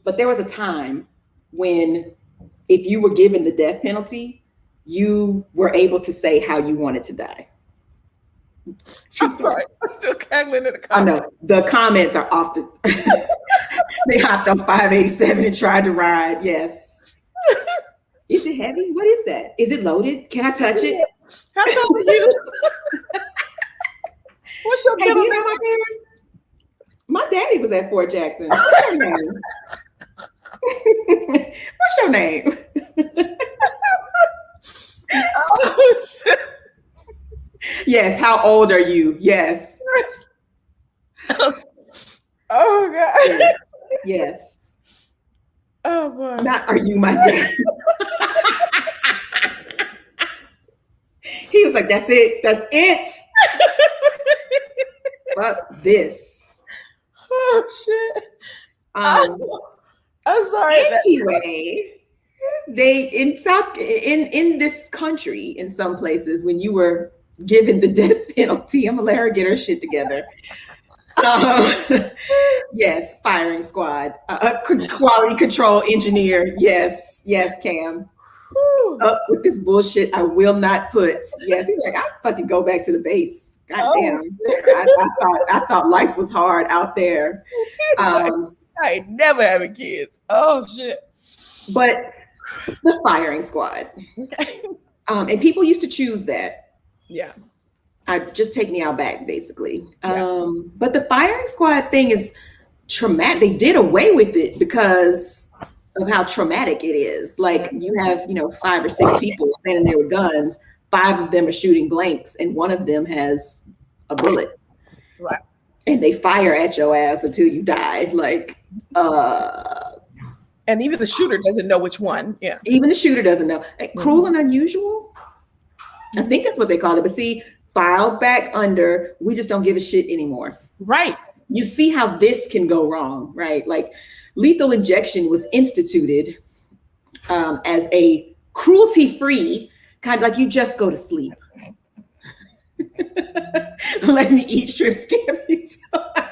Speaker 1: but there was a time when if you were given the death penalty, you were able to say how you wanted to die.
Speaker 2: I'm sorry. I'm still cackling in the comments.
Speaker 1: I know. The comments are off the... They hopped on 587 and tried to ride. Yes. Is it heavy? What is that? Is it loaded? Can I touch it?
Speaker 2: How tall are you? What's your
Speaker 1: middle name? My parents? My daddy was at Fort Jackson. What's your name? What's your name?
Speaker 2: Oh, shit.
Speaker 1: Yes. How old are you? Yes.
Speaker 2: Oh God.
Speaker 1: Yes.
Speaker 2: Oh boy.
Speaker 1: Not are you my dad? He was like, "That's it. That's it." Fuck this.
Speaker 2: Oh shit. I'm sorry.
Speaker 1: Anyway, in this country, in some places, when you were given the death penalty, I'm gonna let her get her shit together. Yes, firing squad, quality control engineer. Yes, Cam. Up with this bullshit, I will not put. Yes, he's like, I'll fucking go back to the base. God damn. I thought life was hard out there.
Speaker 2: I ain't never having kids. Oh shit.
Speaker 1: But the firing squad. And people used to choose that.
Speaker 2: Yeah.
Speaker 1: just take me out back, basically. But the firing squad thing is traumatic. They did away with it because of how traumatic it is. Like you have, 5 or 6 people standing there with guns. 5 of them are shooting blanks, and one of them has a bullet.
Speaker 2: Right.
Speaker 1: And they fire at your ass until you die. Like,
Speaker 2: and even the shooter doesn't know which one. Yeah.
Speaker 1: Even the shooter doesn't know. Cruel and unusual. I think that's what they call it. But see, filed back under, we just don't give a shit anymore.
Speaker 2: Right.
Speaker 1: You see how this can go wrong, right? Like lethal injection was instituted as a cruelty-free kind of like you just go to sleep. Let me eat shrimp scampi till I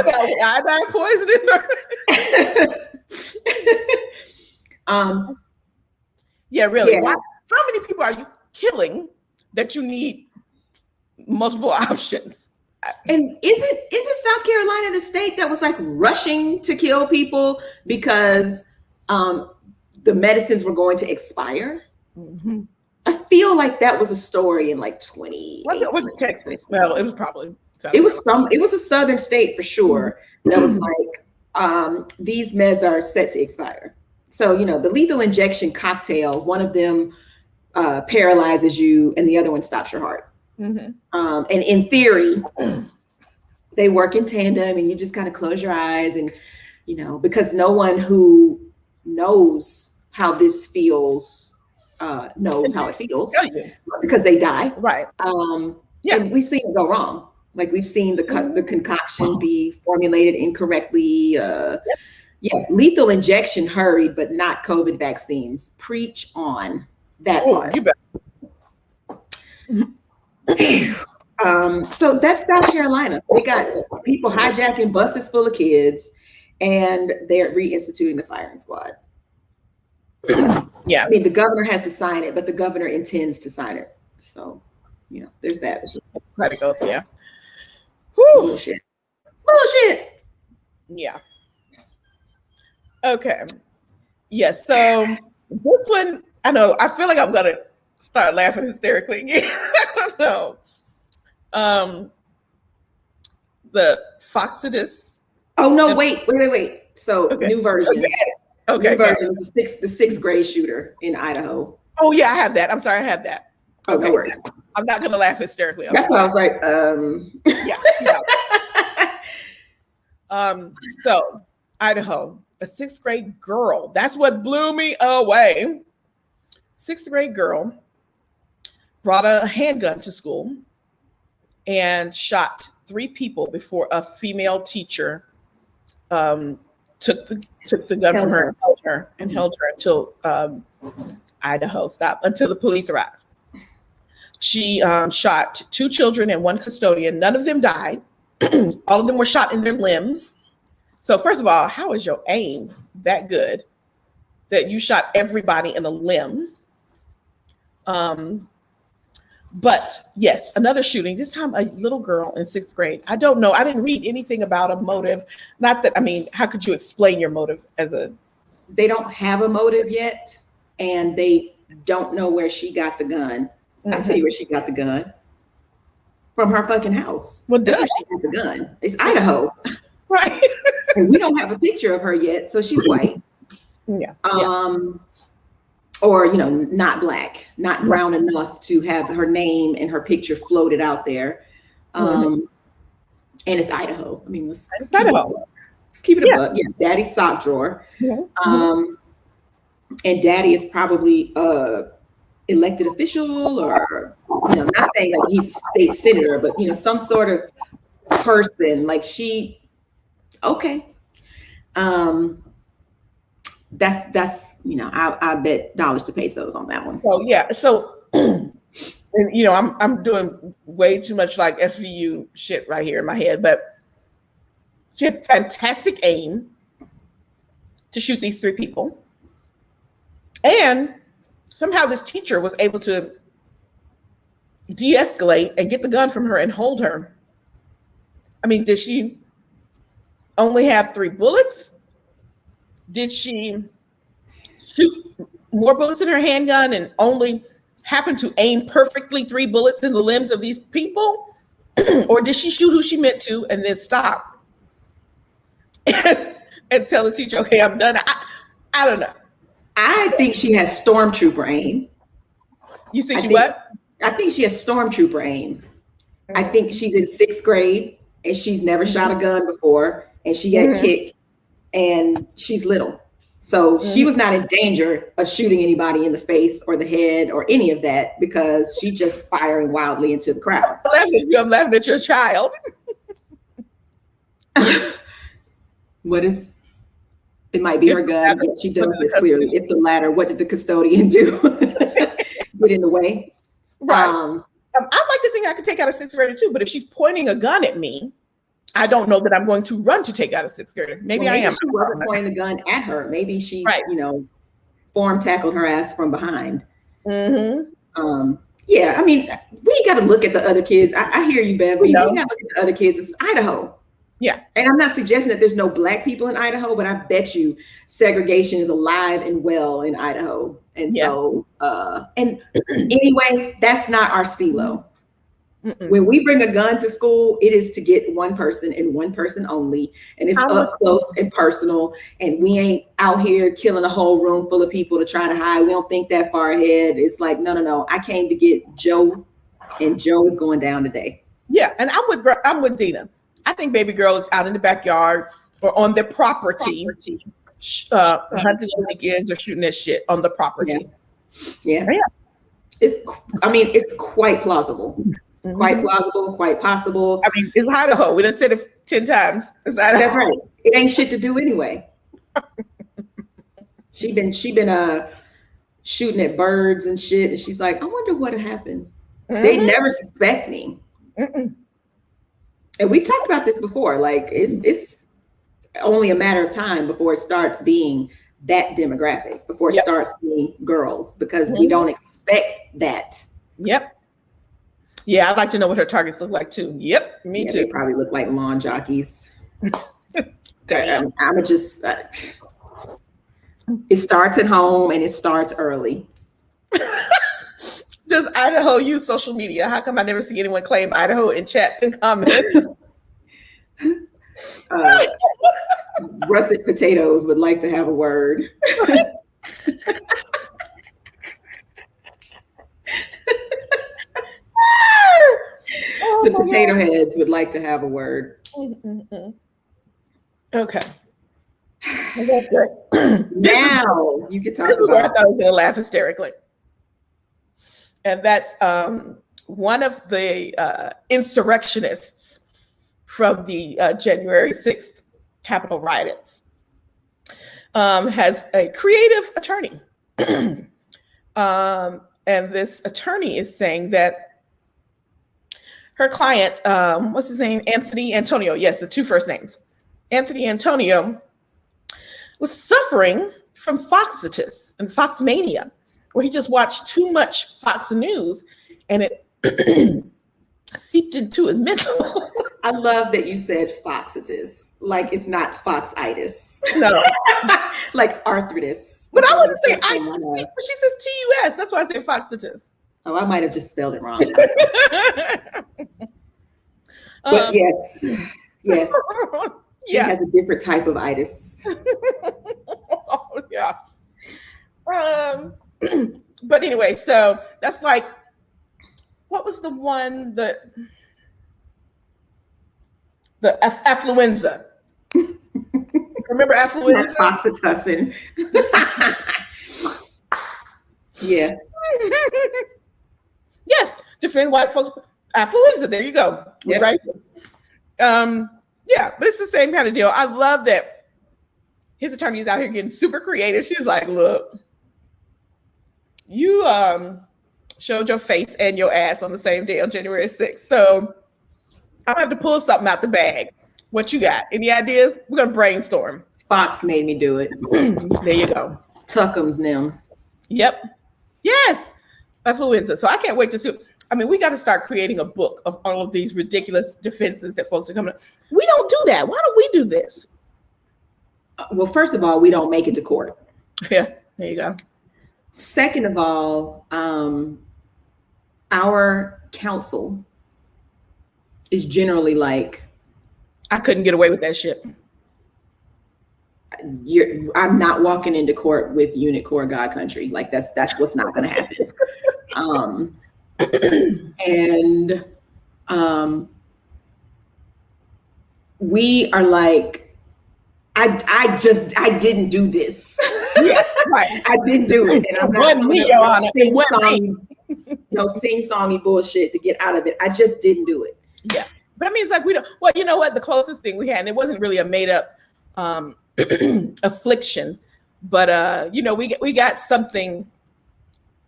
Speaker 1: die.
Speaker 2: Iodine poisoning. Yeah, really.
Speaker 1: Yeah.
Speaker 2: How many people are you killing that you need multiple options?
Speaker 1: And isn't South Carolina the state that was like rushing to kill people because the medicines were going to expire?
Speaker 2: Mm-hmm.
Speaker 1: I feel like that was a story in like 20.
Speaker 2: Was it Texas? Well, it was probably.
Speaker 1: It was a southern state for sure. That was like these meds are set to expire. So the lethal injection cocktail. One of them paralyzes you, and the other one stops your heart. Mm-hmm. And in theory, they work in tandem, and you just kind of close your eyes, and because no one who knows how this feels knows how it feels because they die.
Speaker 2: Right.
Speaker 1: And we've seen it go wrong. Like we've seen the concoction be formulated incorrectly. Lethal injection hurried, but not COVID vaccines. Preach on that part.
Speaker 2: You bet.
Speaker 1: So that's South Carolina. They got people hijacking buses full of kids, and they're reinstituting the firing squad.
Speaker 2: Yeah.
Speaker 1: I mean, the governor has to sign it, but the governor intends to sign it. So, there's that.
Speaker 2: How it goes, yeah.
Speaker 1: Bullshit. Bullshit.
Speaker 2: Yeah. Okay. Yes. So this one, I know, I feel like I'm going to start laughing hysterically again. I don't know. The Foxidus.
Speaker 1: Oh, no, wait. So new version.
Speaker 2: Okay.
Speaker 1: New version is the 6th grade shooter in Idaho.
Speaker 2: Oh, yeah, I have that. I'm sorry, I have that.
Speaker 1: Okay. No worries.
Speaker 2: I'm not going to laugh hysterically.
Speaker 1: That's why I was like,
Speaker 2: Yeah. So Idaho, a 6th grade girl. That's what blew me away. 6th grade girl brought a handgun to school and shot 3 people before a female teacher took the gun from her and held her until Idaho stopped, until the police arrived. She shot 2 children and 1 custodian. None of them died. All of them were shot in their limbs. So first of all, how is your aim that good that you shot everybody in a limb? But yes, another shooting, this time a little girl in 6th grade. I don't know. I didn't read anything about a motive. Not that, I mean, how could you explain your motive
Speaker 1: They don't have a motive yet, and they don't know where she got the gun. Mm-hmm. I'll tell you where she got the gun. From her fucking house.
Speaker 2: Well,
Speaker 1: that's where she got the gun. It's Idaho.
Speaker 2: Right.
Speaker 1: And we don't have a picture of her yet, so she's white.
Speaker 2: Yeah.
Speaker 1: Or, not black, not brown enough to have her name and her picture floated out there. And it's Idaho. I mean, let's keep it a buck. Yeah, daddy's sock drawer. And daddy is probably elected official, or not saying that he's a state senator, but some sort of person. Like okay. That's I bet dollars to pesos on that one.
Speaker 2: So yeah, and I'm doing way too much like SVU shit right here in my head, but she had fantastic aim to shoot these 3 people, and somehow this teacher was able to de-escalate and get the gun from her and hold her. I mean, did she only have 3 bullets? Did she shoot more bullets in her handgun and only happen to aim perfectly 3 bullets in the limbs of these people? Or did she shoot who she meant to and then stop and tell the teacher, okay, I'm done? I don't know.
Speaker 1: I think she has stormtrooper aim.
Speaker 2: You think
Speaker 1: I think she has stormtrooper aim. I think she's in 6th grade and she's never shot a gun before, and she got kicked, and she's little. So she was not in danger of shooting anybody in the face or the head or any of that, because she's just firing wildly into the crowd.
Speaker 2: I'm laughing at your child.
Speaker 1: What is? It might be her gun. Yet she does this clearly. If the latter, what did the custodian do? Get in the way.
Speaker 2: Right. I'd like to think I could take out a 6th grader too, but if she's pointing a gun at me, I don't know that I'm going to run to take out a 6th grader. Maybe I am.
Speaker 1: She wasn't pointing the gun at her. Maybe she, form tackled her ass from behind. Yeah, I mean, we got to look at the other kids. I hear you, Bev. We got to look at the other kids. It's Idaho. Yeah. And I'm not suggesting that there's no Black people in Idaho, but I bet you segregation is alive and well in Idaho. And so, and anyway, that's not our stilo. When we bring a gun to school, it is to get one person and one person only. And it's up close and personal. And we ain't out here killing a whole room full of people to try to hide. We don't think that far ahead. It's like, no. I came to get Joe, and Joe is going down today. Yeah. And I'm with Dina. I think baby girl is out in the backyard or on their property, hunting on weekends or shooting that shit on the property. Yeah. It's quite plausible. Quite plausible, quite possible. I mean, it's Idaho. We done said it 10 times. It's Idaho. That's right. It ain't shit to do anyway. She been shooting at birds and shit, and she's like, I wonder what happened. They never suspect me. And we've talked about this before. Like, it's only a matter of time before it starts being that demographic, before it starts being girls, because we don't expect that. Yeah, I'd like to know what her targets look like too. Yep, me too. They probably look like lawn jockeys. Damn. I'm just. It starts at home and it starts early. Does Idaho use social media? How come I never see anyone claim Idaho in chats and comments? Russet Potatoes would like to have a word. The potato heads would like to have a word. Okay. That's good. Now you can talk about. I thought I was going to laugh hysterically. And that's one of the insurrectionists from the January 6th Capitol riots has a creative attorney. And this attorney is saying that her client, what's his name? Anthony Antonio. Yes, the 2 first names. Anthony Antonio was suffering from foxitis and foxmania, where he just watched too much Fox News and it seeped into his mental. I love that you said foxitis, like it's not foxitis. No. Like arthritis. But I wouldn't say itis, but she says TUS. That's why I say foxitis. Oh, I might have just spelled it wrong. But yes. Yeah. He has a different type of itis. Oh, yeah. But anyway, so that's like, what was the one that the affluenza? Remember affluenza? Oxytocin. Yes. Yes, defend white folks. Affluenza. There you go. Yep. Right. Yeah, but it's the same kind of deal. I love that his attorney is out here getting super creative. She's like, look, you showed your face and your ass on the same day on January 6th. So I'm gonna have to pull something out the bag. What you got? Any ideas? We're gonna brainstorm. Fox made me do it. There you go. Tuckums them. Yep. Yes. Affluenza. So I can't wait to see. I mean, we got to start creating a book of all of these ridiculous defenses that folks are coming up. We don't do that. Why don't we do this? Well, first of all, we don't make it to court. Yeah, there you go. Second of all, our counsel is generally like,
Speaker 2: I couldn't get away with that shit.
Speaker 1: I'm not walking into court with unit core God country. Like that's what's not going to happen. And we are like, I didn't do this.
Speaker 2: Yeah, right.
Speaker 1: I didn't do it, and I'm not sing-songy bullshit to get out of it. I just didn't do it.
Speaker 2: Yeah, but I mean, it's like we don't. Well, you know what? The closest thing we had, and it wasn't really a made-up affliction, but you know, we got something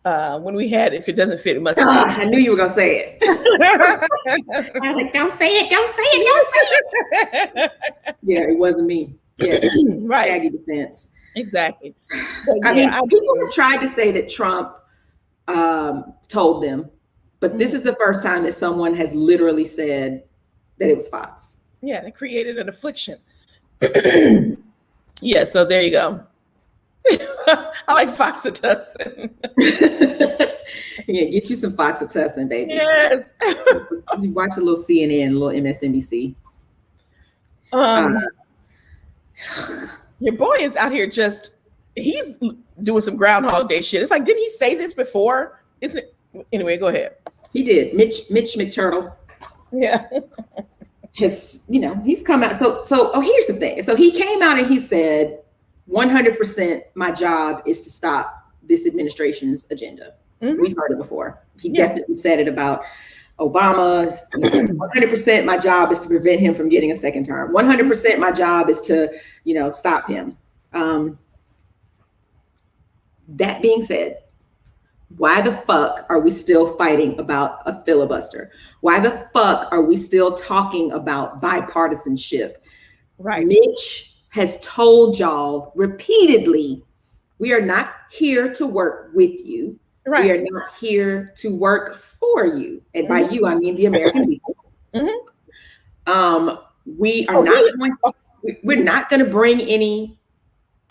Speaker 2: when we had. If it doesn't fit, it must.
Speaker 1: I knew you were gonna say it. I was like, don't say it, don't say it, don't say it. Yeah, it wasn't me. Yes,
Speaker 2: right.
Speaker 1: Shaggy defense.
Speaker 2: Exactly.
Speaker 1: I mean, people have tried to say that Trump told them, but this is the first time that someone has literally said that it was Fox.
Speaker 2: Yeah, they created an affliction. Yeah, so there you go. I like Foxytocin.
Speaker 1: Yeah, get you some Foxytocin, baby.
Speaker 2: Yes.
Speaker 1: Watch a little CNN, a little MSNBC.
Speaker 2: Your boy is out here he's doing some Groundhog Day shit. It's like, didn't he say this before? Isn't it? Anyway, go ahead.
Speaker 1: He did. Mitch McTurtle.
Speaker 2: Yeah.
Speaker 1: He's come out. So here's the thing. So he came out and he said, 100% my job is to stop this administration's agenda. Mm-hmm. We've heard it before. He definitely said it about Obama. 100% my job is to prevent him from getting a second term. 100% my job is to, stop him. That being said, why the fuck are we still fighting about a filibuster? Why the fuck are we still talking about bipartisanship?
Speaker 2: Right.
Speaker 1: Mitch has told y'all repeatedly, we are not here to work with you. Right. We are not here to work for you. And by you, I mean the American people. Mm-hmm. We're not going to bring any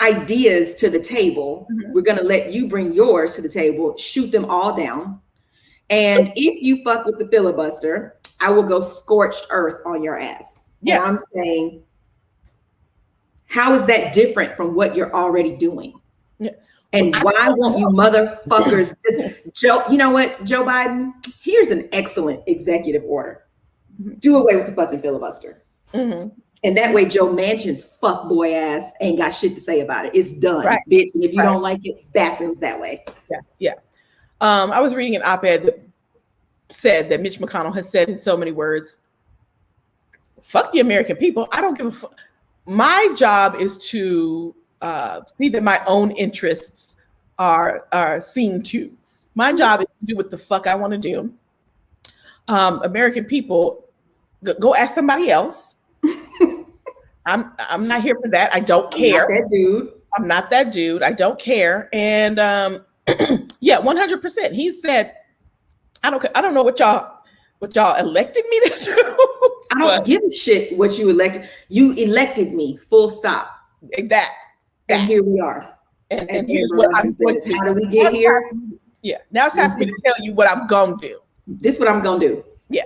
Speaker 1: ideas to the table. Mm-hmm. We're going to let you bring yours to the table, shoot them all down. And if you fuck with the filibuster, I will go scorched earth on your ass. Yeah. And I'm saying, how is that different from what you're already doing? Yeah. And why won't you motherfuckers, Joe, you know what, Joe Biden, here's an excellent executive order. Do away with the fucking filibuster. Mm-hmm. And that way Joe Manchin's fuckboy ass ain't got shit to say about it. It's done, right. Bitch. And if you don't like it, bathrooms that way.
Speaker 2: Yeah, yeah. I was reading an op-ed that said that Mitch McConnell has said in so many words, fuck the American people. I don't give a fuck. My job is to see that my own interests are seen to. My job is to do what the fuck I want to do. American people, go ask somebody else. I'm not here for that. I don't care. I'm not that dude. I don't care. And yeah, 100%. He said, I don't know what y'all elected me to do.
Speaker 1: I don't give a shit what you elected. You elected me, full stop.
Speaker 2: That.
Speaker 1: And here we are.
Speaker 2: And here's what I'm going to do.
Speaker 1: How do we get here?
Speaker 2: Yeah. Now it's time for me to tell you what I'm going to do.
Speaker 1: This is what I'm going to do.
Speaker 2: Yeah.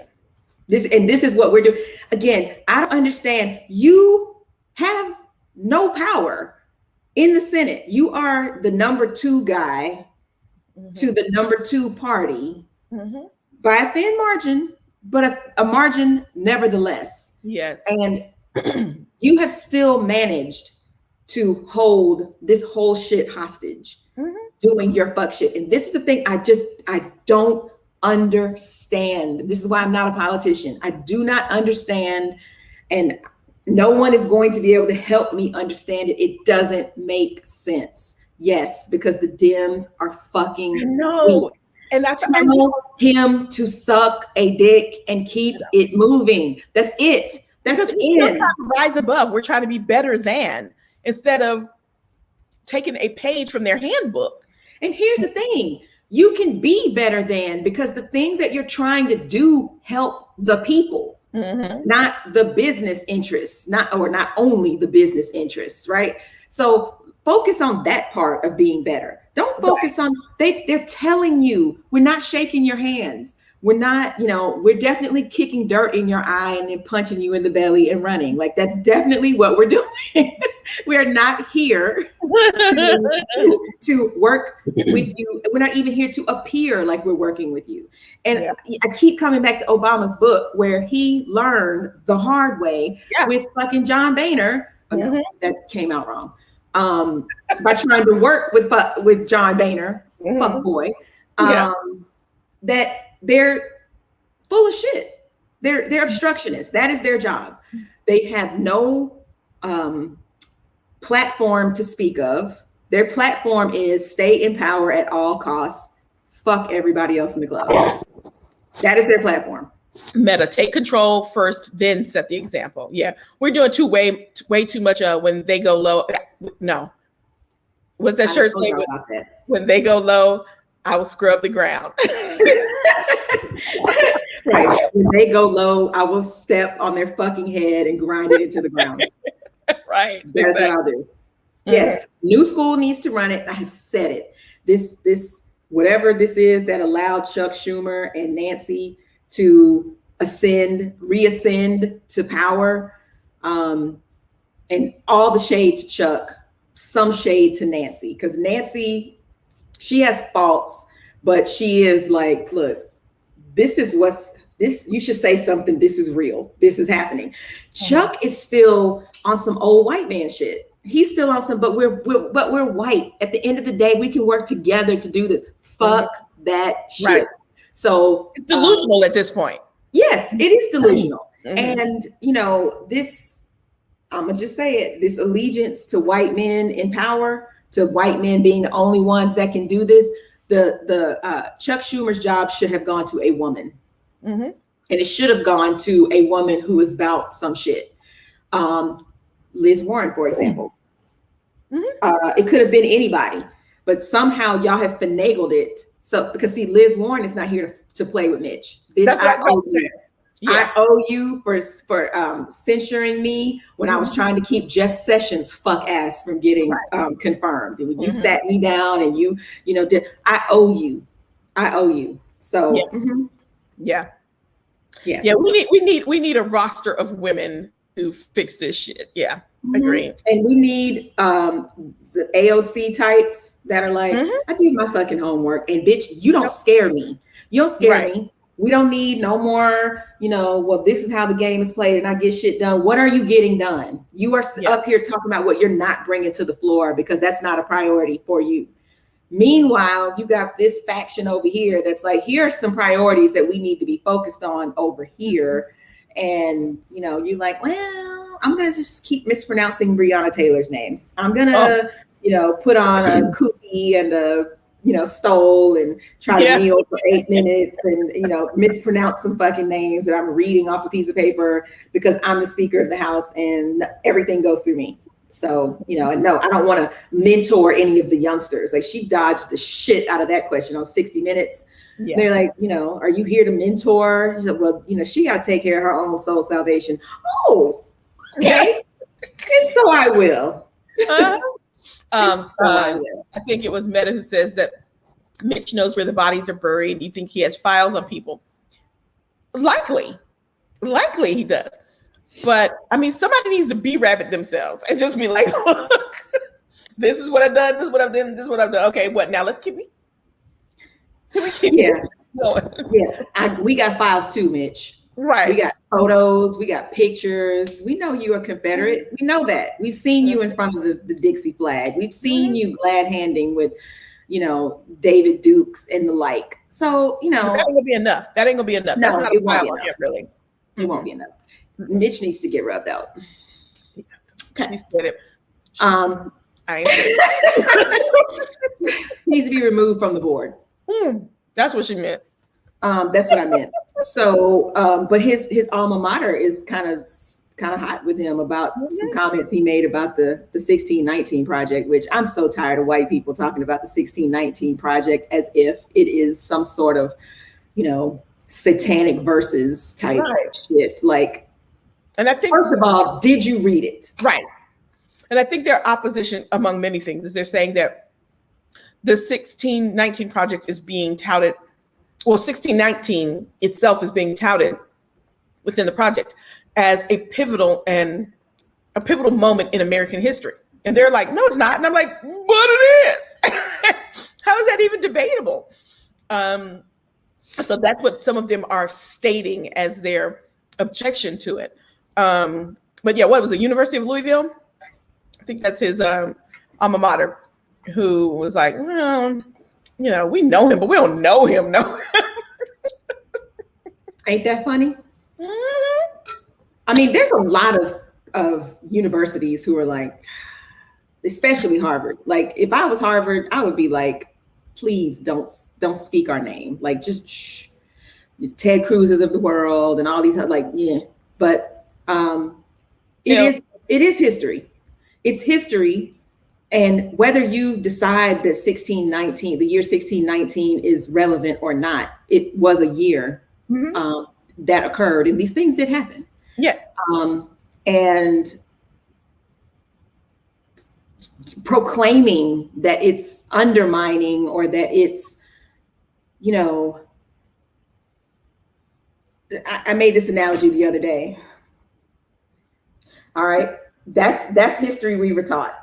Speaker 1: This is what we're doing. Again, I don't understand. You have no power in the Senate. You are the number 2 guy to the number 2 party by a thin margin, but a margin nevertheless.
Speaker 2: Yes.
Speaker 1: And you have still managed to hold this whole shit hostage doing your fuck shit. And this is the thing I don't understand. This is why I'm not a politician. I do not understand, and no one is going to be able to help me understand it. It doesn't make sense. Yes, because the Dems are fucking weak.
Speaker 2: And that's
Speaker 1: tell him to suck a dick and keep it moving. That's it. That's it.
Speaker 2: We're trying to rise above. We're trying to be better than, instead of taking a page from their handbook.
Speaker 1: And here's the thing. You can be better than, because the things that you're trying to do help the people, not the business interests, not only the business interests, right? So focus on that part of being better. Don't focus on they're telling you we're not shaking your hands. We're not, we're definitely kicking dirt in your eye and then punching you in the belly and running. Like that's definitely what we're doing. We're not here to work with you. We're not even here to appear like we're working with you. And I keep coming back to Obama's book where he learned the hard way with fucking John Boehner. Oh, no, that came out wrong. By trying to work with John Boehner, fuck boy, that they're full of shit. They're obstructionists. That is their job. They have no platform to speak of. Their platform is stay in power at all costs. Fuck everybody else in the club. That is their platform.
Speaker 2: Meta, take control first, then set the example. Yeah, we're doing way too much. When they go low, no. What's that shirt say? When they go low, I will scrub the ground.
Speaker 1: Right. When they go low, I will step on their fucking head and grind it into the ground.
Speaker 2: Right.
Speaker 1: That's what I'll do. Yes. New school needs to run it. I have said it. This whatever this is that allowed Chuck Schumer and Nancy to reascend to power, and all the shade to Chuck, some shade to Nancy, because Nancy, she has faults, but she is like, look, this is you should say something. This is real. This is happening. Chuck is still on some old white man shit. He's still on some, but we're white. At the end of the day, we can work together to do this. Fuck that shit. Right. So
Speaker 2: it's delusional at this point.
Speaker 1: Yes, it is delusional. And this, I'm gonna just say it, this allegiance to white men in power, to white men being the only ones that can do this, the Chuck Schumer's job should have gone to a woman. And it should have gone to a woman who is about some shit. Liz Warren, for example. It could have been anybody, but somehow y'all have finagled it. So, because see, Liz Warren is not here to play with Mitch. Bitch, I owe you for censuring me when I was trying to keep Jeff Sessions' fuck ass from getting confirmed. And when you sat me down and you did, I owe you. So
Speaker 2: yeah. We need a roster of women to fix this shit. Yeah. Agreed.
Speaker 1: And we need the AOC types that are like, I did my fucking homework, and bitch, you don't scare me. You don't scare me. We don't need no more, well, this is how the game is played and I get shit done. What are you getting done? You are up here talking about what you're not bringing to the floor because that's not a priority for you. Meanwhile, you got this faction over here that's like, here are some priorities that we need to be focused on over here. And, you're like, well, I'm going to just keep mispronouncing Breonna Taylor's name. I'm going to, put on a kufi and a, stole and try to kneel for 8 minutes and, mispronounce some fucking names that I'm reading off a piece of paper because I'm the Speaker of the House and everything goes through me. So, and no, I don't want to mentor any of the youngsters. Like, she dodged the shit out of that question on 60 Minutes. Yeah. They're like, are you here to mentor? She said, well, she got to take care of her own soul salvation. Oh, okay. And so I will.
Speaker 2: I think it was Meta who says that Mitch knows where the bodies are buried. You think he has files on people? Likely he does. But I mean, somebody needs to be rabbit themselves and just be like, look, this is what I've done. This is what I've done. This is what I've done. Okay, what now? Can we keep going?
Speaker 1: We got files too, Mitch.
Speaker 2: Right.
Speaker 1: We got photos. We got pictures. We know you're a Confederate. We know that. We've seen you in front of the Dixie flag. We've seen you glad handing with, David Dukes and the like. So, that
Speaker 2: ain't gonna be enough. That ain't gonna be enough.
Speaker 1: No,
Speaker 2: that's not
Speaker 1: it won't be enough.
Speaker 2: Yet, really.
Speaker 1: It won't be enough. Mitch needs to get rubbed out.
Speaker 2: Okay. It.
Speaker 1: Needs to be removed from the board.
Speaker 2: That's what she meant.
Speaker 1: That's what I meant. So, but his alma mater is kind of hot with him about some comments he made about the 1619 project, which I'm so tired of white people talking about the 1619 project as if it is some sort of, satanic verses type shit. Like,
Speaker 2: and I think,
Speaker 1: first of all, did you read it?
Speaker 2: Right. And I think their opposition among many things is they're saying that the 1619 project is being touted. Well, 1619 itself is being touted within the project as a pivotal moment in American history. And they're like, no, it's not. And I'm like, but it is. How is that even debatable? So that's what some of them are stating as their objection to it. But yeah, what was it? University of Louisville? I think that's his alma mater, who was like, well, you know, we know him, but we don't know him. No.
Speaker 1: Ain't that funny?
Speaker 2: Mm-hmm.
Speaker 1: I mean, there's a lot of universities who are like, especially Harvard. Like, if I was Harvard, I would be like, please don't speak our name. Like, just shh. Ted Cruz's of the world and all these, like, yeah. But it is history. It's history. And whether you decide that the year 1619 is relevant or not, it was a year that occurred, and these things did happen.
Speaker 2: Yes.
Speaker 1: And proclaiming that it's undermining or that it's, you know, I made this analogy the other day. All right, that's history we were taught.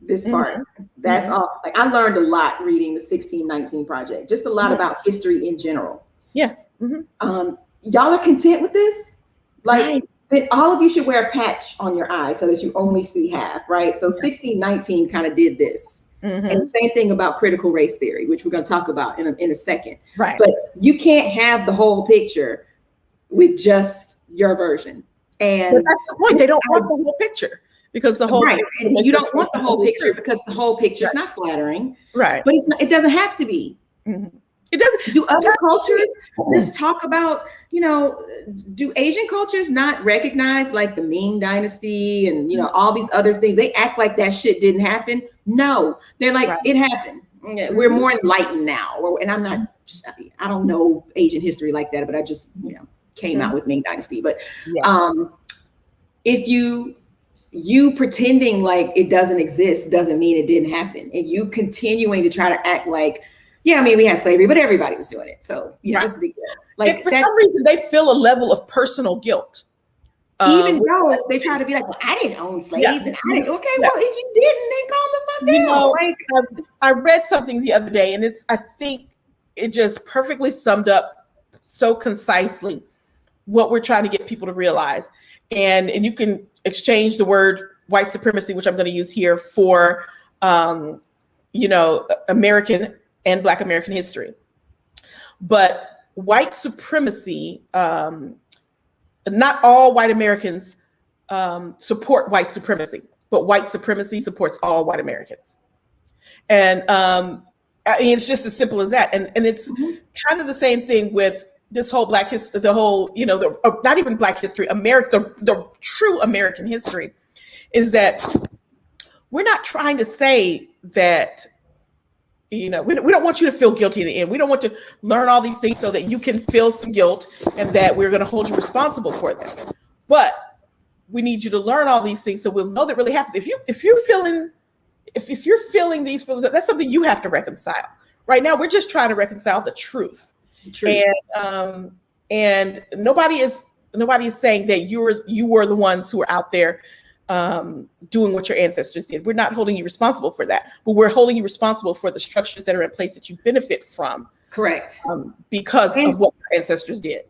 Speaker 1: This part, that's all. Like, I learned a lot reading the 1619 project, just a lot about history in general.
Speaker 2: Yeah.
Speaker 1: Y'all are content with this? Like, then all of you should wear a patch on your eye so that you only see half, right? So 1619 kind of did this. And the same thing about critical race theory, which we're going to talk about in a second.
Speaker 2: Right.
Speaker 1: But you can't have the whole picture with just your version. And
Speaker 2: but that's the point. They don't want the whole picture. Because the whole
Speaker 1: you don't want the whole picture because the whole picture is not flattering,
Speaker 2: right?
Speaker 1: But it doesn't have to be.
Speaker 2: It doesn't.
Speaker 1: Do other cultures just talk about, you know? Do Asian cultures not recognize like the Ming Dynasty and, you know, all these other things? They act like that shit didn't happen. No, they're like, it happened. We're more enlightened now. And I don't know Asian history like that, but I just, you know, came out with Ming Dynasty. But if you pretending like it doesn't exist doesn't mean it didn't happen. And you continuing to try to act like, yeah, I mean, we had slavery, but everybody was doing it. So, you know, it's the, like,
Speaker 2: for some reason, they feel a level of personal guilt.
Speaker 1: Even though they try to be like, well, I didn't own slaves. And I didn't. Okay, well, if you didn't, then calm the fuck down.
Speaker 2: You know,
Speaker 1: like,
Speaker 2: I read something the other day, and I think it just perfectly summed up so concisely what we're trying to get people to realize. And you can exchange the word white supremacy, which I'm going to use here, for, you know, American and Black American history. But white supremacy, not all white Americans support white supremacy, but white supremacy supports all white Americans. And it's just as simple as that. And it's kind of the same thing with this whole Black history, the whole, you know, not even Black history, America, the true American history, is that we're not trying to say that, you know, we don't want you to feel guilty in the end. We don't want to learn all these things so that you can feel some guilt and that we're going to hold you responsible for them. But we need you to learn all these things so we'll know that really happens. If you're feeling these feelings, that's something you have to reconcile. Right now, we're just trying to reconcile the truth. And nobody is saying that you were the ones who were out there doing what your ancestors did. We're not holding you responsible for that, but we're holding you responsible for the structures that are in place that you benefit from.
Speaker 1: Correct.
Speaker 2: Because of what your ancestors did.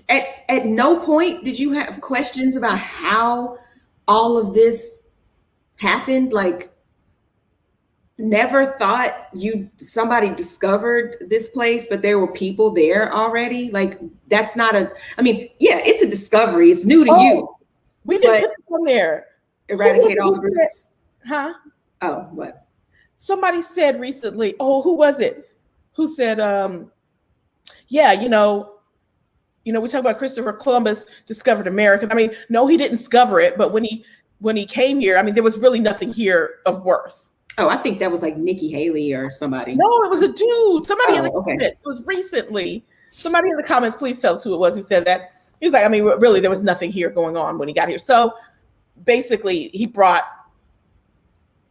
Speaker 1: At no point did you have questions about how all of this happened? Like, never thought somebody discovered this place, but there were people there already? Like, that's not I mean, yeah, it's a discovery. It's new to you.
Speaker 2: We didn't put them there.
Speaker 1: Eradicate all the groups.
Speaker 2: Huh?
Speaker 1: Oh, what?
Speaker 2: Somebody said recently, who was it? Who said, yeah, you know, we talk about Christopher Columbus discovered America. I mean, no, he didn't discover it, but when he came here, I mean, there was really nothing here of worth.
Speaker 1: Oh, I think that was like Nikki Haley or somebody.
Speaker 2: No, it was a dude. Somebody in the comments. It was recently. Somebody in the comments, please tell us who it was who said that. He was like, I mean, really, there was nothing here going on when he got here. So basically, he brought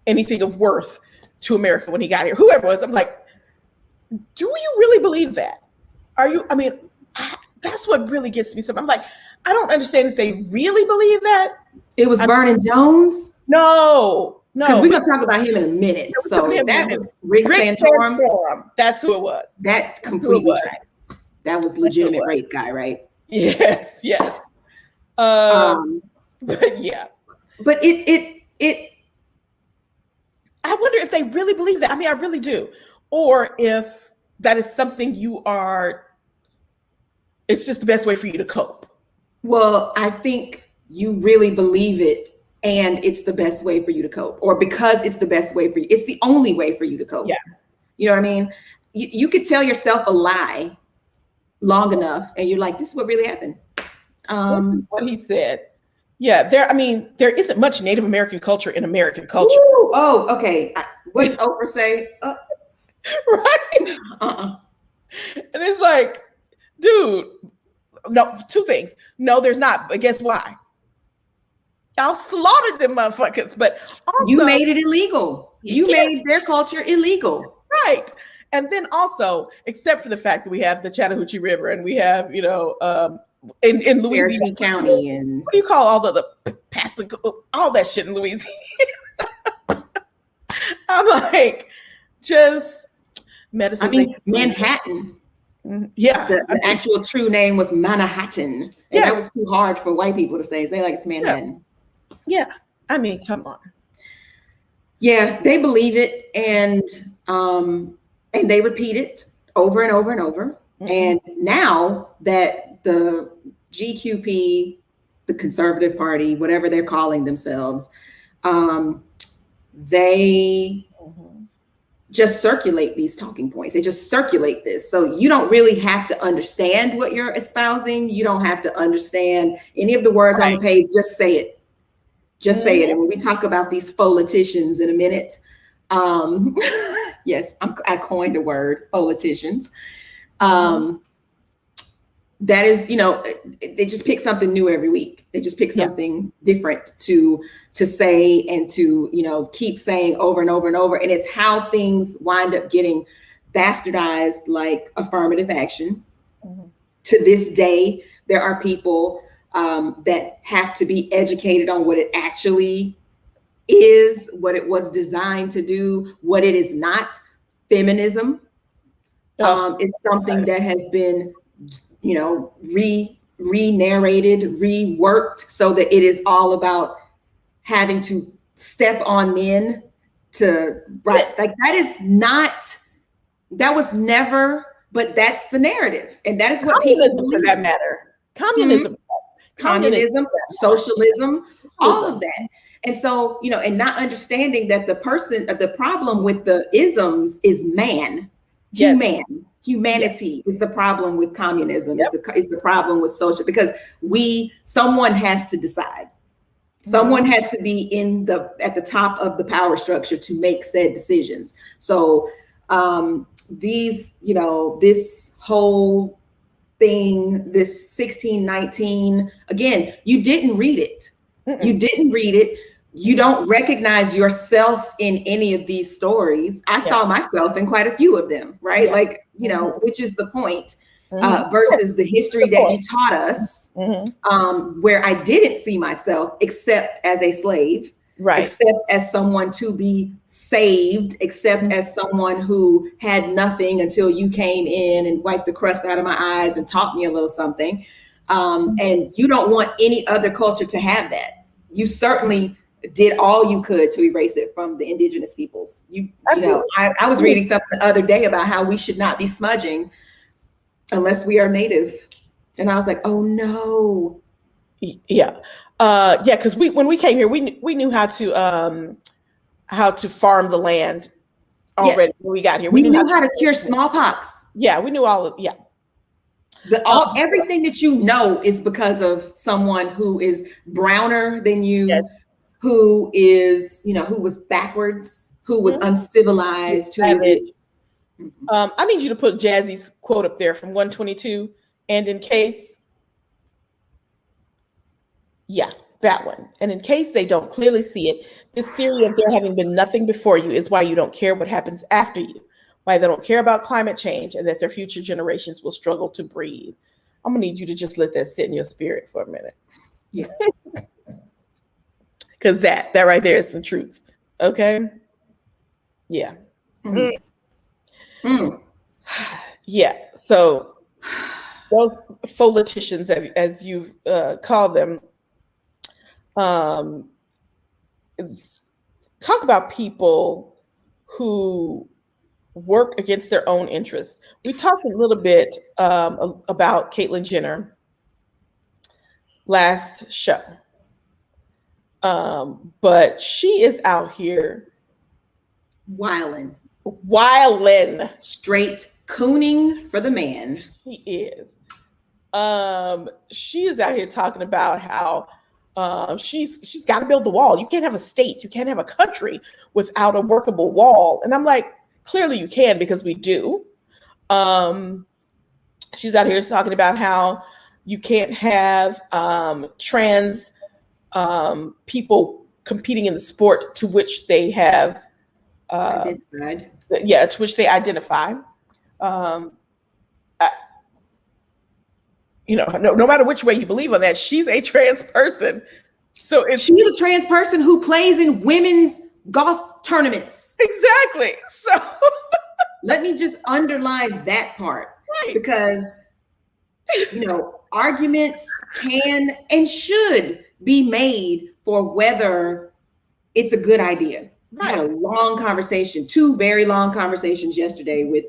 Speaker 2: anything of worth to America when he got here, whoever it was. I'm like, do you really believe that? Are you, I mean, that's what really gets me. I'm like, I don't understand if they really believe that.
Speaker 1: It was Vernon Jones?
Speaker 2: No.
Speaker 1: Because we're going to talk about him in a minute. So that was Rick Santorum.
Speaker 2: That's who it was.
Speaker 1: That completely tracks. That was legitimate rape guy, right?
Speaker 2: Yes. But yeah.
Speaker 1: But it
Speaker 2: I wonder if they really believe that. I mean, I really do. Or if that is something it's just the best way for you to cope.
Speaker 1: Well, I think you really believe it, and it's the best way for you to cope, or because it's the best way for you. It's the only way for you to cope.
Speaker 2: Yeah.
Speaker 1: You know what I mean? You could tell yourself a lie long enough, and you're like, this is what really happened.
Speaker 2: What he said. Yeah, there isn't much Native American culture in American culture.
Speaker 1: Ooh, oh, okay. What did Oprah say?
Speaker 2: Right? And it's like, dude, no, two things. No, there's not. But guess why? Y'all slaughtered them motherfuckers. But also,
Speaker 1: you made it illegal. You made their culture illegal.
Speaker 2: Right. And then also, except for the fact that we have the Chattahoochee River and we have, in Louisiana
Speaker 1: County, and
Speaker 2: what do you call all the all that shit in Louisiana? I'm like, just medicine.
Speaker 1: I mean, Manhattan.
Speaker 2: Yeah,
Speaker 1: the actual true name was Manhattan, and that was too hard for white people to say. So they like, it's Manhattan.
Speaker 2: Yeah, I mean, come on.
Speaker 1: Yeah, they believe it, and they repeat it over and over and over. Mm-hmm. And now that the GQP, the Conservative Party, whatever they're calling themselves, they just circulate these talking points. They just circulate this. So you don't really have to understand what you're espousing. You don't have to understand any of the words on the page. Just say it. Just say it. And when we talk about these politicians in a minute, yes, I coined the word politicians. That is, they just pick something new every week. They just pick something different to say and to, keep saying over and over and over. And it's how things wind up getting bastardized, like affirmative action. Mm-hmm. To this day, there are people that have to be educated on what it actually is, what it was designed to do, what it is not. Feminism is something that has been re-narrated, reworked, so that it is all about having to step on men to like that was never, but that's the narrative. And that is what people believe.
Speaker 2: For that matter. Communism,
Speaker 1: socialism, all of that. And so, and not understanding that the problem with the isms is man, humanity is the problem with communism, is the problem with social, because someone has to decide. Someone has to be at the top of the power structure to make said decisions. So this whole thing, this 1619, again, you didn't read it. You didn't read it. You don't recognize yourself in any of these stories. I saw myself in quite a few of them, right? Like, which is the point, versus the history that you taught us, where I didn't see myself except as a slave, except as someone to be saved, except as someone who had nothing until you came in and wiped the crust out of my eyes and taught me a little something. And you don't want any other culture to have that. You certainly did all you could to erase it from the indigenous peoples. I was reading something the other day about how we should not be smudging unless we are native. And I was like, oh no.
Speaker 2: Yeah. Because when we came here, we knew how to farm the land already when we got here.
Speaker 1: We knew how to cure smallpox.
Speaker 2: Yeah, we knew all of
Speaker 1: everything that is because of someone who is browner than you, who is, who was backwards, who was uncivilized, I
Speaker 2: need you to put Jazzy's quote up there from 122. And in case, that one. And in case they don't clearly see it, this theory of there having been nothing before you is why you don't care what happens after you, why they don't care about climate change, and that their future generations will struggle to breathe. I'm gonna need you to just let that sit in your spirit for a minute.
Speaker 1: Yeah.
Speaker 2: Because that right there is some truth. Okay. Yeah.
Speaker 1: Mm. Mm.
Speaker 2: Yeah. So those politicians, as you call them, talk about people who work against their own interests. We talked a little bit about Caitlyn Jenner last show. But she is out here
Speaker 1: Wildin'. Straight cooning for the man.
Speaker 2: She is. She is out here talking about how she's got to build the wall. You can't have a state, you can't have a country without a workable wall. And I'm like, clearly you can, because we do. She's out here talking about how you can't have trans people competing in the sport to which they have
Speaker 1: identified.
Speaker 2: Yeah, to which they identify. No matter which way you believe on that, she's a trans person. So
Speaker 1: she's a trans person who plays in women's golf tournaments.
Speaker 2: Exactly. So
Speaker 1: let me just underline that part.
Speaker 2: Right.
Speaker 1: Because, arguments can and should be made for whether it's a good idea. Right. I had a long conversation, 2 very long conversations yesterday with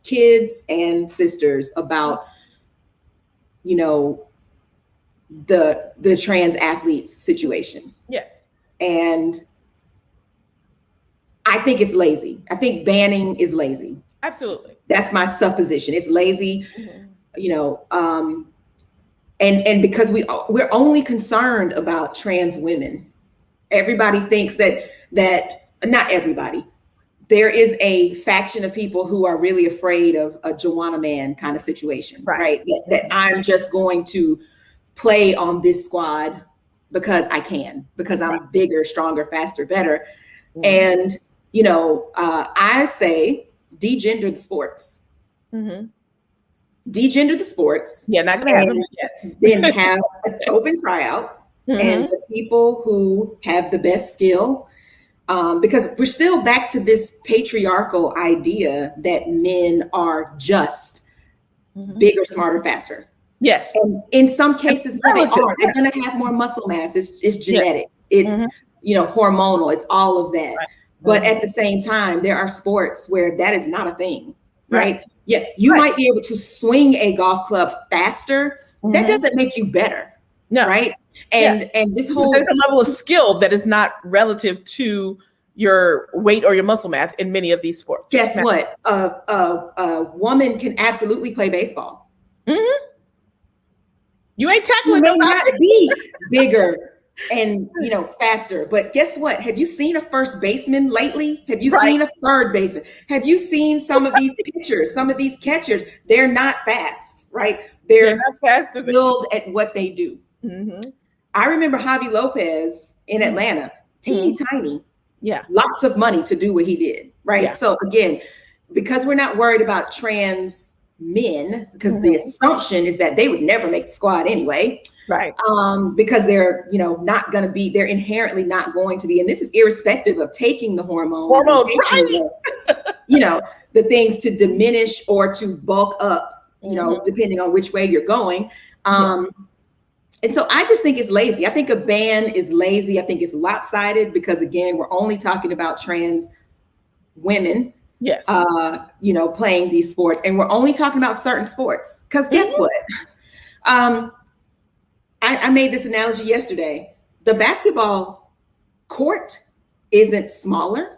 Speaker 1: kids and sisters about, the trans athletes situation.
Speaker 2: Yes.
Speaker 1: And I think it's lazy. I think banning is lazy.
Speaker 2: Absolutely.
Speaker 1: That's my supposition. It's lazy, and because we're only concerned about trans women. Everybody thinks that not everybody. There is a faction of people who are really afraid of a Joanna Man kind of situation, right? That I'm just going to play on this squad because I can, because I'm bigger, stronger, faster, better. Mm-hmm. And, I say degender the sports. Mm-hmm. Degender the sports.
Speaker 2: Yeah, not gonna happen. Yes.
Speaker 1: Then have an open tryout. Mm-hmm. And the people who have the best skill, because we're still back to this patriarchal idea that men are just bigger, smarter, faster.
Speaker 2: Yes.
Speaker 1: And in some cases, they are. They're going to have more muscle mass. It's genetics. It's, hormonal. It's all of that. Right. But at the same time, there are sports where that is not a thing, right? Yeah, you might be able to swing a golf club faster. That doesn't make you better, right? And this whole
Speaker 2: there's a level of skill that is not relative to your weight or your muscle mass in many of these sports.
Speaker 1: Guess what? A woman can absolutely play baseball.
Speaker 2: Mm-hmm. You ain't tackling.
Speaker 1: You may not be bigger and faster, but guess what? Have you seen a first baseman lately? Have you seen a third baseman? Have you seen some of these pitchers, some of these catchers? They're not fast, right? They're skilled at what they do. Mm-hmm. I remember Javi Lopez in Atlanta, teeny tiny, lots of money to do what he did, right? Yeah. So again, because we're not worried about trans men, because the assumption is that they would never make the squad anyway, right? Because they're not going to be, they're inherently not going to be, and this is irrespective of taking the hormones, the things to diminish or to bulk up, depending on which way you're going. And so I just think it's lazy. I think a ban is lazy. I think it's lopsided because, again, we're only talking about trans women, playing these sports. And we're only talking about certain sports. Because guess what? I made this analogy yesterday. The basketball court isn't smaller.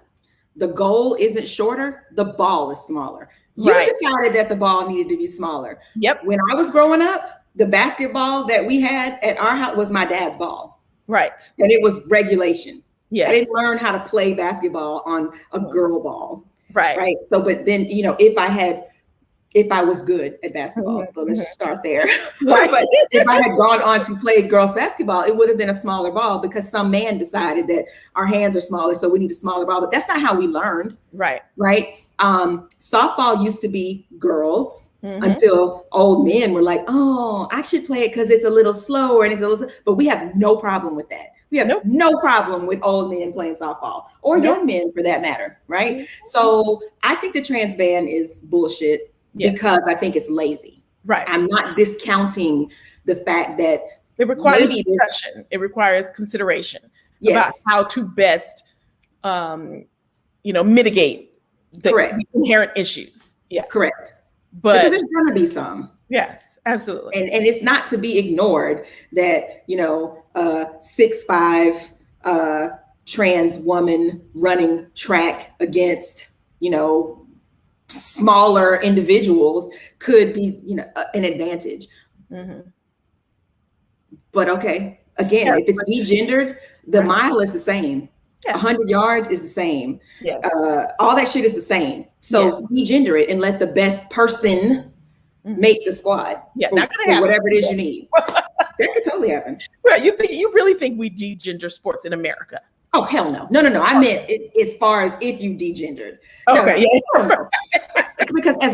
Speaker 1: The goal isn't shorter. The ball is smaller. You decided that the ball needed to be smaller. Yep. When I was growing up, the basketball that we had at our house was my dad's ball. Right. And it was regulation. Yeah. I didn't learn how to play basketball on a girl ball. Right. Right. So, but then, if I had if I was good at basketball. So let's just start there.
Speaker 2: Right.
Speaker 1: But if I had gone on to play girls basketball, it would have been a smaller ball because some man decided that our hands are smaller, so we need a smaller ball. But that's not how we learned.
Speaker 2: Right.
Speaker 1: Right. Softball used to be girls until old men were like, oh, I should play it because it's a little slower and it's a little, but we have no problem with that. We have no problem with old men playing softball or young men for that matter. Right. So I think the trans ban is bullshit because I think it's lazy.
Speaker 2: Right.
Speaker 1: I'm not discounting the fact that
Speaker 2: it requires discussion. It requires consideration about how to best, mitigate the inherent issues. Yeah.
Speaker 1: Correct.
Speaker 2: But
Speaker 1: because there's going to be some.
Speaker 2: Yes, absolutely.
Speaker 1: And it's not to be ignored that, 6'5" trans woman running track against, smaller individuals could be, an advantage. But okay, again, if it's degendered, the mile is the same. 100 yards is the same.
Speaker 2: Yes.
Speaker 1: All that shit is the same. So degender it and let the best person make the squad for whatever it is you need. That could totally happen.
Speaker 2: Right. You really think we degender sports in America?
Speaker 1: Oh, hell no. No. I meant it, as far as if you degendered.
Speaker 2: Okay.
Speaker 1: No. Because as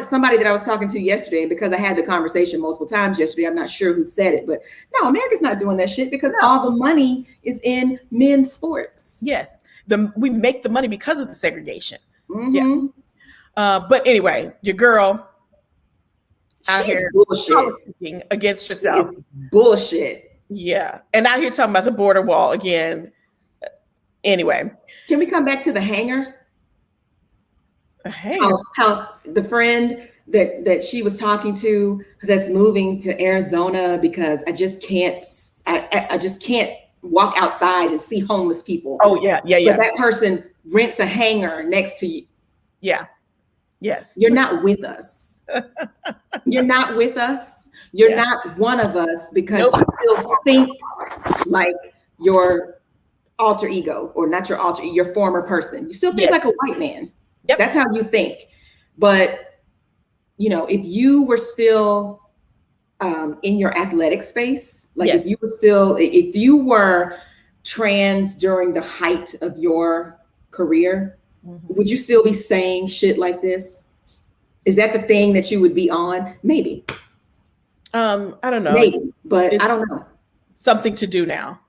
Speaker 1: somebody that I was talking to yesterday, and because I had the conversation multiple times yesterday, I'm not sure who said it, but no, America's not doing that shit because all the money is in men's sports.
Speaker 2: Yeah. We make the money because of the segregation. Yeah. But anyway, your girl out here bullshit against herself.
Speaker 1: It's bullshit.
Speaker 2: Yeah. And out here talking about the border wall again. Anyway.
Speaker 1: Can we come back to the hanger? How the friend that she was talking to that's moving to Arizona because I just can't walk outside and see homeless people.
Speaker 2: Oh yeah.
Speaker 1: So that person rents a hanger next to you.
Speaker 2: Yeah. Yes.
Speaker 1: You're not with us. You're not with us. You're not one of us because you still think like your alter ego, or not your former person. You still think like a white man. Yep. That's how you think. But, if you were still in your athletic space, like if you were trans during the height of your career, would you still be saying shit like this? Is that the thing that you would be on? Maybe.
Speaker 2: I don't know.
Speaker 1: Maybe, but I don't know.
Speaker 2: Something to do now.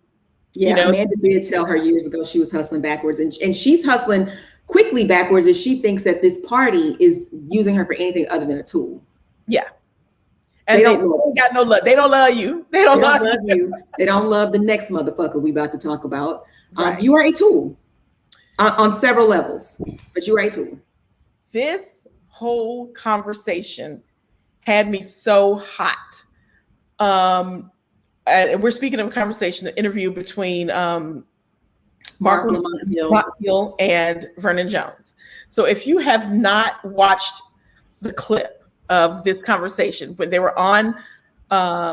Speaker 1: Yeah, Amanda did tell her years ago she was hustling backwards, and she's hustling quickly backwards as she thinks that this party is using her for anything other than a tool.
Speaker 2: Yeah. And they got no love. They don't love you. They don't love
Speaker 1: you. They don't love the next motherfucker we about to talk about. You are a tool on several levels, but you are a tool.
Speaker 2: This whole conversation had me so hot. And we're speaking of a conversation, an interview between Mark Lamont Hill and Vernon Jones. So if you have not watched the clip of this conversation, when they were on,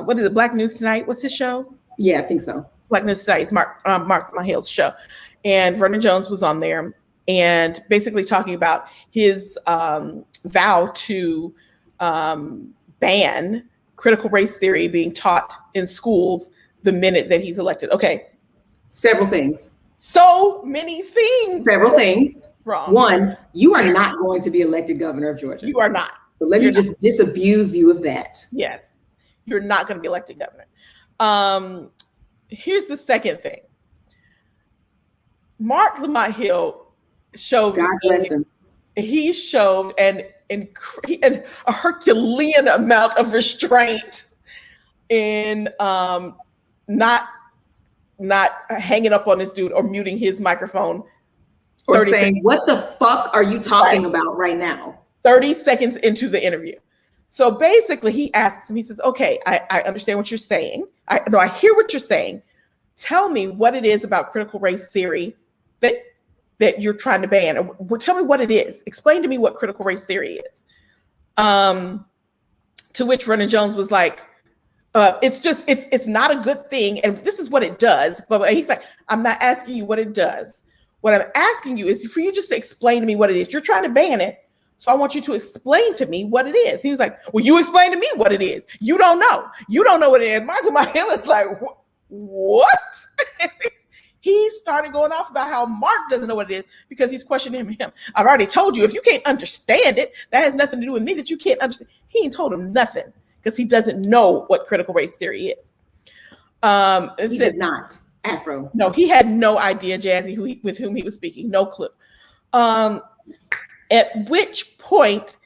Speaker 2: what is it, Black News Tonight? What's his show?
Speaker 1: Yeah, I think so.
Speaker 2: Black News Tonight is Mark Lamont Hill's show. And Vernon Jones was on there and basically talking about his vow to ban critical race theory being taught in schools the minute that he's elected. Okay.
Speaker 1: Several things.
Speaker 2: So many things.
Speaker 1: Several things.
Speaker 2: Wrong.
Speaker 1: One, you are not going to be elected governor of Georgia.
Speaker 2: You are not.
Speaker 1: So let me just disabuse you of that.
Speaker 2: Yes. You're not going to be elected governor. Here's the second thing. Mark Lamont Hill showed.
Speaker 1: God bless him.
Speaker 2: He showed a Herculean amount of restraint in not hanging up on this dude or muting his microphone
Speaker 1: or saying, what the fuck are you talking about right now?
Speaker 2: 30 seconds into the interview. So basically he asks him, he says, okay, I understand what you're saying. I hear what you're saying. Tell me what it is about critical race theory that you're trying to ban. Tell me what it is. Explain to me what critical race theory is. To which Vernon Jones was like, it's not a good thing. And this is what it does. But he's like, I'm not asking you what it does. What I'm asking you is for you just to explain to me what it is. You're trying to ban it. So I want you to explain to me what it is. He was like, well, you explain to me what it is. You don't know. You don't know what it is. Michael is like, what? He started going off about how Mark doesn't know what it is because he's questioning him. I've already told you, if you can't understand it, that has nothing to do with me that you can't understand. He ain't told him nothing because he doesn't know what critical race theory is.
Speaker 1: He did not. Afro.
Speaker 2: No, he had no idea, Jazzy, with whom he was speaking. No clue. At which point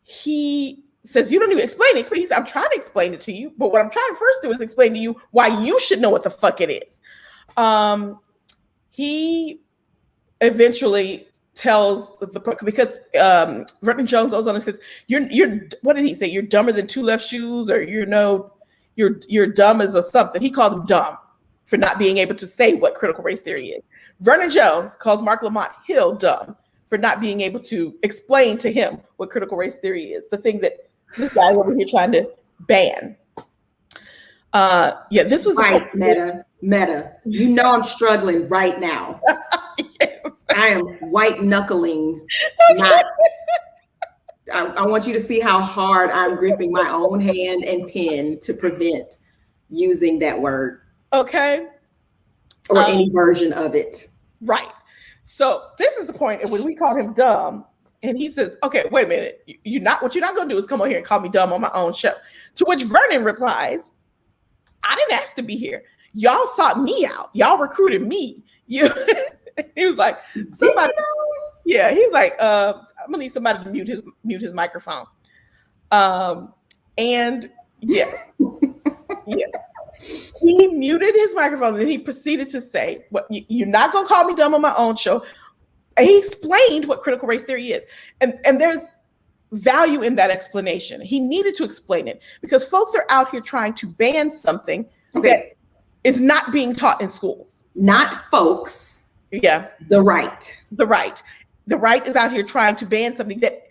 Speaker 2: he says, you don't even explain it. He said, I'm trying to explain it to you, but what I'm trying first to do is explain to you why you should know what the fuck it is. He eventually tells because Vernon Jones goes on and says, you're what did he say? You're dumber than two left shoes, or you're dumb as a something. He called him dumb for not being able to say what critical race theory is. Vernon Jones calls Mark Lamont Hill dumb for not being able to explain to him what critical race theory is, the thing that this guy over here trying to ban. This was
Speaker 1: right. Meta. You know I'm struggling right now.
Speaker 2: Yes.
Speaker 1: I am white knuckling. I want you to see how hard I'm gripping my own hand and pen to prevent using that word.
Speaker 2: Okay.
Speaker 1: Or any version of it.
Speaker 2: Right. So this is the point when we call him dumb, and he says, okay, wait a minute. What you're not going to do is come on here and call me dumb on my own show. To which Vernon replies, I didn't ask to be here. Y'all sought me out. Y'all recruited me. He was like, somebody. Yeah, he's like, I'm gonna need somebody to mute his microphone. And yeah. He muted his microphone and he proceeded to say, "What you're not gonna call me dumb on my own show." And he explained what critical race theory is, and there's value in that explanation. He needed to explain it because folks are out here trying to ban something that is not being taught in schools.
Speaker 1: Not folks.
Speaker 2: Yeah,
Speaker 1: the right.
Speaker 2: The right is out here trying to ban something that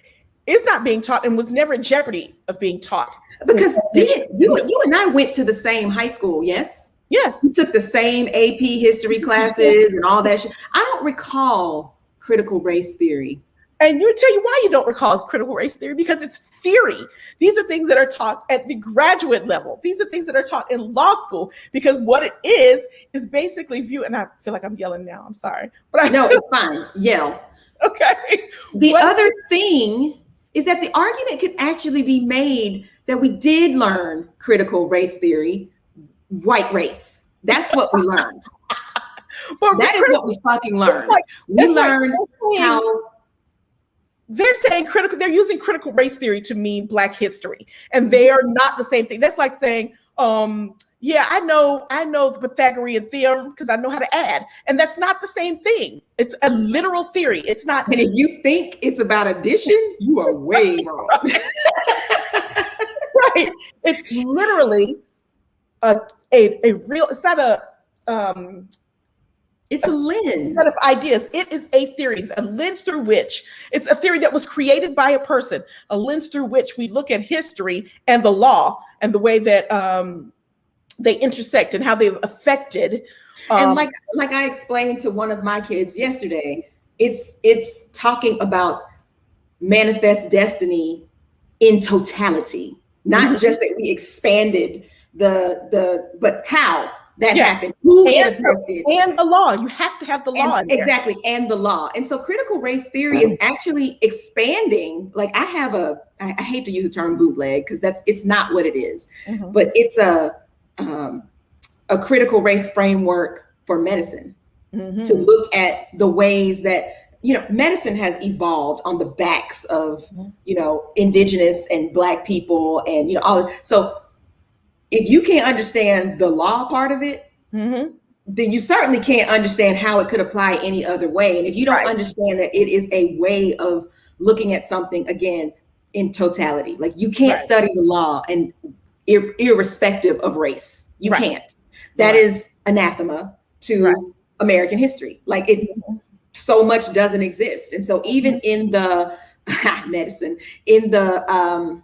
Speaker 2: is not being taught and was never in jeopardy of being taught.
Speaker 1: Because you and I went to the same high school, yes?
Speaker 2: Yes.
Speaker 1: We took the same AP history classes and all that shit. I don't recall critical race theory.
Speaker 2: And you tell you why you don't recall critical race theory, because it's theory. These are things that are taught at the graduate level. These are things that are taught in law school, because what it is basically and I feel like I'm yelling now, I'm sorry. But
Speaker 1: no, it's fine, yell.
Speaker 2: Okay.
Speaker 1: The other thing is that the argument could actually be made that we did learn critical race theory, white race. That's what we learned.
Speaker 2: But
Speaker 1: that is what we fucking learned. We learned how
Speaker 2: they're saying they're using critical race theory to mean Black history, and they are not the same thing. That's like saying, yeah, I know the Pythagorean theorem because I know how to add. And that's not the same thing. It's a literal theory. It's not.
Speaker 1: And if you think it's about addition, you are way wrong.
Speaker 2: Right. It's literally a real, it's not
Speaker 1: it's a lens.
Speaker 2: Set of ideas. It is a theory, a lens through which, it's a theory that was created by a person, a lens through which we look at history and the law and the way that they intersect and how they've affected.
Speaker 1: And like I explained to one of my kids yesterday, it's talking about manifest destiny in totality, not just that we expanded but how that happened, who it affected,
Speaker 2: and the law. You have to have the law.
Speaker 1: Exactly, and the law. And so critical race theory is actually expanding. Like I hate to use the term bootleg because it's not what it is, but it's a critical race framework for medicine to look at the ways that, medicine has evolved on the backs of, indigenous and Black people and, all. So if you can't understand the law part of it, then you certainly can't understand how it could apply any other way. And if you don't understand that it is a way of looking at something, again, in totality, like you can't study the law and irrespective of race, you can't. That is anathema to American history. Like so much doesn't exist. And so even in the medicine, in the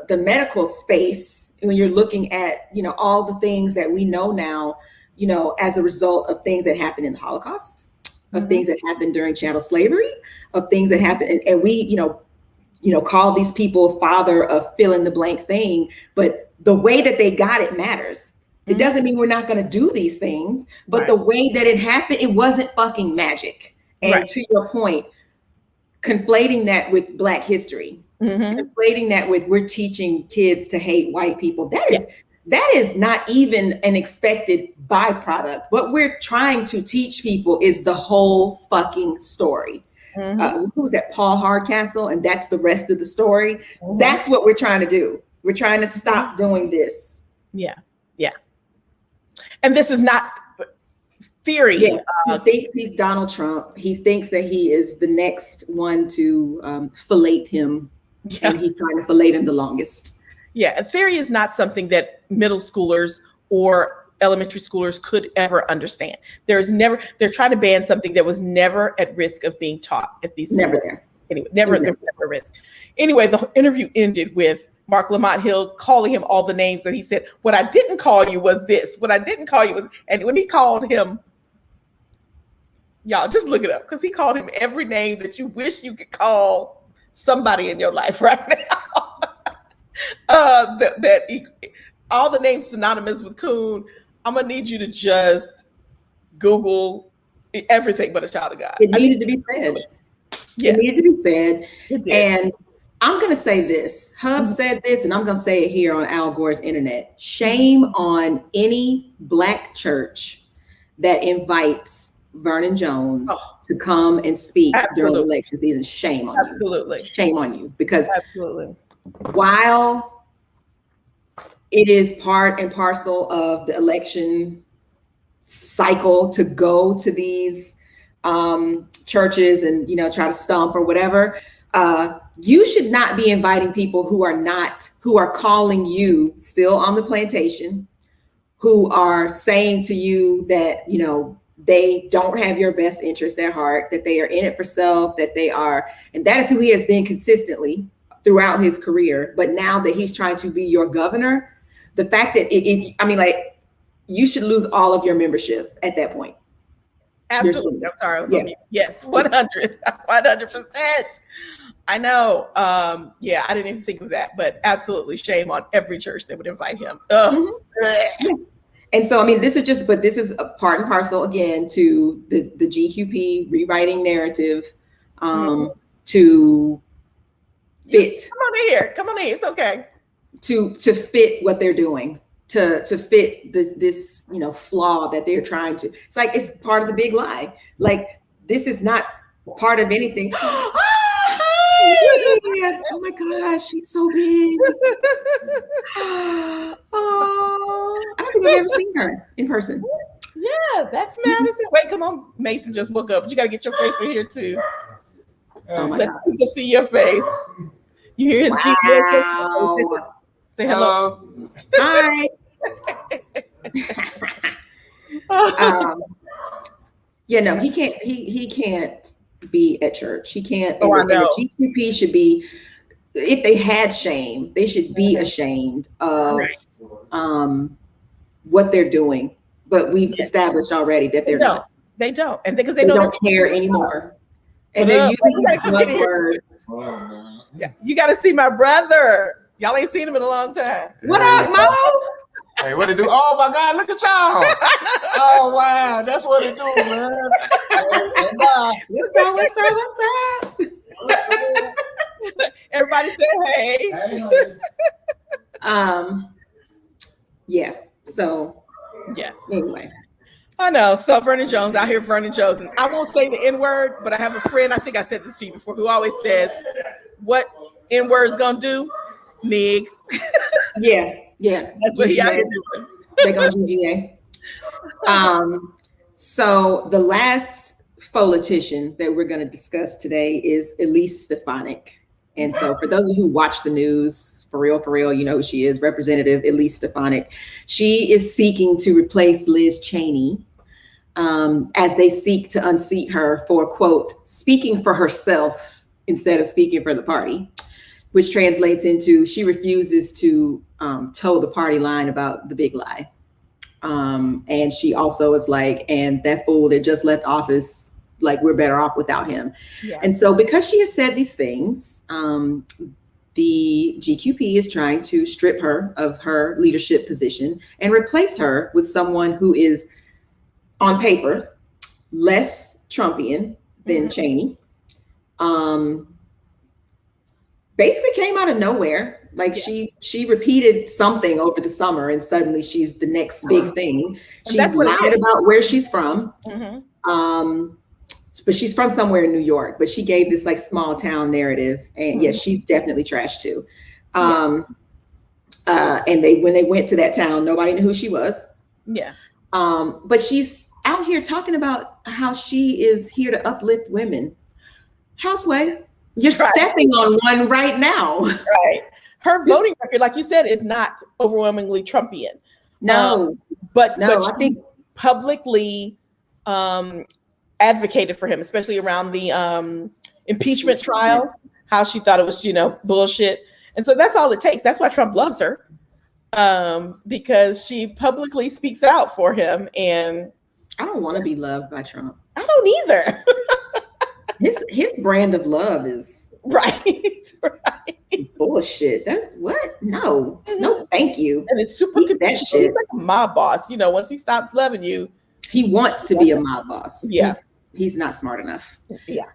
Speaker 1: medical space, when you're looking at, all the things that we know now, as a result of things that happened in the Holocaust, of things that happened during chattel slavery, of things that happened, and we, call these people father of fill in the blank thing, but the way that they got it matters. It doesn't mean we're not going to do these things, but the way that it happened, it wasn't fucking magic. And to your point, conflating that with Black history, conflating that with we're teaching kids to hate white people, that is not even an expected byproduct. What we're trying to teach people is the whole fucking story. Who's that? Paul Hardcastle, and that's the rest of the story. That's what we're trying to do. We're trying to stop doing this.
Speaker 2: Yeah. And this is not theory.
Speaker 1: Yes, he thinks he's Donald Trump. He thinks that he is the next one to fillet him, and he's trying to fillet him the longest.
Speaker 2: Yeah, a theory is not something that middle schoolers or elementary schoolers could ever understand. They're trying to ban something that was never at risk of being taught at these schools.
Speaker 1: Never there.
Speaker 2: Anyway, never at risk. Anyway, the interview ended with Mark Lamont Hill calling him all the names that he said, what I didn't call you was this. What I didn't call you was, and when he called him, y'all just look it up, because he called him every name that you wish you could call somebody in your life right now. All the names synonymous with coon. I'm gonna need you to just Google everything but a child of God.
Speaker 1: It needed to be said. It needed to be said. And I'm going to say this. Hub said this, and I'm going to say it here on Al Gore's internet. Shame on any Black church that invites Vernon Jones to come and speak during election season. Shame on you. Shame on you. Because while it is part and parcel of the election cycle to go to these churches and, try to stump or whatever, you should not be inviting people who are calling you still on the plantation, who are saying to you that, they don't have your best interest at heart, that they are in it for self, and that is who he has been consistently throughout his career. But now that he's trying to be your governor, the fact that you should lose all of your membership at that point.
Speaker 2: Absolutely. I'm sorry. I was on mute. Yes, 100%. I know. I didn't even think of that, but absolutely shame on every church that would invite him.
Speaker 1: And so, this is a part and parcel again to the GQP rewriting narrative to fit.
Speaker 2: Come on in here. It's okay.
Speaker 1: To fit what they're doing, to fit this flaw that they're trying to. It's like it's part of the big lie. Like this is not part of anything. Oh my gosh, she's so big. Oh, I don't think I've ever seen her in person.
Speaker 2: Yeah, that's Madison. Wait, come on. Mason just woke up. You got to get your face in here too. Let people see your face. You hear his deep voice. Say hello.
Speaker 1: Hi. He can't be at church. He can't. And the GQP should be, if they had shame, they should be ashamed of what they're doing. But we've established already that they're not.
Speaker 2: They don't, and because
Speaker 1: they don't care anymore. And they're using these buzzwords.
Speaker 2: Yeah, you got to see my brother. Y'all ain't seen him in a long time.
Speaker 1: What up, Mo?
Speaker 4: Hey, what it do? Oh my God, look at y'all. Oh wow, that's what it do, man.
Speaker 1: What's up?
Speaker 2: Everybody say hey.
Speaker 1: So
Speaker 2: yes.
Speaker 1: Anyway.
Speaker 2: I know. So Vernon Jones, out here, Vernon Jones. And I won't say the N-word, but I have a friend, I think I said this to you before, who always says, what N-word's gonna do? Nig.
Speaker 1: Yeah.
Speaker 2: That's what he out here doing.
Speaker 1: They're gonna GGA. So the last politician that we're gonna discuss today is Elise Stefanik. And so for those of you who watch the news, for real, you know who she is, Representative Elise Stefanik. She is seeking to replace Liz Cheney as they seek to unseat her for, quote, speaking for herself instead of speaking for the party, which translates into she refuses to toe the party line about the big lie. And she also is like, and that fool that just left office, like we're better off without him.
Speaker 2: Yeah.
Speaker 1: And so because she has said these things, the GQP is trying to strip her of her leadership position and replace her with someone who is, on paper, less Trumpian than Cheney. Basically came out of nowhere. Like she repeated something over the summer and suddenly she's the next big thing. She's lied about where she's from. But she's from somewhere in New York, but she gave this like small town narrative. And yes, she's definitely trash too. And when they went to that town, nobody knew who she was.
Speaker 2: Yeah.
Speaker 1: But she's out here talking about how she is here to uplift women. Houseway, you're stepping on one right now.
Speaker 2: Right. Her voting record, like you said, is not overwhelmingly Trumpian.
Speaker 1: No,
Speaker 2: but
Speaker 1: I think
Speaker 2: publicly advocated for him, especially around the impeachment trial, how she thought it was, bullshit. And so that's all it takes. That's why Trump loves her, because she publicly speaks out for him. And
Speaker 1: I don't want to be loved by Trump.
Speaker 2: I don't either.
Speaker 1: His brand of love is
Speaker 2: right.
Speaker 1: bullshit. That's what? No, thank you.
Speaker 2: And it's super
Speaker 1: that shit.
Speaker 2: He's like a mob boss. Once he stops loving you,
Speaker 1: he wants to be a mob boss.
Speaker 2: Yeah,
Speaker 1: he's not smart enough.
Speaker 2: Yeah,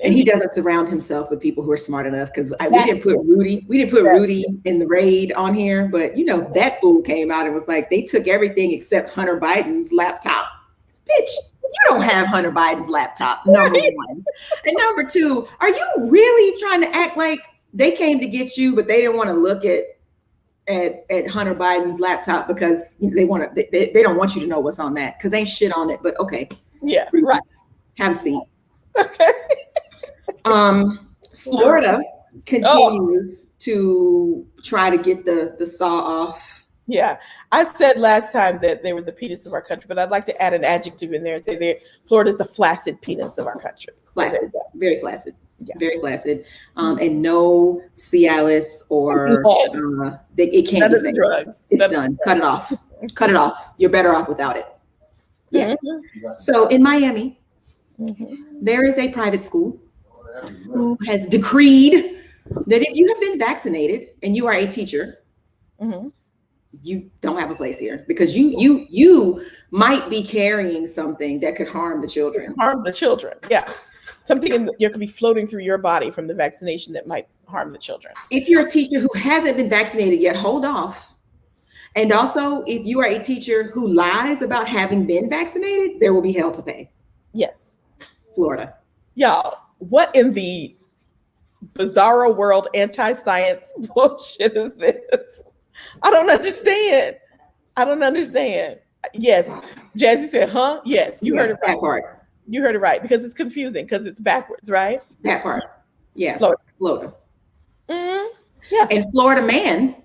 Speaker 1: and he doesn't surround himself with people who are smart enough. Because we didn't put Rudy in the raid on here, but that fool came out and was like, they took everything except Hunter Biden's laptop. Bitch, you don't have Hunter Biden's laptop, number one. And number two, are you really trying to act like they came to get you, but they didn't want to look at Hunter Biden's laptop because they don't want you to know what's on that because ain't shit on it. But okay.
Speaker 2: Yeah, right.
Speaker 1: Have a seat.
Speaker 2: Okay.
Speaker 1: Florida continues to try to get the saw off.
Speaker 2: Yeah, I said last time that they were the penis of our country, but I'd like to add an adjective in there and say Florida's the flaccid penis of our country.
Speaker 1: Flaccid, very flaccid. Yeah. Very flaccid, and no Cialis or it can't be safe.
Speaker 2: Drugs.
Speaker 1: It's done. Cut it off. Cut it off. You're better off without it. Yeah. So in Miami, there is a private school who has decreed that if you have been vaccinated and you are a teacher, you don't have a place here because you might be carrying something that could harm the children.
Speaker 2: Yeah. Something that could be floating through your body from the vaccination that might harm the children.
Speaker 1: If you're a teacher who hasn't been vaccinated yet, hold off. And also, if you are a teacher who lies about having been vaccinated, there will be hell to pay.
Speaker 2: Yes.
Speaker 1: Florida.
Speaker 2: Y'all, what in the bizarro world anti-science bullshit is this? I don't understand. Yes. Jazzy said, huh? Yes. You heard it right.
Speaker 1: That part.
Speaker 2: You heard it right because it's confusing because it's backwards, right?
Speaker 1: That part. Yeah. Florida.
Speaker 2: Yeah.
Speaker 1: And Florida man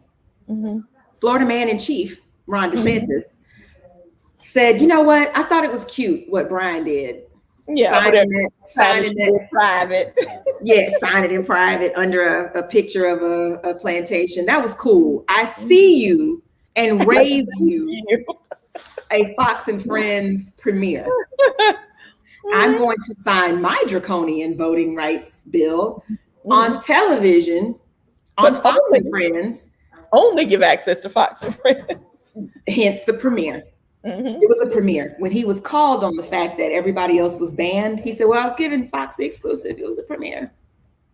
Speaker 1: in chief, Ron DeSantis, said, you know what? I thought it was cute what Brian did.
Speaker 2: Yeah.
Speaker 1: Signing it
Speaker 2: private.
Speaker 1: Yeah, sign it in private under a picture of a plantation. That was cool. I see you and raise you a Fox and Friends premiere. I'm going to sign my draconian voting rights bill on television on Fox and Friends.
Speaker 2: Only give access to Fox and Friends.
Speaker 1: Hence the premiere. It was a premiere. When he was called on the fact that everybody else was banned, he said, well, I was giving Fox the exclusive. It was a premiere.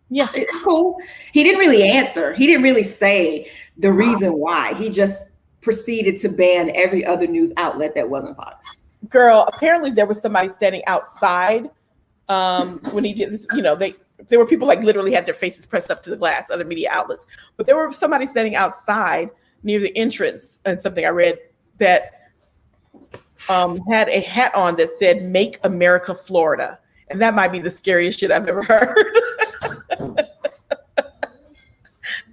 Speaker 2: Yeah.
Speaker 1: It's cool. He didn't really answer. He didn't really say the reason why. He just proceeded to ban every other news outlet that wasn't Fox.
Speaker 2: Girl, apparently there was somebody standing outside when he did this. There were people like literally had their faces pressed up to the glass, other media outlets. But there were somebody standing outside near the entrance, and something I read that had a hat on that said "Make America Florida," and that might be the scariest shit I've ever heard.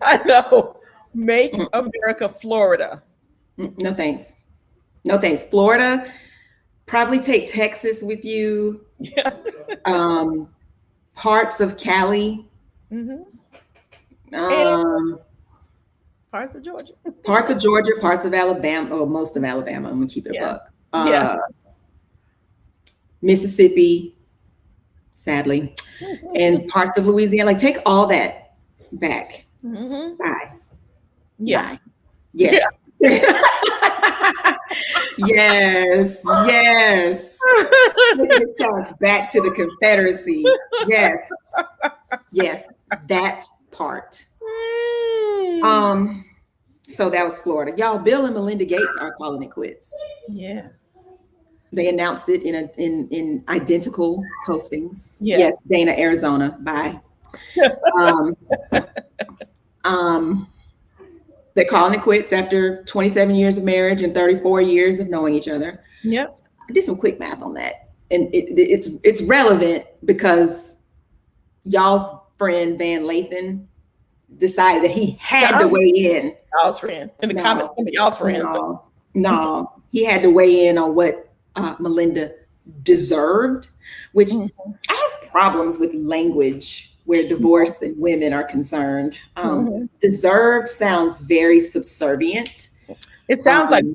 Speaker 2: I know, "Make America Florida."
Speaker 1: No thanks. No thanks. Florida. Probably take Texas with you.
Speaker 2: Yeah.
Speaker 1: Parts of Cali.
Speaker 2: Parts of Georgia.
Speaker 1: Parts of Georgia, parts of Alabama, or most of Alabama. I'm gonna keep it a buck. Mississippi. sadly, and parts of Louisiana. Like, take all that back.
Speaker 2: Mm-hmm.
Speaker 1: Bye.
Speaker 2: Yeah.
Speaker 1: Bye. Yeah. Yes. Yes. Take his talents back to the Confederacy. Yes. Yes. That part. So that was Florida. Y'all, Bill and Melinda Gates are calling it quits.
Speaker 2: Yes.
Speaker 1: They announced it in identical postings.
Speaker 2: Yeah.
Speaker 1: Yes, Dana, Arizona. Bye. They're calling it quits after 27 years of marriage and 34 years of knowing each other.
Speaker 2: Yep.
Speaker 1: I did some quick math on that, and it's relevant because y'all's friend Van Lathan decided that he had to weigh in.
Speaker 2: Y'all's friend in the comments, some of y'all's friends.
Speaker 1: No, he had to weigh in on what Melinda deserved, which I have problems with language where divorce and women are concerned. Deserved sounds very subservient.
Speaker 2: It sounds like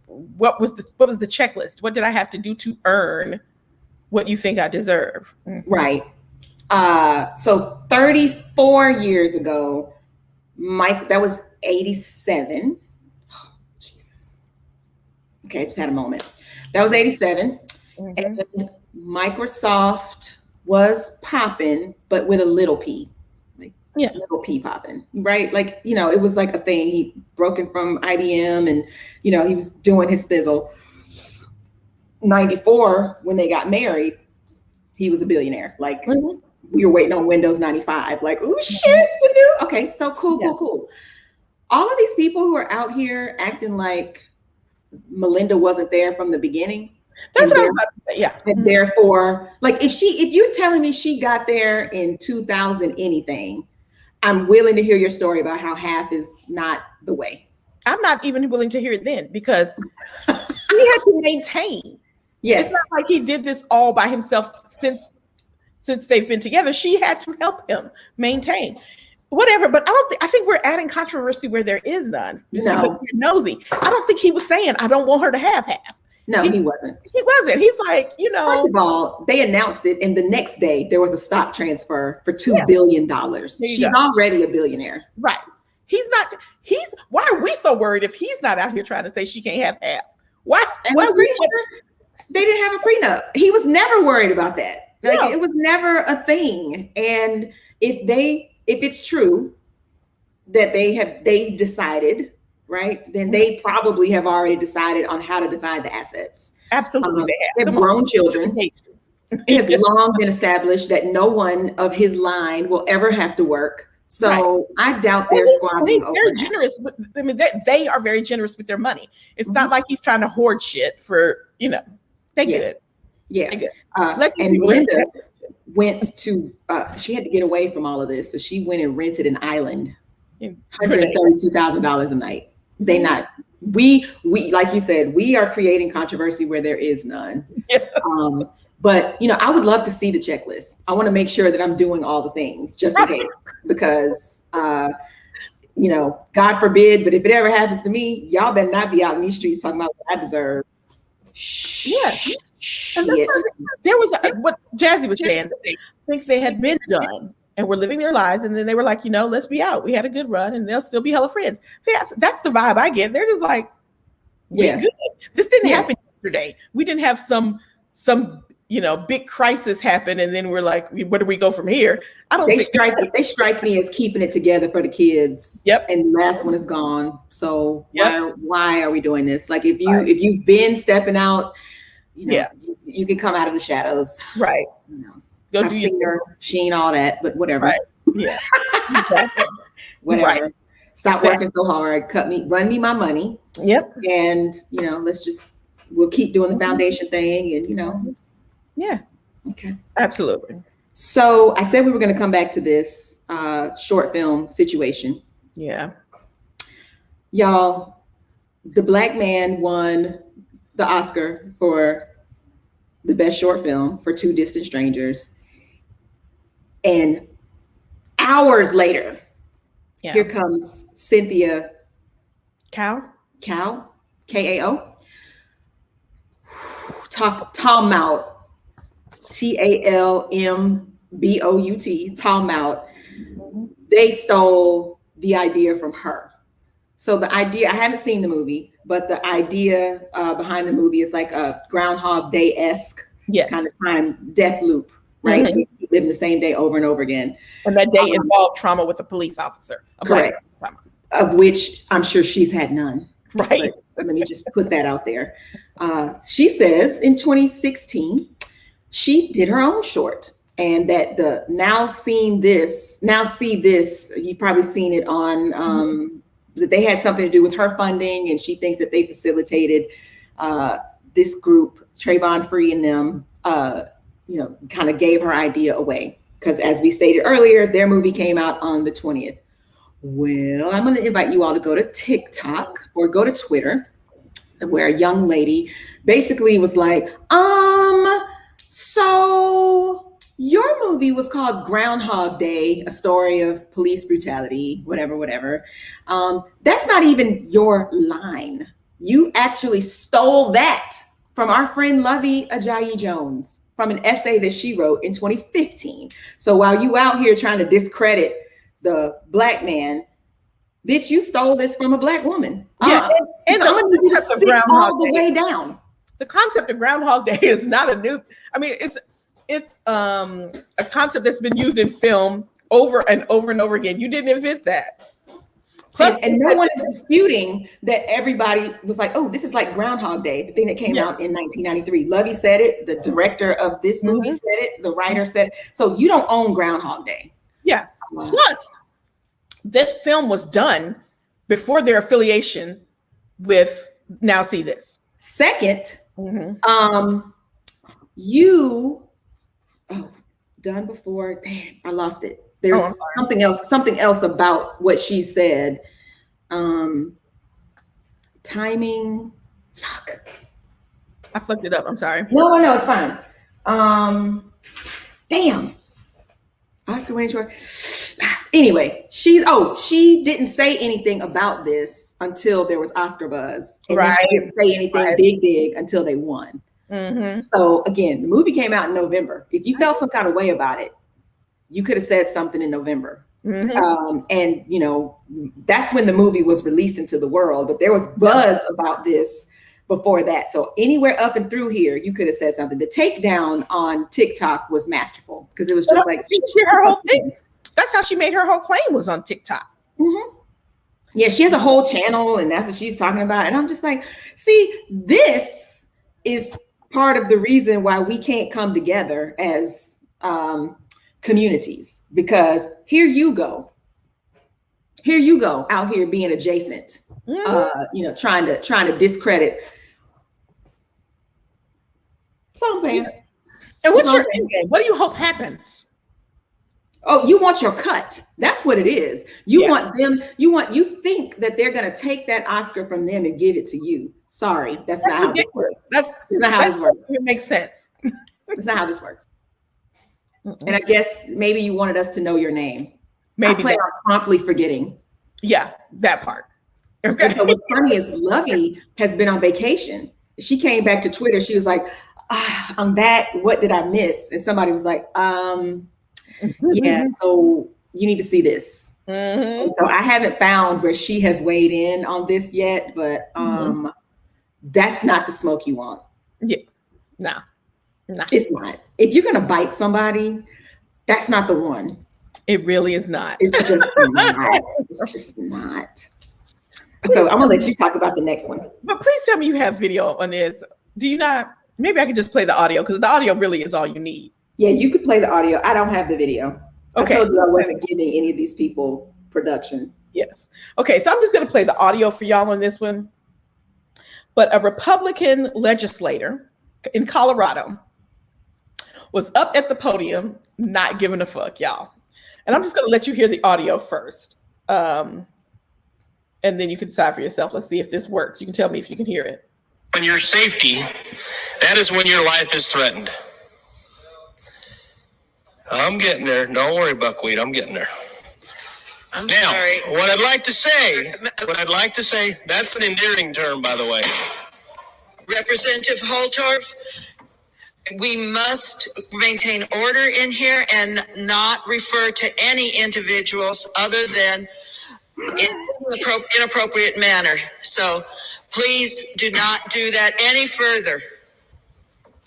Speaker 2: what was the checklist? What did I have to do to earn what you think I deserve?
Speaker 1: Right. So 34 years ago, Mike, that was 87. Oh, Jesus. Okay, I just had a moment. That was 87. And Microsoft was popping, but with a little p. Like little p popping, right? Like, it was like a thing. He broken from IBM and, he was doing his thizzle. 94, when they got married, he was a billionaire. Like, we were waiting on Windows 95. Like, oh shit, the new. Okay, so cool. All of these people who are out here acting like Melinda wasn't there from the beginning.
Speaker 2: That's what I was about to say. Yeah.
Speaker 1: And therefore, like, if you're telling me she got there in 2000 anything, I'm willing to hear your story about how half is not the way.
Speaker 2: I'm not even willing to hear it then because he had to maintain.
Speaker 1: Yes.
Speaker 2: It's not like he did this all by himself since they've been together. She had to help him maintain. Whatever, but I think we're adding controversy where there is none. Just because you're nosy. I don't think he was saying, I don't want her to have half.
Speaker 1: No, he wasn't.
Speaker 2: He wasn't. He's like,
Speaker 1: First of all, they announced it, and the next day there was a stock transfer for $2 billion. She's already a billionaire.
Speaker 2: Right. Why are we so worried if he's not out here trying to say she can't have half? Why are we
Speaker 1: sure they didn't have a prenup? He was never worried about that. Like, it was never a thing. And if it's true that they decided, right, then they probably have already decided on how to divide the assets.
Speaker 2: Absolutely.
Speaker 1: They have grown children. It has long been established that no one of his line will ever have to work. So I doubt they're squabbling over
Speaker 2: very generous. They are very generous with their money. It's not like he's trying to hoard shit for, they good.
Speaker 1: Yeah. And Linda went to, she had to get away from all of this. So she went and rented an island, $132,000 a night. We, like you said, we are creating controversy where there is none. But, I would love to see the checklist. I want to make sure that I'm doing all the things just in case, because, God forbid, but if it ever happens to me, y'all better not be out in these streets talking about what I deserve.
Speaker 2: Yes. There was what Jazzy was saying. I think they had been done and were living their lives, and then they were like, let's be out. We had a good run, and they'll still be hella friends. That's the vibe I get. They're just like, we're good. This didn't happen yesterday. We didn't have some big crisis happen, and then we're like, where do we go from here? They strike me as keeping it together for the kids. Yep.
Speaker 1: And the last one is gone. So why are we doing this? Like, if you've been stepping out, you can come out of the shadows.
Speaker 2: Right.
Speaker 1: I've seen her, Sheen, all that, but whatever.
Speaker 2: Right. Yeah. Exactly.
Speaker 1: Whatever.
Speaker 2: Right.
Speaker 1: Stop working so hard. Run me my money.
Speaker 2: Yep. And
Speaker 1: we'll keep doing the foundation thing, and
Speaker 2: Yeah.
Speaker 1: Okay.
Speaker 2: Absolutely.
Speaker 1: So I said we were going to come back to this short film situation.
Speaker 2: Yeah.
Speaker 1: Y'all, the Black Man won the Oscar for the best short film for Two Distant Strangers. And hours later, here comes Cynthia
Speaker 2: Kao,
Speaker 1: K-A-O. Talk about Talmout, they stole the idea from her. So the idea, I haven't seen the movie, but the idea behind the movie is like a Groundhog Day-esque kind of time death loop, right? So you keep living the same day over and over again.
Speaker 2: And that day involved trauma with a police officer.
Speaker 1: Correct. Of which I'm sure she's had none.
Speaker 2: Right.
Speaker 1: Let me just put that out there. She says in 2016, she did her own short, and that the now see this, you've probably seen it on, that they had something to do with her funding, and she thinks that they facilitated this group, Trayvon Free and them, kind of gave her idea away. Because as we stated earlier, their movie came out on the 20th. Well, I'm going to invite you all to go to TikTok or go to Twitter, where a young lady basically was like, so your movie was called Groundhog Day, a story of police brutality, whatever. That's not even your line. You actually stole that from our friend Lovey Ajayi Jones from an essay that she wrote in 2015. So while you out here trying to discredit the Black man, bitch, you stole this from a Black woman.
Speaker 2: Yeah, and
Speaker 1: so I'm gonna need you to sit all the way down.
Speaker 2: The concept of Groundhog Day is not a new. I mean, it's a concept that's been used in film over and over and over again. You didn't invent that.
Speaker 1: Plus, and no one is disputing that everybody was like, oh, this is like Groundhog Day, the thing that came out in 1993. Lovey said it. The director of this movie said it. The writer said it. So you don't own Groundhog Day. Yeah.
Speaker 2: Plus, this film was done before their affiliation with Now See This.
Speaker 1: Second, done before. Dang, I lost it. There's something else about what she said. Timing. Fuck.
Speaker 2: I fucked it up. I'm sorry.
Speaker 1: No, it's fine. Damn. Oscar winning short. Anyway, she didn't say anything about this until there was Oscar buzz. And then she didn't say anything big until they won. So again, the movie came out in November. If you felt some kind of way about it, you could have said something in November. And that's when the movie was released into the world, but there was buzz about this before that. So anywhere up and through here, you could have said something. The takedown on TikTok was masterful because it was just like
Speaker 2: her whole thing. That's how she made her whole claim, was on TikTok.
Speaker 1: Yeah, she has a whole channel and that's what she's talking about. And I'm just like, see, this is part of the reason why we can't come together as communities, because here you go out here being adjacent, trying to discredit. That's all I'm saying.
Speaker 2: And what's your end game? What do you hope happens?
Speaker 1: Oh, you want your cut. That's what it is. You want them, you think that they're going to take that Oscar from them and give it to you. Sorry, that's not how this works. That's not how this works.
Speaker 2: It makes sense.
Speaker 1: That's not how this works. And I guess maybe you wanted us to know your name. Maybe I plan on promptly forgetting.
Speaker 2: Yeah, that part.
Speaker 1: Okay. So what's funny is Lovey has been on vacation. She came back to Twitter. She was like, I'm back. What did I miss? And somebody was like, yeah, so you need to see this. So I haven't found where she has weighed in on this yet, but that's not the smoke you want.
Speaker 2: Yeah, no.
Speaker 1: It's not. If you're gonna bite somebody, that's not the one.
Speaker 2: It really is not.
Speaker 1: It's just not. It's just not. So I'm gonna let you talk about the next one.
Speaker 2: But please tell me you have video on this. Do you not? Maybe I could just play the audio, because the audio really is all you need.
Speaker 1: Yeah, you could play the audio. I don't have the video. Okay. I told you I wasn't giving any of these people production.
Speaker 2: Yes. Okay, so I'm just gonna play the audio for y'all on this one. But a Republican legislator in Colorado was up at the podium, not giving a fuck, y'all. And I'm just gonna let you hear the audio first. And then you can decide for yourself. Let's see if this works. You can tell me if you can hear it.
Speaker 5: When your safety, that is when your life is threatened. I'm getting there. Don't worry, Buckwheat. I'm getting there.
Speaker 6: I'm sorry.
Speaker 5: What I'd like to say, that's an endearing term, by the way.
Speaker 6: Representative Holtorf, We must maintain order in here and not refer to any individuals other than in inappropriate manner. So please do not do that any further.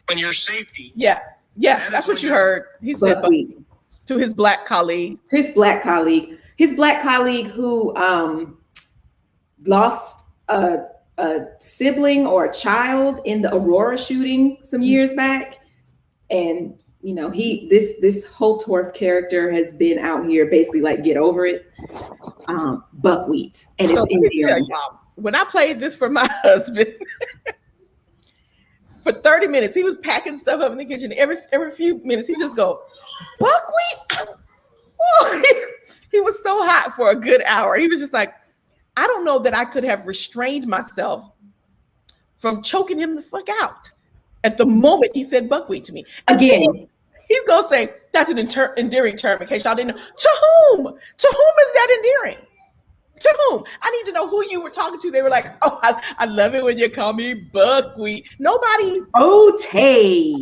Speaker 5: When your safety.
Speaker 2: Yeah, that's what you heard. He said
Speaker 1: Buckwheat.
Speaker 2: to his black colleague.
Speaker 1: His black colleague who lost a sibling or a child in the Aurora shooting some years back. And, you know, this whole Twofer character has been out here basically like, get over it. Buckwheat. And it's endearing.
Speaker 2: When I played this for my husband, for 30 minutes, he was packing stuff up in the kitchen. Every few minutes, he just go, buckwheat. He was so hot for a good hour. He was just like, I don't know that I could have restrained myself from choking him the fuck out at the moment he said buckwheat to me.
Speaker 1: Again,
Speaker 2: he's gonna say that's an endearing term in case y'all didn't know. To whom? To whom is that endearing? To whom? I need to know who you were talking to. They were like, oh, I love it when you call me buckwheat. Nobody.
Speaker 1: Oh, Tay.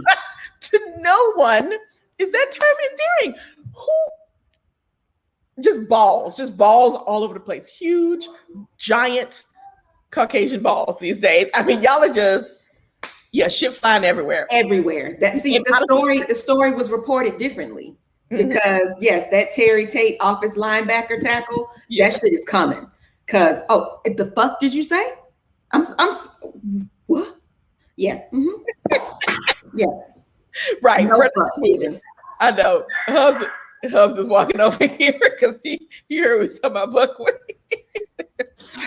Speaker 2: To no one is that term endearing. Who? Just balls all over the place. Huge, giant Caucasian balls these days. I mean, y'all are just, shit flying everywhere.
Speaker 1: Everywhere. The story was reported differently. Because yes, that Terry Tate office linebacker tackle, that shit is coming. Cause the fuck did you say? I'm what? Yeah. Mm-hmm. Yeah.
Speaker 2: Right.
Speaker 1: No fuck, Steven.
Speaker 2: I know. Hubs is walking over here because he heard we talking about buckwheat.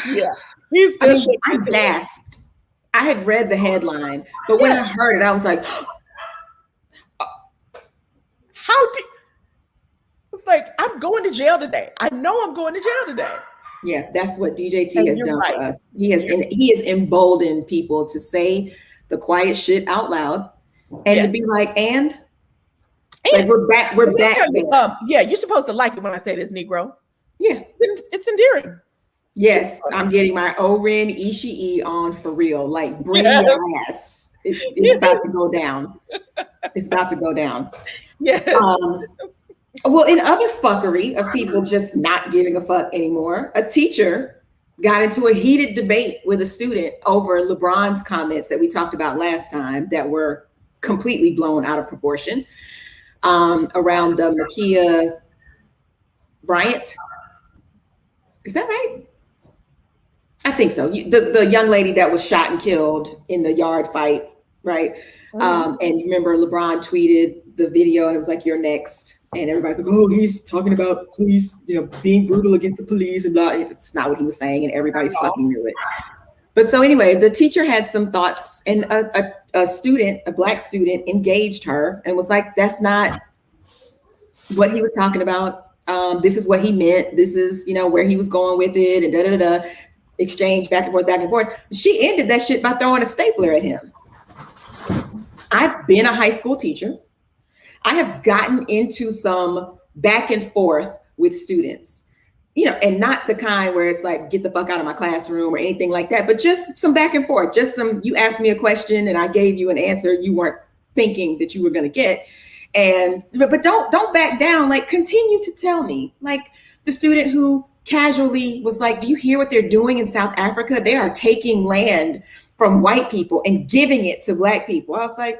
Speaker 2: Yeah.
Speaker 1: I gasped. I had read the headline, but when I heard it, I was like,
Speaker 2: it's like, I'm going to jail today. I know I'm going to jail today.
Speaker 1: Yeah, that's what DJT has done for us. He has emboldened people to say the quiet shit out loud and to be like, and like we're back there.
Speaker 2: You're supposed to like it when I say this, Negro.
Speaker 1: Yeah.
Speaker 2: It's endearing.
Speaker 1: Yes, I'm getting my Oren Ishii on for real. Like, bring your ass. It's about to go down. It's about to go down.
Speaker 2: Yes.
Speaker 1: Well, in other fuckery of people just not giving a fuck anymore, a teacher got into a heated debate with a student over LeBron's comments that we talked about last time that were completely blown out of proportion around the Ma'Khia Bryant. Is that right? I think so. The young lady that was shot and killed in the yard fight, right? Mm-hmm. And you remember LeBron tweeted the video and it was like, "You're next." And everybody's like, "Oh, he's talking about police, being brutal against the police and blah." It's not what he was saying, and everybody fucking knew it. But so anyway, the teacher had some thoughts, and a student, a black student, engaged her and was like, "That's not what he was talking about. This is what he meant. This is, where he was going with it," and da-da-da-da. Exchange back and forth, back and forth. She ended that shit by throwing a stapler at him. I've been a high school teacher. I have gotten into some back and forth with students, and not the kind where it's like, get the fuck out of my classroom or anything like that, but just some back and forth, you asked me a question and I gave you an answer you weren't thinking that you were going to get. But don't back down, like continue to tell me. Like the student who casually was like, "Do you hear what they're doing in South Africa? They are taking land from white people and giving it to black people." I was like,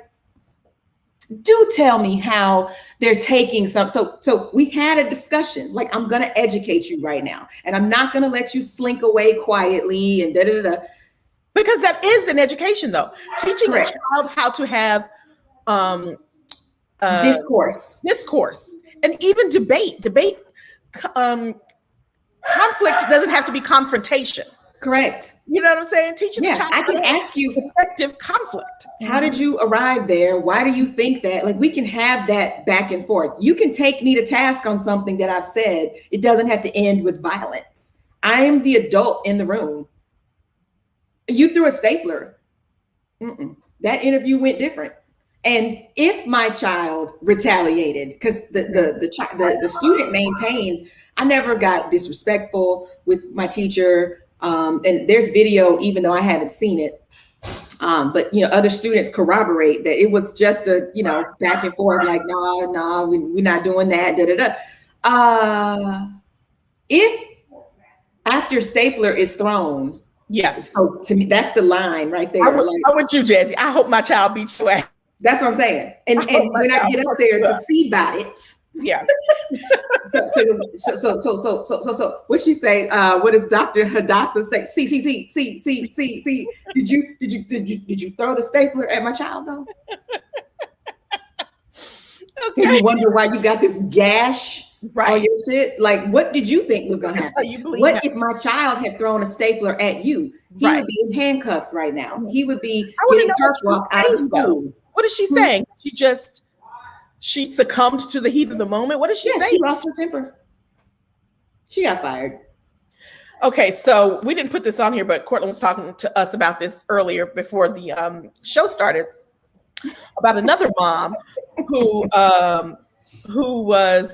Speaker 1: do tell me how they're taking some. So we had a discussion. Like, I'm going to educate you right now, and I'm not going to let you slink away quietly and da-da-da-da.
Speaker 2: Because that is an education, though. Teaching
Speaker 1: Correct.
Speaker 2: a child how to have
Speaker 1: discourse,
Speaker 2: and even debate. Conflict doesn't have to be confrontation.
Speaker 1: Correct.
Speaker 2: You know what I'm saying? Teaching the child
Speaker 1: I can ask you
Speaker 2: effective conflict.
Speaker 1: How did you arrive there? Why do you think that? Like, we can have that back and forth. You can take me to task on something that I've said. It doesn't have to end with violence. I am the adult in the room. You threw a stapler. That interview went different. And if my child retaliated, because the student maintains, I never got disrespectful with my teacher. And there's video, even though I haven't seen it, But other students corroborate that it was just a back and forth, like no, we're not doing that. If after stapler is thrown,
Speaker 2: yes.
Speaker 1: So to me, that's the line right there.
Speaker 2: I'm with you, Jazzy. I hope my child beats you ass.
Speaker 1: That's what I'm saying. And when I get up there to see about it,
Speaker 2: yeah.
Speaker 1: So what she say? What does Dr. Hadassah say? See. Did you throw the stapler at my child though? Okay. And you wonder why you got this gash on your shit? Like, what did you think was gonna happen? What if my child had thrown a stapler at you? He would be in handcuffs right now. He would be getting perp walked out of school.
Speaker 2: What is she saying? She succumbed to the heat of the moment. What is she saying?
Speaker 1: She lost her temper. She got fired.
Speaker 2: Okay, so we didn't put this on here, but Cortland was talking to us about this earlier before the show started, about another mom who was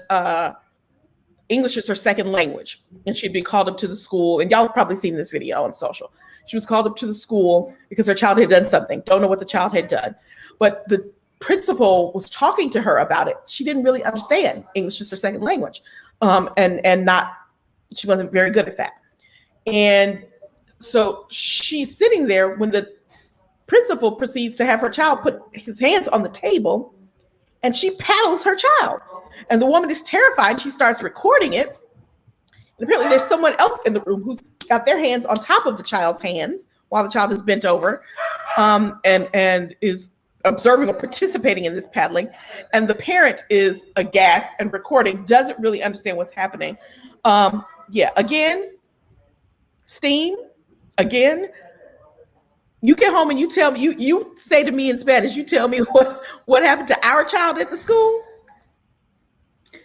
Speaker 2: English is her second language, and she'd be called up to the school. And y'all have probably seen this video on social. She was called up to the school because her child had done something. Don't know what the child had done, but the principal was talking to her about it. She didn't really understand English is her second language, she wasn't very good at that. And so she's sitting there when the principal proceeds to have her child put his hands on the table, and she paddles her child. And the woman is terrified. She starts recording it. And apparently there's someone else in the room who's got their hands on top of the child's hands while the child is bent over, and is observing or participating in this paddling. And the parent is aghast and recording, doesn't really understand what's happening. Again, steam, again. You get home and you tell me, you say to me in Spanish, you tell me what happened to our child at the school.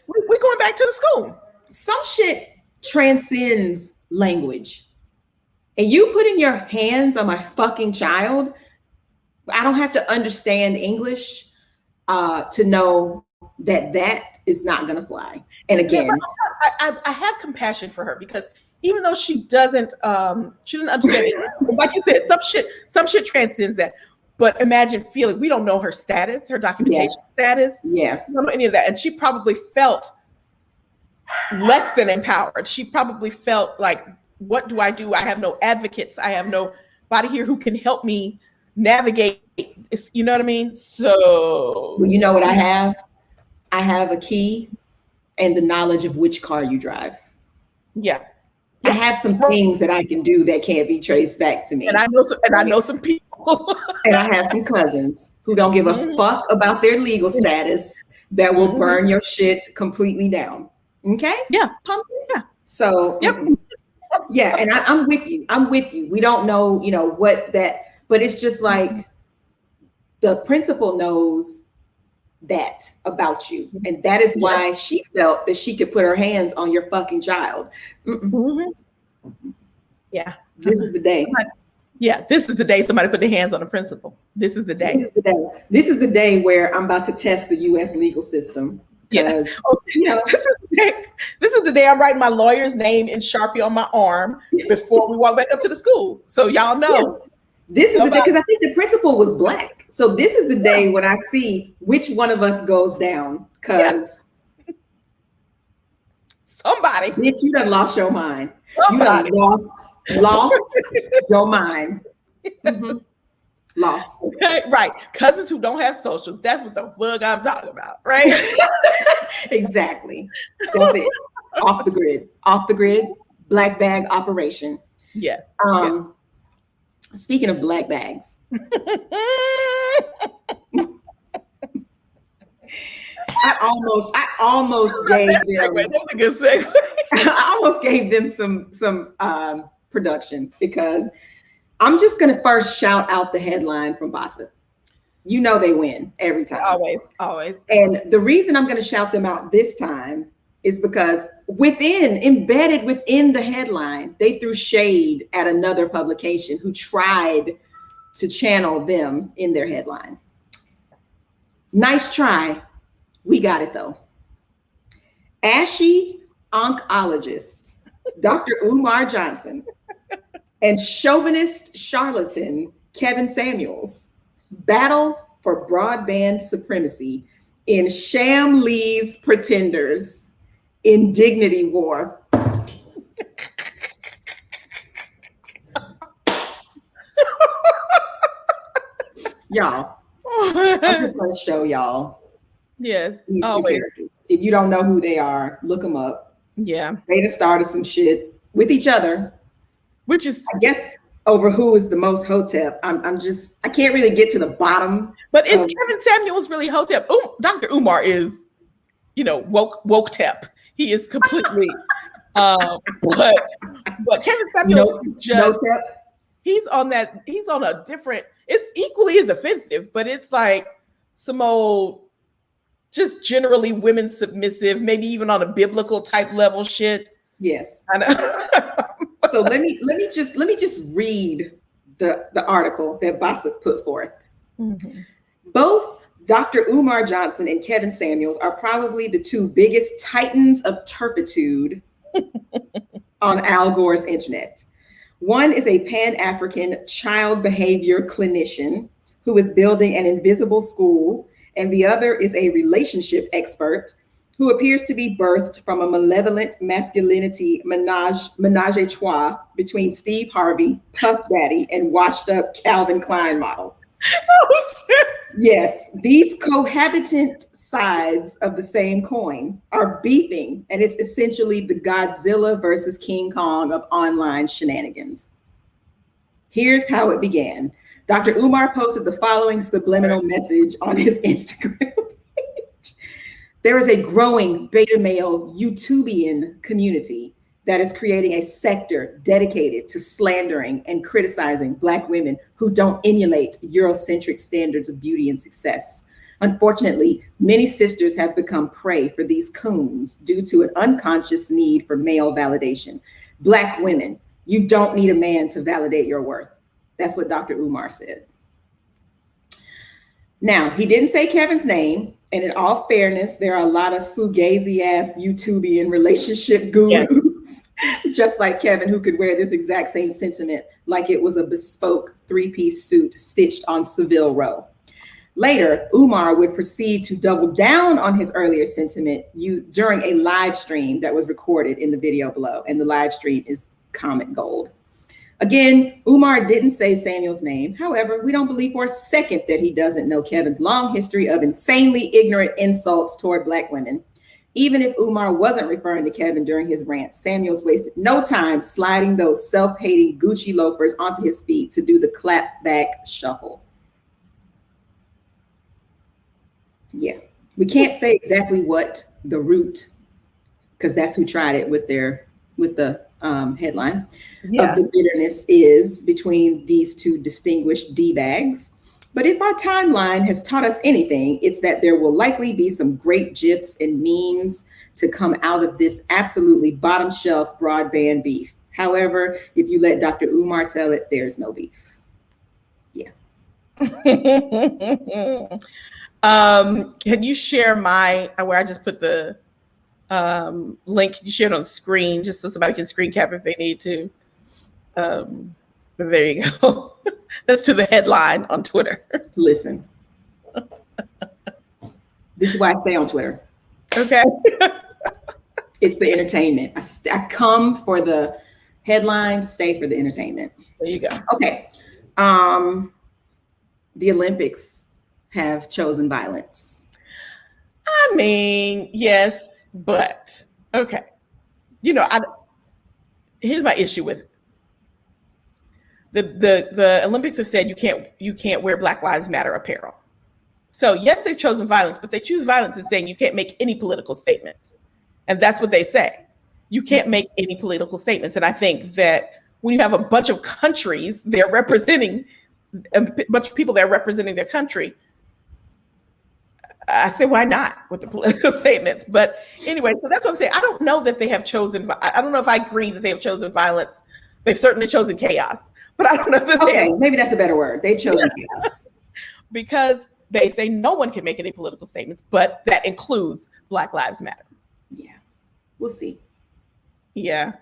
Speaker 2: We're going back to the school.
Speaker 1: Some shit transcends language. And you putting your hands on my fucking child, I don't have to understand English to know that is not going to fly. And again,
Speaker 2: I have compassion for her, because even though she doesn't understand it, like you said, some shit transcends that. But imagine feeling, we don't know her status, her documentation status. Yeah. We don't know any of that. And she probably felt less than empowered. She probably felt like, what do? I have no advocates. I have nobody here who can help me navigate. You know what I mean? So.
Speaker 1: Well, you know what I have? I have a key and the knowledge of which car you drive.
Speaker 2: Yeah.
Speaker 1: I have some things that I can do that can't be traced back to me.
Speaker 2: And I know some people.
Speaker 1: And I have some cousins who don't give a fuck about their legal status that will burn your shit completely down. Okay?
Speaker 2: Yeah.
Speaker 1: Yeah. So, yeah. And I'm with you. We don't know, what that, but it's just like the principal knows that about you. And that is why she felt that she could put her hands on your fucking child.
Speaker 2: Yeah.
Speaker 1: This is the day.
Speaker 2: Yeah, this is the day somebody put their hands on the principal. This is the day.
Speaker 1: This is the day. This is the day where I'm about to test the U.S. legal system.
Speaker 2: Yeah. This is the day I'm writing my lawyer's name in Sharpie on my arm before we walk back up to the school. So y'all know.
Speaker 1: Yeah. This is the day, because I think the principal was Black. So this is the day when I see which one of us goes down. Because
Speaker 2: somebody.
Speaker 1: Bitch, you done lost your mind. Somebody. You done lost your mind. Lost.
Speaker 2: Okay, right. Cousins who don't have socials. That's what the fuck I'm talking about, right?
Speaker 1: Exactly. That's it. Off the grid. Off the grid. Black bag operation.
Speaker 2: Yes.
Speaker 1: Speaking of black bags. I almost gave them.
Speaker 2: That's a good segue.
Speaker 1: I almost gave them some production, because I'm just gonna first shout out the headline from Bossa. You know they win every time.
Speaker 2: Always.
Speaker 1: And the reason I'm gonna shout them out this time is because embedded within the headline, they threw shade at another publication who tried to channel them in their headline. Nice try. We got it though. Ashy oncologist, Dr. Umar Johnson, and chauvinist charlatan, Kevin Samuels, battle for broadband supremacy in Shamlee's Pretenders, Indignity War. Y'all, I'm just going to show y'all
Speaker 2: Yes.
Speaker 1: these two characters. If you don't know who they are, look them up.
Speaker 2: Yeah.
Speaker 1: They done started some shit with each other,
Speaker 2: which is,
Speaker 1: I guess, over who is the most hotep. I can't really get to the bottom.
Speaker 2: But is Kevin Samuels really hotep? Dr. Umar is, woke tep. He is completely, but Kevin Samuels just, he's on a different, it's equally as offensive, but it's like some old, just generally women submissive, maybe even on a biblical type level shit.
Speaker 1: Yes.
Speaker 2: I know.
Speaker 1: So let me just read the article that Bassett put forth. Mm-hmm. Both Dr. Umar Johnson and Kevin Samuels are probably the two biggest titans of turpitude on Al Gore's internet. One is a Pan-African child behavior clinician who is building an invisible school, and the other is a relationship expert who appears to be birthed from a malevolent masculinity menage a trois between Steve Harvey, Puff Daddy, and washed up Calvin Klein model.
Speaker 2: Oh, shit.
Speaker 1: Yes, these cohabitant sides of the same coin are beefing, and it's essentially the Godzilla versus King Kong of online shenanigans. Here's how it began. Dr. Umar posted the following subliminal message on his Instagram page. There is a growing beta male YouTubian community that is creating a sector dedicated to slandering and criticizing Black women who don't emulate Eurocentric standards of beauty and success. Unfortunately, many sisters have become prey for these coons due to an unconscious need for male validation. Black women, you don't need a man to validate your worth. That's what Dr. Umar said. Now, he didn't say Kevin's name, and in all fairness, there are a lot of fugazi-ass YouTubian relationship gurus, just like Kevin, who could wear this exact same sentiment like it was a bespoke three-piece suit stitched on Seville Row. Later, Umar would proceed to double down on his earlier sentiment during a live stream that was recorded in the video below, and the live stream is comic gold. Again, Umar didn't say Samuel's name. However, we don't believe for a second that he doesn't know Kevin's long history of insanely ignorant insults toward Black women. Even if Umar wasn't referring to Kevin during his rant, Samuels wasted no time sliding those self-hating Gucci loafers onto his feet to do the clap back shuffle. Yeah, we can't say exactly what the root, because that's who tried it with the headline of the bitterness is between these two distinguished D-bags. But if our timeline has taught us anything, it's that there will likely be some great GIFs and memes to come out of this absolutely bottom shelf broadband beef. However, if you let Dr. Umar tell it, there's no beef. Yeah.
Speaker 2: Can you share where I just put the link? Can you share it on the screen just so somebody can screen cap if they need to? There you go. That's to the headline on Twitter.
Speaker 1: Listen, this is why I stay on Twitter. Okay. It's the entertainment. I come for the headlines, stay for the entertainment.
Speaker 2: There you go.
Speaker 1: Okay. The Olympics have chosen violence.
Speaker 2: I mean, yes, but okay. Here's my issue with it. The Olympics have said you can't wear Black Lives Matter apparel. So yes, they've chosen violence, but they choose violence in saying you can't make any political statements. And that's what they say. You can't make any political statements. And I think that when you have a bunch of countries, they're representing a bunch of people that are representing their country, I say, why not with the political statements? But anyway, so that's what I'm saying. I don't know that they have chosen, I don't know if I agree that they have chosen violence. They've certainly chosen chaos, but I don't know that
Speaker 1: maybe that's a better word. They've chosen chaos.
Speaker 2: Because they say no one can make any political statements, but that includes Black Lives Matter.
Speaker 1: Yeah, we'll see.
Speaker 2: Yeah,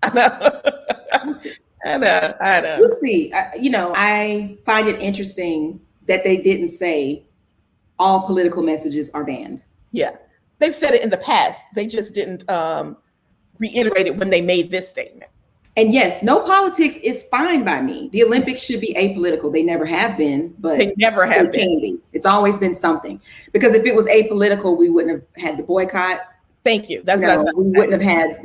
Speaker 2: I know.
Speaker 1: We'll see.
Speaker 2: I know.
Speaker 1: We'll see. I find it interesting that they didn't say all political messages are banned.
Speaker 2: Yeah, they've said it in the past. They just didn't reiterate it when they made this statement.
Speaker 1: And yes, no politics is fine by me. The Olympics should be apolitical. They never have been, but
Speaker 2: they never have been.
Speaker 1: Can be. It's always been something. Because if it was apolitical, we wouldn't have had the boycott.
Speaker 2: Thank you. That's what I was
Speaker 1: we wouldn't have had,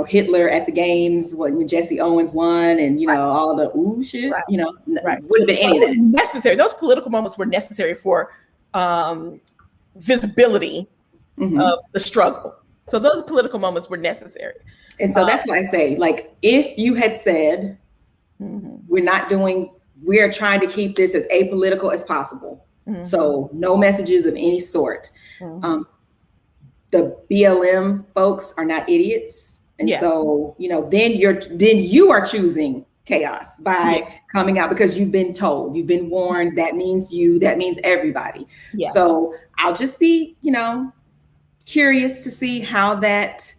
Speaker 1: Hitler at the games when Jesse Owens won, and all the ooh shit.
Speaker 2: Right.
Speaker 1: Wouldn't have been any of that.
Speaker 2: Necessary. Those political moments were necessary for visibility of the struggle. So those political moments were necessary.
Speaker 1: And so that's why I say, like, if you had said, we're trying to keep this as apolitical as possible. So no messages of any sort. The BLM folks are not idiots. And so, then you are choosing chaos by coming out, because you've been told, you've been warned. That means that means everybody. Yeah. So I'll just be, curious to see how that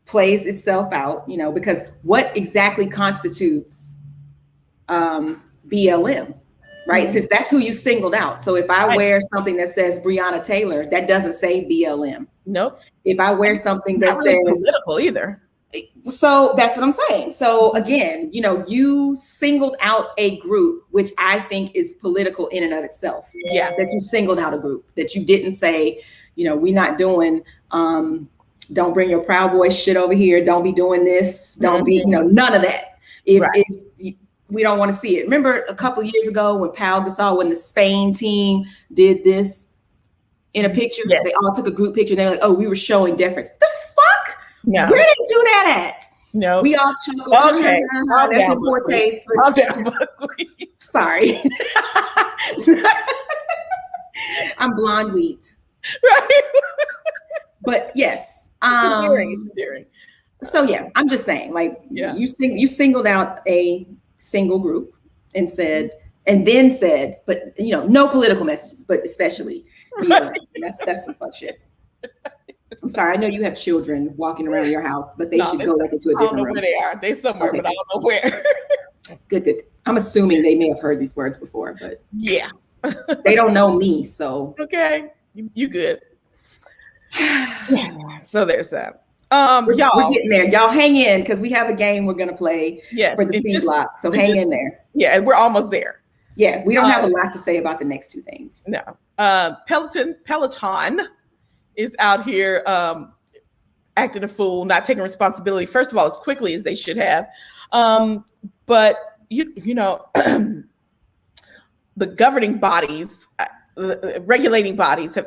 Speaker 1: plays itself out, because what exactly constitutes BLM, right? Since that's who you singled out. So if I wear something that says Breonna Taylor, that doesn't say BLM.
Speaker 2: Nope.
Speaker 1: If I wear something that
Speaker 2: really
Speaker 1: says
Speaker 2: political either.
Speaker 1: So that's what I'm saying. So again, you singled out a group, which I think is political in and of itself.
Speaker 2: Yeah. That
Speaker 1: you singled out a group, that you didn't say, we're not doing, don't bring your Proud Boy shit over here. Don't be doing this. Don't be, none of that. If we don't want to see it. Remember a couple of years ago when Pau Gasol, when the Spain team did this in a picture, they all took a group picture. And they're like, oh, we were showing deference. The fuck? No. Where did they do that at?
Speaker 2: No.
Speaker 1: We all chuckled.
Speaker 2: Okay.
Speaker 1: That's in poor taste. Sorry. I'm blonde wheat.
Speaker 2: Right.
Speaker 1: But yes. So yeah, I'm just saying, like, you singled out a single group and then said, but no political messages, but especially that's some fuck shit. I'm sorry, I know you have children walking around your house, but they should go into a different room. I don't know
Speaker 2: where they are. They're somewhere, but I don't know where.
Speaker 1: Good. I'm assuming they may have heard these words before, but
Speaker 2: yeah.
Speaker 1: They don't know me, so
Speaker 2: okay, you good. So there's that.
Speaker 1: We're getting there. Y'all hang in, because we have a game we're gonna play for the C block. So hang in there.
Speaker 2: Yeah, and we're almost there.
Speaker 1: Yeah, we don't have a lot to say about the next two things.
Speaker 2: No. Peloton is out here acting a fool, not taking responsibility, first of all, as quickly as they should have. But the governing bodies, the regulating bodies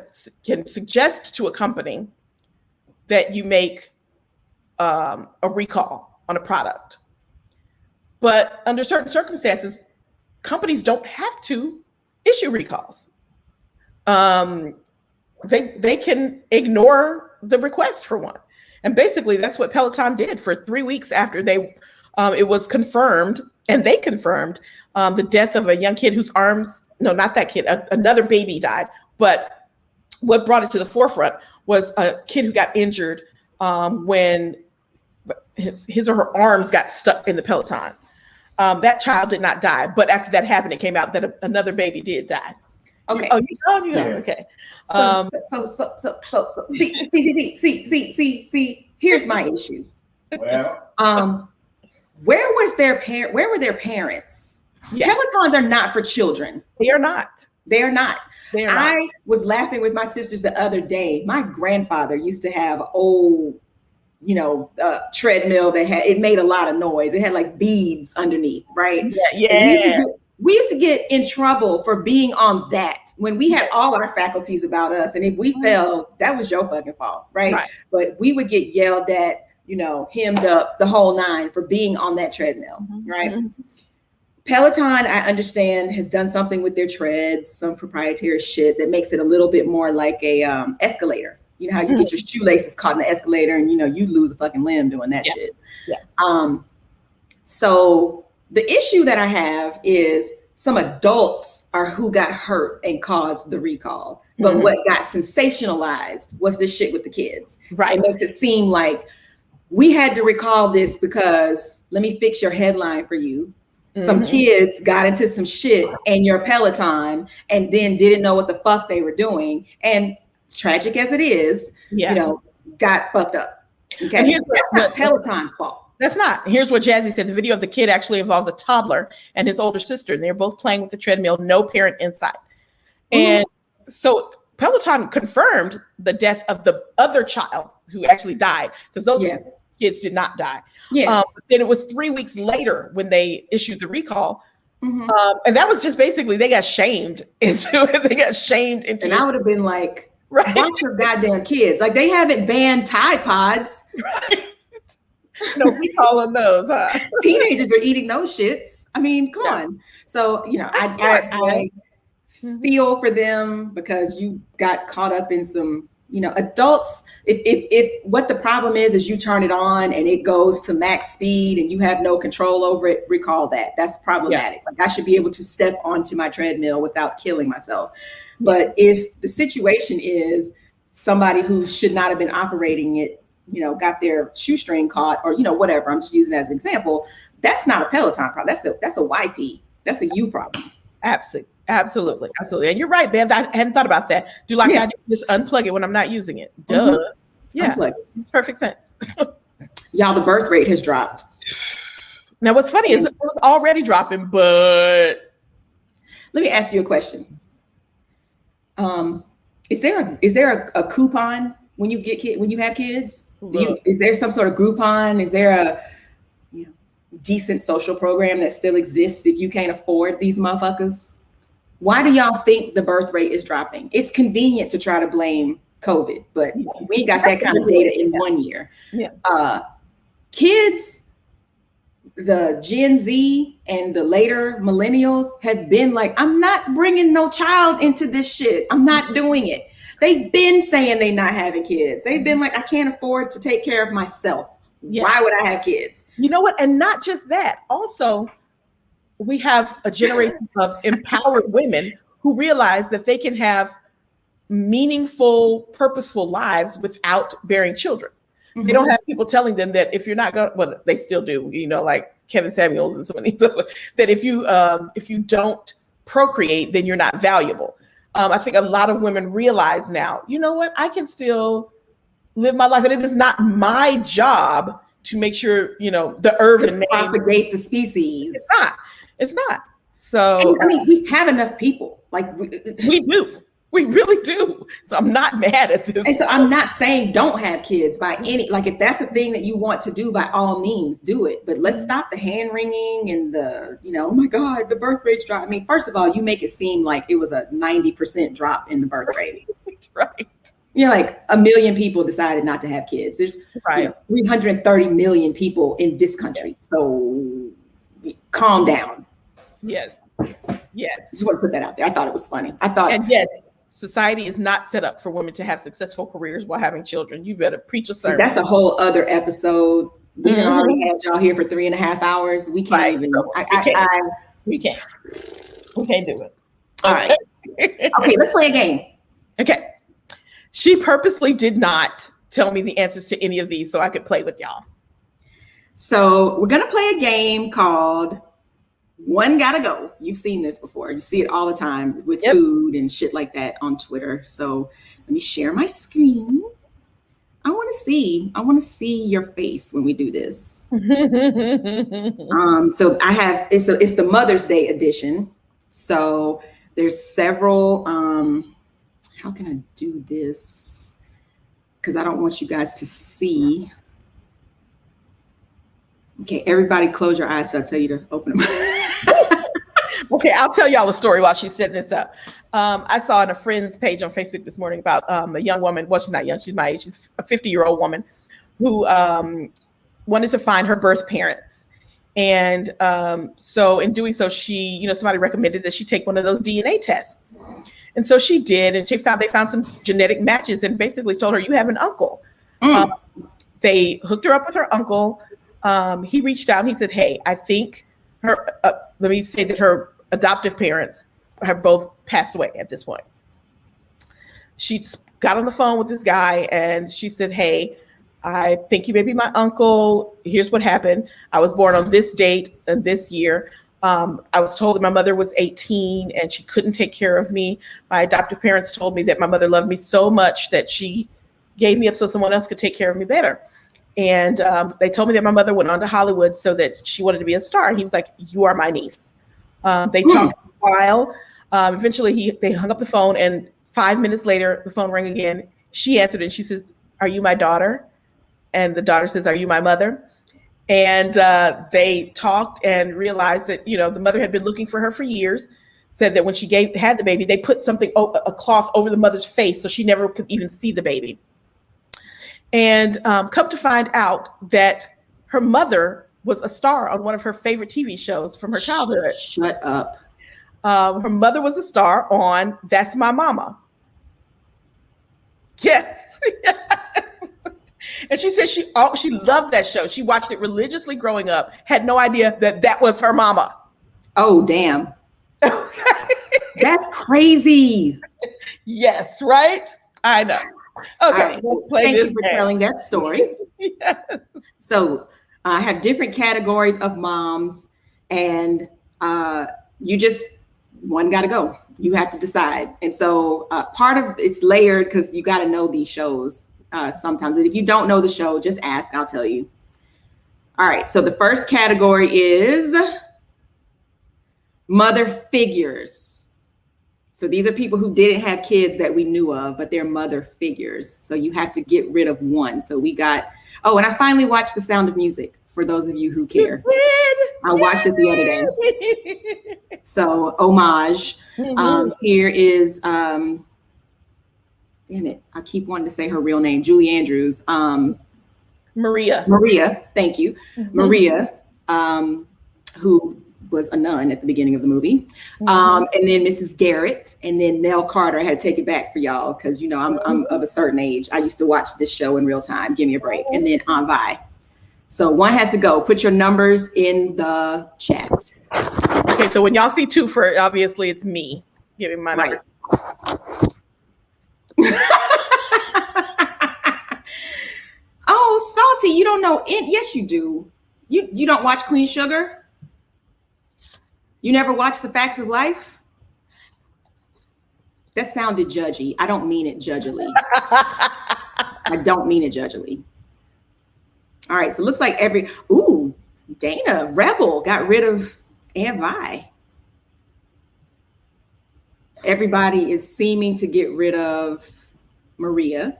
Speaker 2: can suggest to a company that you make a recall on a product. But under certain circumstances, companies don't have to issue recalls. They can ignore the request for one. And basically that's what Peloton did for 3 weeks after it was confirmed, and they confirmed the death of a young kid whose arms, no, not that kid, another baby died. But what brought it to the forefront was a kid who got injured when his or her arms got stuck in the Peloton. That child did not die, but after that happened, it came out that another baby did die.
Speaker 1: Okay.
Speaker 2: You know? Okay.
Speaker 1: See. Here's my issue.
Speaker 4: Well,
Speaker 1: where were their parents? Yes. Pelotons are not for children.
Speaker 2: They are not.
Speaker 1: They are not. I was laughing with my sisters the other day. My grandfather used to have old, treadmill that it made a lot of noise. It had like beads underneath, right?
Speaker 2: Yeah.
Speaker 1: We used to get in trouble for being on that when we had all our faculties about us. And if we fell, that was your fucking fault, right? But we would get yelled at, hemmed up, the whole nine, for being on that treadmill, right? Peloton, I understand, has done something with their treads, some proprietary shit that makes it a little bit more like a escalator. You know how you get your shoelaces caught in the escalator and, you lose a fucking limb doing that shit. Yeah. So the issue that I have is some adults are who got hurt and caused the recall. But what got sensationalized was this shit with the kids. Right. It makes it seem like we had to recall this because let me fix your headline for you. Some kids got into some shit in your Peloton and then didn't know what the fuck they were doing. And tragic as it is, you know, got fucked up. Okay. That's not Peloton's fault.
Speaker 2: That's not. Here's what Jazzy said. The video of the kid actually involves a toddler and his older sister. And they're both playing with the treadmill, no parent inside. And so Peloton confirmed the death of the other child who actually died, because those kids did not die. But then it was 3 weeks later when they issued the recall. And that was just basically, they got shamed into it. They got shamed into it.
Speaker 1: And I would have been like, watch your goddamn kids. Like, they haven't banned Tide Pods.
Speaker 2: No recall on those, huh?
Speaker 1: Teenagers are eating those shits. I mean, come on. So, you know, I feel for them because you got caught up in some, you know, adults. If what the problem is you turn it on and it goes to max speed and you have no control over it, recall that. That's problematic. Like, I should be able to step onto my treadmill without killing myself. But if the situation is somebody who should not have been operating it, you know, got their shoestring caught, or, you know, whatever, I'm just using that as an example, that's not a Peloton problem. That's a YP. That's a you problem.
Speaker 2: Absolutely. And you're right, Bev. I hadn't thought about that. Do like I do, just unplug it when I'm not using it. Duh. Yeah, unplug it. It's perfect sense.
Speaker 1: Y'all, the birth rate has dropped.
Speaker 2: Now, what's funny is it was already dropping, but
Speaker 1: let me ask you a question. Is there a coupon when you have kids? Is there some sort of Groupon? Is there a decent social program that still exists if you can't afford these motherfuckers? Why do y'all think the birth rate is dropping? It's convenient to try to blame COVID, but we ain't got that kind of data in 1 year. Kids, the Gen Z and the later millennials have been like, I'm not bringing no child into this shit. I'm not doing it. They've been saying they're not having kids. They've been like, I can't afford to take care of myself. Why would I have kids?
Speaker 2: You know what? And not just that. Also, we have a generation of empowered women who realize that they can have meaningful, purposeful lives without bearing children. They don't have people telling them that if you're not going, well, they still do, you know, like Kevin Samuels and some of these, that if you don't procreate, then you're not valuable. I think a lot of women realize now, you know what, I can still live my life, and it is not my job to make sure, you know, the urban
Speaker 1: propagate the species.
Speaker 2: It's not. So
Speaker 1: and, I mean, we have enough people. Like
Speaker 2: we do. We really do. So I'm not mad at this.
Speaker 1: And so I'm not saying don't have kids by any, like, if that's a thing that you want to do, by all means do it. But let's stop the hand wringing and the, you know, oh my God, the birth rate's drop. I mean, first of all, you make it seem like it was a 90% drop in the birth rate.
Speaker 2: Right.
Speaker 1: You know, like 1 million people decided not to have kids. There's 330 million people in this country. So calm down.
Speaker 2: Yes.
Speaker 1: Just want to put that out there. I thought it was funny.
Speaker 2: And yes, society is not set up for women to have successful careers while having children. You better preach a sermon.
Speaker 1: That's a whole other epised. We already had y'all here for 3.5 hours. We can't even.
Speaker 2: We can't do it.
Speaker 1: All right. Okay, let's play a game.
Speaker 2: Okay. She purposely did not tell me the answers to any of these so I could play with y'all.
Speaker 1: So we're gonna play a game called One Gotta Go. You've seen this before. You see it all the time with food and shit like that on Twitter. So let me share my screen. I want to see your face when we do this. So I have, it's the Mother's Day edition. So there's several, how can I do this? Because I don't want you guys to see. Okay, everybody close your eyes so I'll tell you to open them.
Speaker 2: Okay, I'll tell y'all a story while she's setting this up. I saw on a friend's page on Facebook this morning about a young woman. Well, she's not young, she's my age. She's a 50-year-old woman who wanted to find her birth parents. And so in doing so, she, somebody recommended that she take one of those DNA tests. And so she did, and they found some genetic matches and basically told her, you have an uncle. They hooked her up with her uncle. He reached out and he said, hey, I think her, let me say that her adoptive parents have both passed away at this point. She got on the phone with this guy and she said, hey, I think you may be my uncle. Here's what happened. I was born on this date and this year. I was told that my mother was 18 and she couldn't take care of me. My adoptive parents told me that my mother loved me so much that she gave me up so someone else could take care of me better. And they told me that my mother went on to Hollywood so that she wanted to be a star. And he was like, you are my niece. They talked for a while. Eventually, they hung up the phone, and 5 minutes later, the phone rang again. She answered, and she says, are you my daughter? And the daughter says, are you my mother? And they talked and realized that, the mother had been looking for her for years, said that when she had the baby, they put a cloth over the mother's face so she never could even see the baby. And come to find out that her mother was a star on one of her favorite TV shows from her childhood.
Speaker 1: Shut up.
Speaker 2: Her mother was a star on That's My Mama. Yes. And she said she loved that show. She watched it religiously growing up, had no idea that was her mama.
Speaker 1: Oh, damn. That's crazy.
Speaker 2: Yes, right? I know. Okay.
Speaker 1: Right. Thank you for telling that story.
Speaker 2: Yes.
Speaker 1: So I have different categories of moms, and one got to go. You have to decide. And so part of it's layered because you got to know these shows sometimes. And if you don't know the show, just ask, I'll tell you. All right. So the first category is mother figures. So these are people who didn't have kids that we knew of, but they're mother figures. So you have to get rid of one. So we got, and I finally watched The Sound of Music for those of you who care. I watched it the other day. So homage. Here is, damn it, I keep wanting to say her real name, Julie Andrews. Maria, thank you. Maria, who was a nun at the beginning of the movie. And then Mrs. Garrett, and then Nell Carter. I had to take it back for y'all because, I'm of a certain age. I used to watch this show in real time. Give me a break. And then Aunt Vi. So one has to go. Put your numbers in the chat.
Speaker 2: Okay, so when y'all see Twofer, obviously it's me giving my number.
Speaker 1: Oh, Salty, you don't know it. Yes, you do. You don't watch Queen Sugar? You never watched The Facts of Life? That sounded judgy. I don't mean it judgily. I don't mean it judgily. All right, so it looks like Dana Rebel got rid of Aunt Vi. Everybody is seeming to get rid of Maria.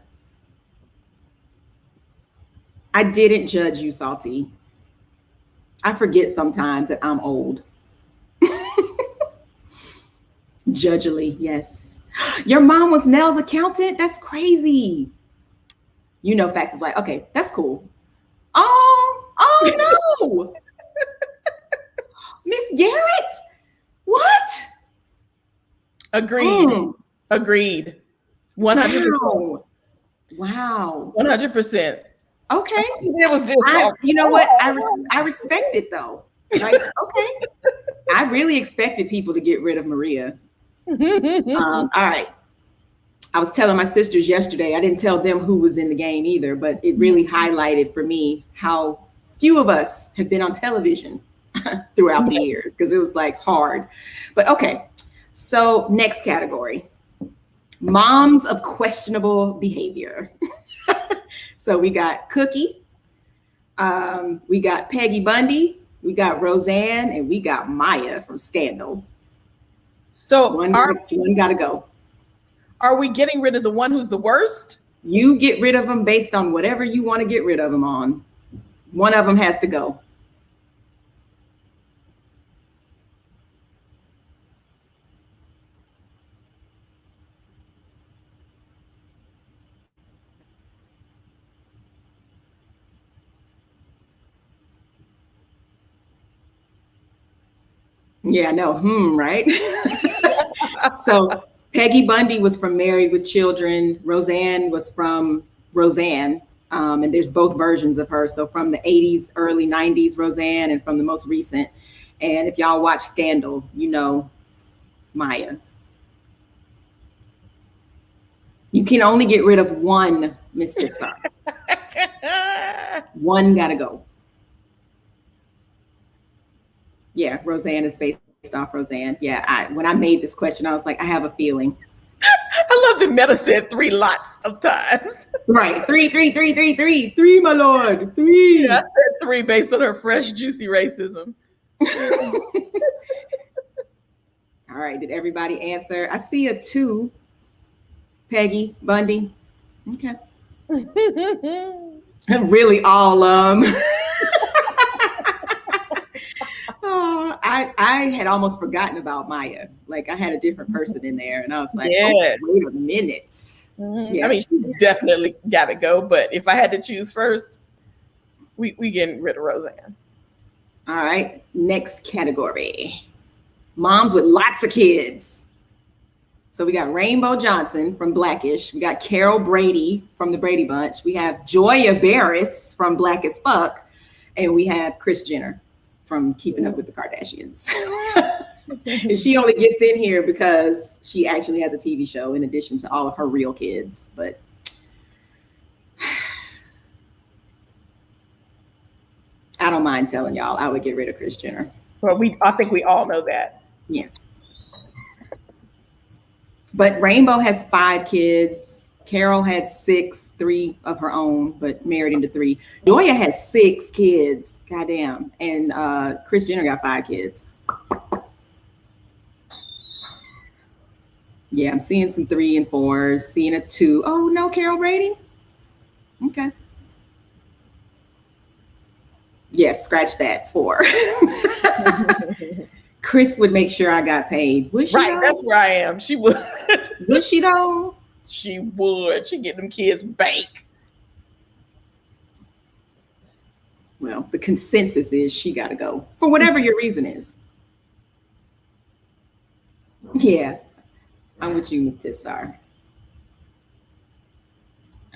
Speaker 1: I didn't judge you, Salty. I forget sometimes that I'm old. Judgily, yes. Your mom was Nell's accountant? That's crazy. Facts of Life. Okay, that's cool. Oh no. Miss Garrett? What?
Speaker 2: Agreed. 100%.
Speaker 1: Wow.
Speaker 2: 100%.
Speaker 1: Okay.
Speaker 2: It was this.
Speaker 1: You know what? I respect it though. Like, okay. I really expected people to get rid of Maria. All right. I was telling my sisters yesterday, I didn't tell them who was in the game either, but it really highlighted for me how few of us have been on television throughout the years, because it was like hard. But okay. So next category, moms of questionable behavior. So we got Cookie, we got Peggy Bundy, we got Roseanne, and we got Maya from Scandal. So one got to go.
Speaker 2: Are we getting rid of the one who's the worst?
Speaker 1: You get rid of them based on whatever you want to get rid of them on. One of them has to go. Yeah, no, right? So Peggy Bundy was from Married with Children. Roseanne was from Roseanne. And there's both versions of her. So from the 80s, early 90s, Roseanne, and from the most recent. And if y'all watch Scandal, you know Maya. You can only get rid of one Mr. Star. One gotta go. Yeah, Roseanne is based off Roseanne. Yeah, when I made this question, I was like, I have a feeling.
Speaker 2: I love that Meta said 3 lots of times.
Speaker 1: Right, three, my lord, 3.
Speaker 2: Yeah, I said 3 based on her fresh, juicy racism.
Speaker 1: All right, did everybody answer? I see a 2. Peggy Bundy. Okay. Really all oh, I had almost forgotten about Maya. Like I had a different person in there, and I was like,
Speaker 2: Yes.
Speaker 1: oh, wait a minute.
Speaker 2: Mm-hmm.
Speaker 1: Yeah.
Speaker 2: I mean, she definitely got to go. But if I had to choose first, we getting rid of Roseanne.
Speaker 1: All right. Next category: moms with lots of kids. So we got Rainbow Johnson from Blackish. We got Carol Brady from the Brady Bunch. We have Joya Barris from Black as Fuck, and we have Kris Jenner from Keeping Up with the Kardashians. And she only gets in here because she actually has a TV show in addition to all of her real kids. But I don't mind telling y'all, I would get rid of Kris Jenner.
Speaker 2: Well, I think we all know that.
Speaker 1: Yeah. But Rainbow has 5 kids. Carol had 6, 3 of her own, but married into 3. Doya has 6 kids. Goddamn. And Kris Jenner got 5 kids. Yeah, I'm seeing some 3 and 4s, seeing a 2. Oh, no, Carol Brady? Okay. Yeah, scratch that 4. Kris would make sure I got paid. Would she?
Speaker 2: Right,
Speaker 1: though?
Speaker 2: that's where I am. She would.
Speaker 1: Would she though?
Speaker 2: She would. She get them kids bank.
Speaker 1: Well, the consensus is she got to go for whatever your reason is. Yeah, I'm with you, Ms. Tipstar.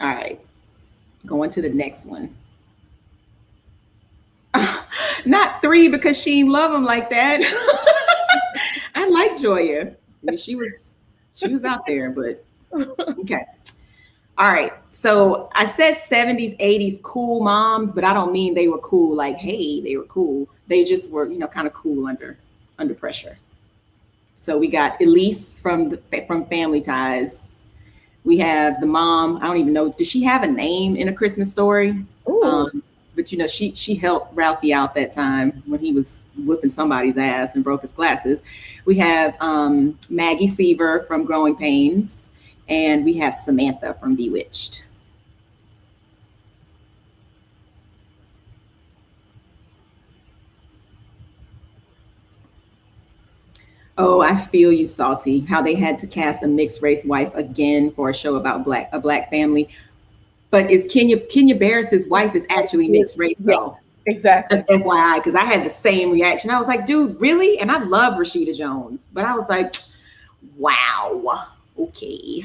Speaker 1: All right, going to the next one. Not 3 because she ain't love him like that. I like Joya. I mean, she was out there, but okay. All right. So I said 70s, 80s cool moms, but I don't mean they were cool like, hey, they were cool. They just were, kind of cool under pressure. So we got Elise from Family Ties. We have the mom. I don't even know. Does she have a name in A Christmas Story? But she helped Ralphie out that time when he was whipping somebody's ass and broke his glasses. We have Maggie Seaver from Growing Pains, and we have Samantha from Bewitched. Oh, I feel you, Salty. How they had to cast a mixed race wife again for a show about a black family. But is Kenya Barris's wife is actually mixed race though?
Speaker 2: Yeah, exactly.
Speaker 1: That's FYI, because I had the same reaction. I was like, dude, really? And I love Rashida Jones, but I was like, wow, okay.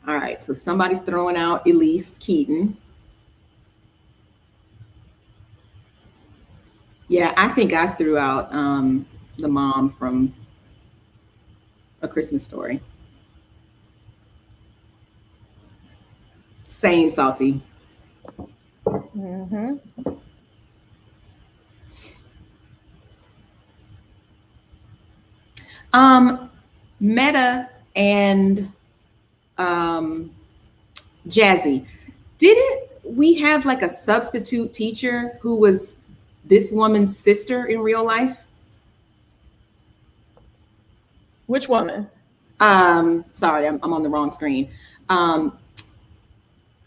Speaker 1: All right, so somebody's throwing out Elise Keaton. Yeah, I think I threw out the mom from A Christmas Story. Same, Salty.
Speaker 2: Mm-hmm.
Speaker 1: Meta and Jazzy, didn't we have like a substitute teacher who was this woman's sister in real life?
Speaker 2: Which woman?
Speaker 1: Sorry, I'm on the wrong screen.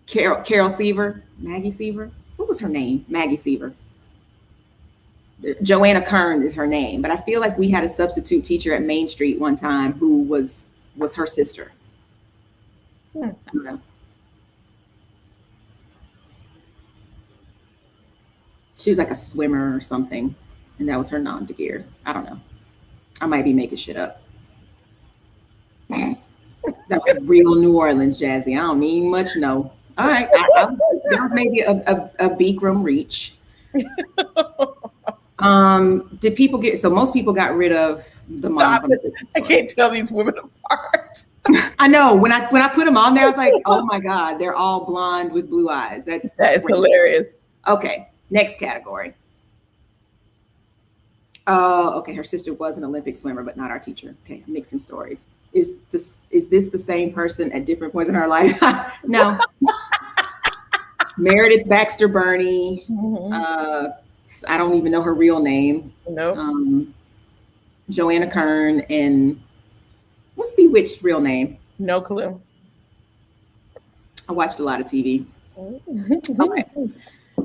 Speaker 1: Carol Seaver, Maggie Seaver. What was her name? Maggie Seaver. Joanna Kern is her name, but I feel like we had a substitute teacher at Main Street one time who was her sister. I don't know. She was like a swimmer or something, and that was her nom de guerre. I don't know. I might be making shit up. That was real New Orleans, Jazzy. I don't need much, no. All right, that was maybe a Bikram reach. Did people so most people got rid of the mom.
Speaker 2: I can't tell these women apart.
Speaker 1: I know when I put them on there, I was like, oh my God, they're all blonde with blue eyes.
Speaker 2: That is
Speaker 1: great.
Speaker 2: hilarious.
Speaker 1: Okay, next category. Oh, okay. Her sister was an Olympic swimmer, but not our teacher. Okay, mixing stories. Is this the same person at different points in her life? No. Meredith Baxter Burney. I don't even know her real name.
Speaker 2: No.
Speaker 1: Joanna Kern, and what's Bewitched real name?
Speaker 2: No clue.
Speaker 1: I watched a lot of TV. Okay.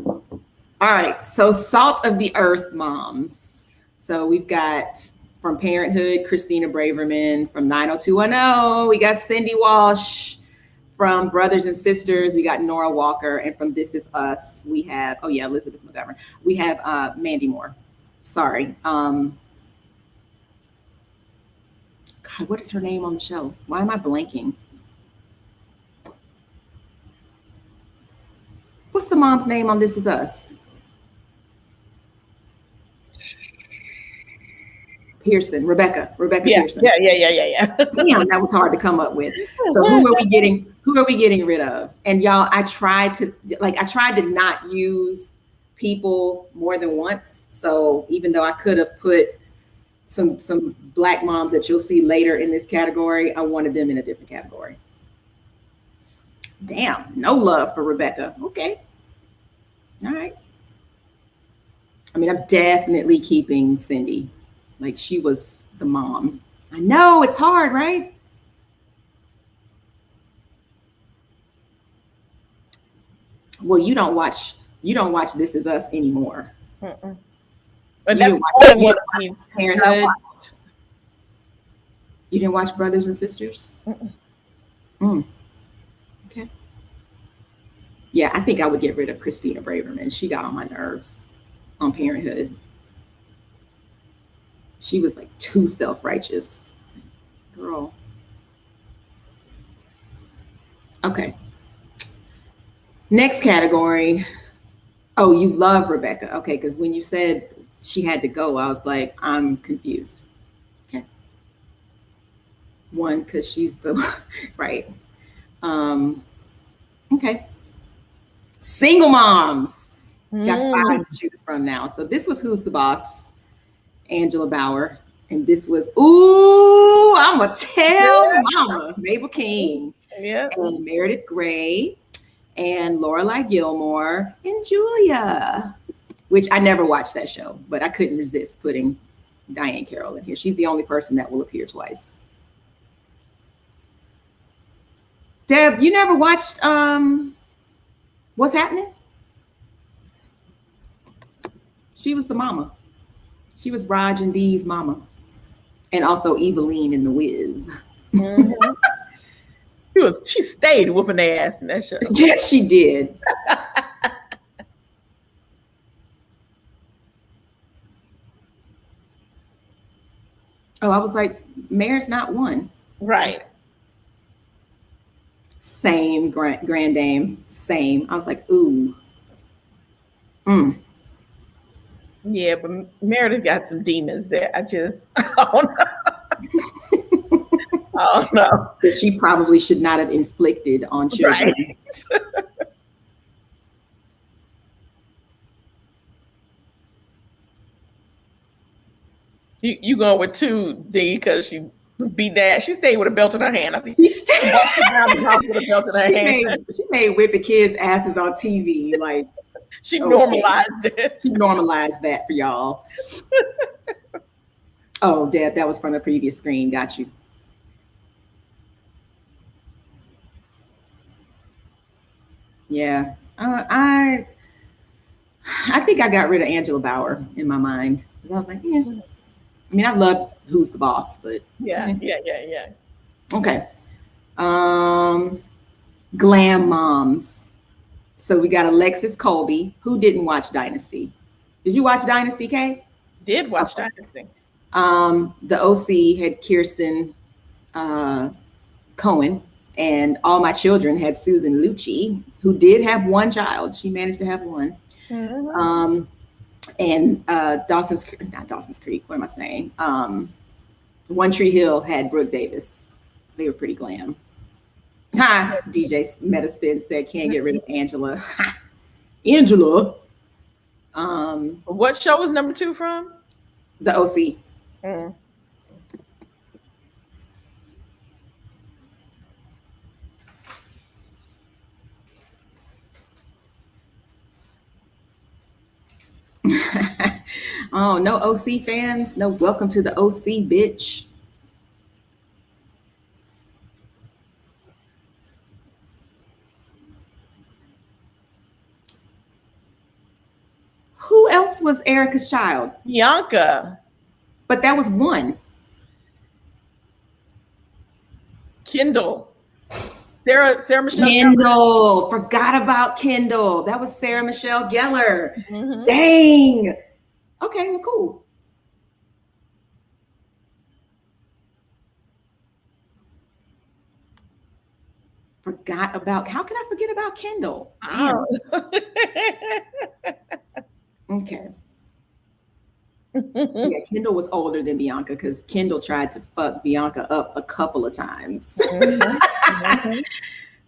Speaker 1: All right. So Salt of the Earth moms. So we've got from Parenthood, Christina Braverman. From 90210, we got Cindy Walsh. From Brothers and Sisters, we got Nora Walker. And from This Is Us, we have, Elizabeth McGovern. We have Mandy Moore. Sorry. God, what is her name on the show? Why am I blanking? What's the mom's name on This Is Us? Pearson, Rebecca Pearson.
Speaker 2: Yeah.
Speaker 1: Damn, that was hard to come up with. So who are we getting rid of? And y'all, I tried to not use people more than once. So even though I could have put some Black moms that you'll see later in this category, I wanted them in a different category. Damn, no love for Rebecca. Okay. All right. I mean, I'm definitely keeping Cindy. Like, she was the mom. I know it's hard, right? Well, you don't watch This Is Us anymore.
Speaker 2: But
Speaker 1: You
Speaker 2: that's
Speaker 1: didn't watch Parenthood. You didn't watch Brothers and Sisters? Okay. Yeah, I think I would get rid of Christina Braverman. She got on my nerves on Parenthood. She was like too self-righteous. Girl. Okay. Next category. Oh, you love Rebecca. Okay, because when you said she had to go, I was like, I'm confused. Okay. One, because she's the right. Okay. Single moms. Got 5 to choose from now. So this was Who's the Boss? Angela Bauer. And this was Ooh, I'm a Tell Mama, Mabel King.
Speaker 2: Yeah.
Speaker 1: And Meredith Grey and Lorelai Gilmore and Julia, which I never watched that show, but I couldn't resist putting Diane Carroll in here. She's the only person that will appear twice. Deb, you never watched What's Happening? She was the mama. She was Raj and Dee's mama. And also Eveline in The Wiz.
Speaker 2: She stayed whooping their ass in that show.
Speaker 1: Yes, she did. Oh, I was like, Mayor's not one.
Speaker 2: Right.
Speaker 1: Same, Grand Dame. Same. I was like, ooh.
Speaker 2: Yeah, but Meredith got some demons there. I don't know. Oh no.
Speaker 1: That she probably should not have inflicted on children.
Speaker 2: Right. You going with 2D because she was beat down. She stayed with a belt in her hand. I think
Speaker 1: She stayed
Speaker 2: with a belt in her hand.
Speaker 1: She made whipping kids' asses on TV. Like,
Speaker 2: she normalized it.
Speaker 1: She normalized that for y'all. Oh, Deb, that was from the previous screen. Got you. Yeah, I think I got rid of Angela Bauer in my mind. I was like, yeah. I mean, I love Who's the Boss, but
Speaker 2: yeah.
Speaker 1: Okay. Glam moms. So we got Alexis Colby, who didn't watch Dynasty. Did you watch Dynasty, Kay?
Speaker 2: Did watch Dynasty.
Speaker 1: The OC had Kirsten Cohen, and All My Children had Susan Lucci, who did have one child. She managed to have one. Mm-hmm. And not Dawson's Creek, what am I saying? One Tree Hill had Brooke Davis. They were pretty glam. Ha! DJ Metaspin said can't get rid of Angela. Ha! Angela.
Speaker 2: What show was number 2 from?
Speaker 1: The OC. Oh, no OC fans? No, welcome to the OC, bitch. Who else was Erica's child?
Speaker 2: Bianca.
Speaker 1: But that was one.
Speaker 2: Kendall. Sarah Michelle
Speaker 1: Kendall. Forgot about Kendall. That was Sarah Michelle Gellar.
Speaker 2: Mm-hmm.
Speaker 1: Dang. Okay, well, cool. Forgot about, how can I forget about Kendall? Damn. Okay. Yeah, Kendall was older than Bianca because Kendall tried to fuck Bianca up a couple of times.
Speaker 2: Mm-hmm.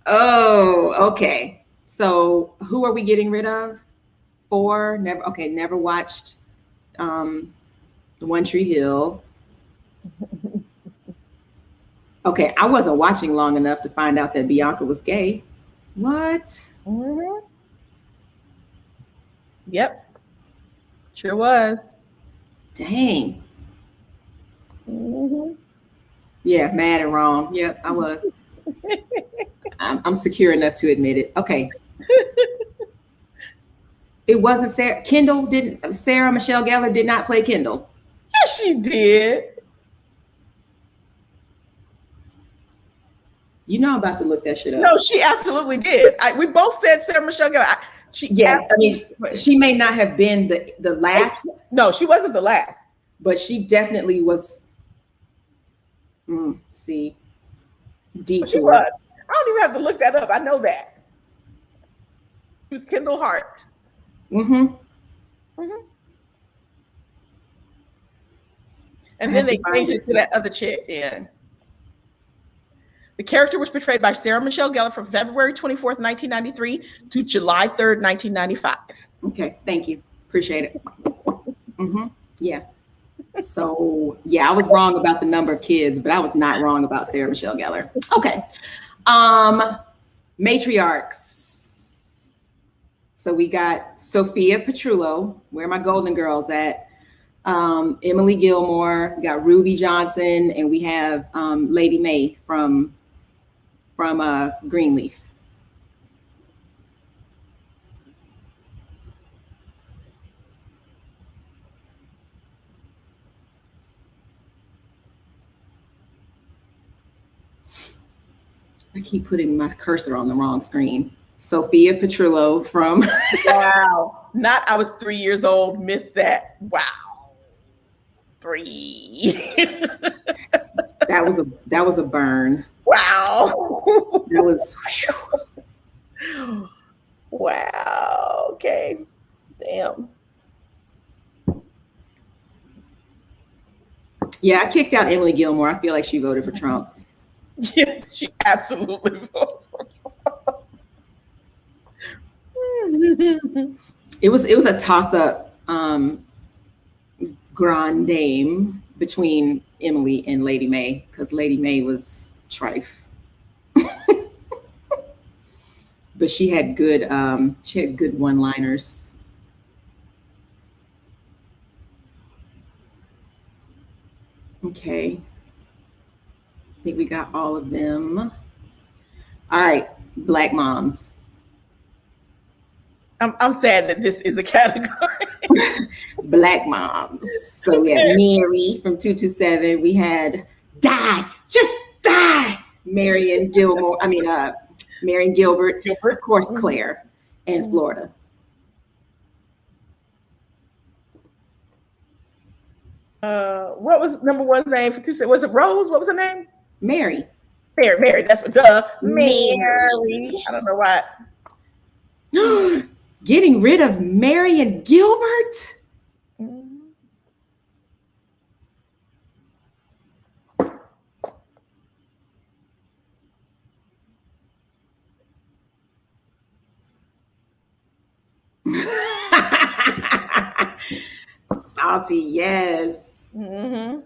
Speaker 1: Oh, okay. So who are we getting rid of? 4. Never watched the One Tree Hill. Okay, I wasn't watching long enough to find out that Bianca was gay. What?
Speaker 2: Mm-hmm. Yep. Sure was.
Speaker 1: Dang.
Speaker 2: Mm-hmm.
Speaker 1: Yeah, mad and wrong. Yep, I was. I'm secure enough to admit it. Okay. It wasn't Sarah. Sarah Michelle Gellar did not play Kendall.
Speaker 2: Yes, she did.
Speaker 1: You know I'm about to look that shit up.
Speaker 2: No, she absolutely did. We both said Sarah Michelle Gellar.
Speaker 1: She may not have been the last.
Speaker 2: No, she wasn't the last.
Speaker 1: But she definitely was. See. Detour.
Speaker 2: I don't even have to look that up. I know that. She was Kendall Hart.
Speaker 1: Mm-hmm.
Speaker 2: Mm-hmm. And then they changed it to that other chick. Yeah. The character was portrayed by Sarah Michelle Gellar from February 24th, 1993 to July 3rd, 1995.
Speaker 1: Okay, thank you. Appreciate it. Mm-hmm. Yeah. So, yeah, I was wrong about the number of kids, but I was not wrong about Sarah Michelle Gellar. Okay. Matriarchs. So we got Sophia Petrillo. Where are my Golden Girls at? Emily Gilmore. We got Ruby Johnson, and we have Lady Mae from Greenleaf. I keep putting my cursor on the wrong screen. Sophia Petrillo from
Speaker 2: Wow. I was 3 years old, missed that. Wow. 3.
Speaker 1: That was a burn.
Speaker 2: Wow.
Speaker 1: That was
Speaker 2: wow. Okay. Damn.
Speaker 1: Yeah, I kicked out Emily Gilmore. I feel like she voted for Trump.
Speaker 2: Yes, she absolutely voted for Trump.
Speaker 1: It was a toss-up grand dame between Emily and Lady Mae because Lady Mae was trife. But she had good one-liners. Okay. I think we got all of them. All right, Black moms.
Speaker 2: I'm sad that this is a category.
Speaker 1: Black moms. So we had Mary from 227. We had just die. Marion Gilmore. Marion Gilbert. Of course, Claire and Florida.
Speaker 2: What was number one's name? Was it Rose? What was her name?
Speaker 1: Mary.
Speaker 2: Mary. That's what. Mary. I don't know why.
Speaker 1: Getting rid of Marion Gilbert. Saucy, yes.
Speaker 2: Mm-hmm.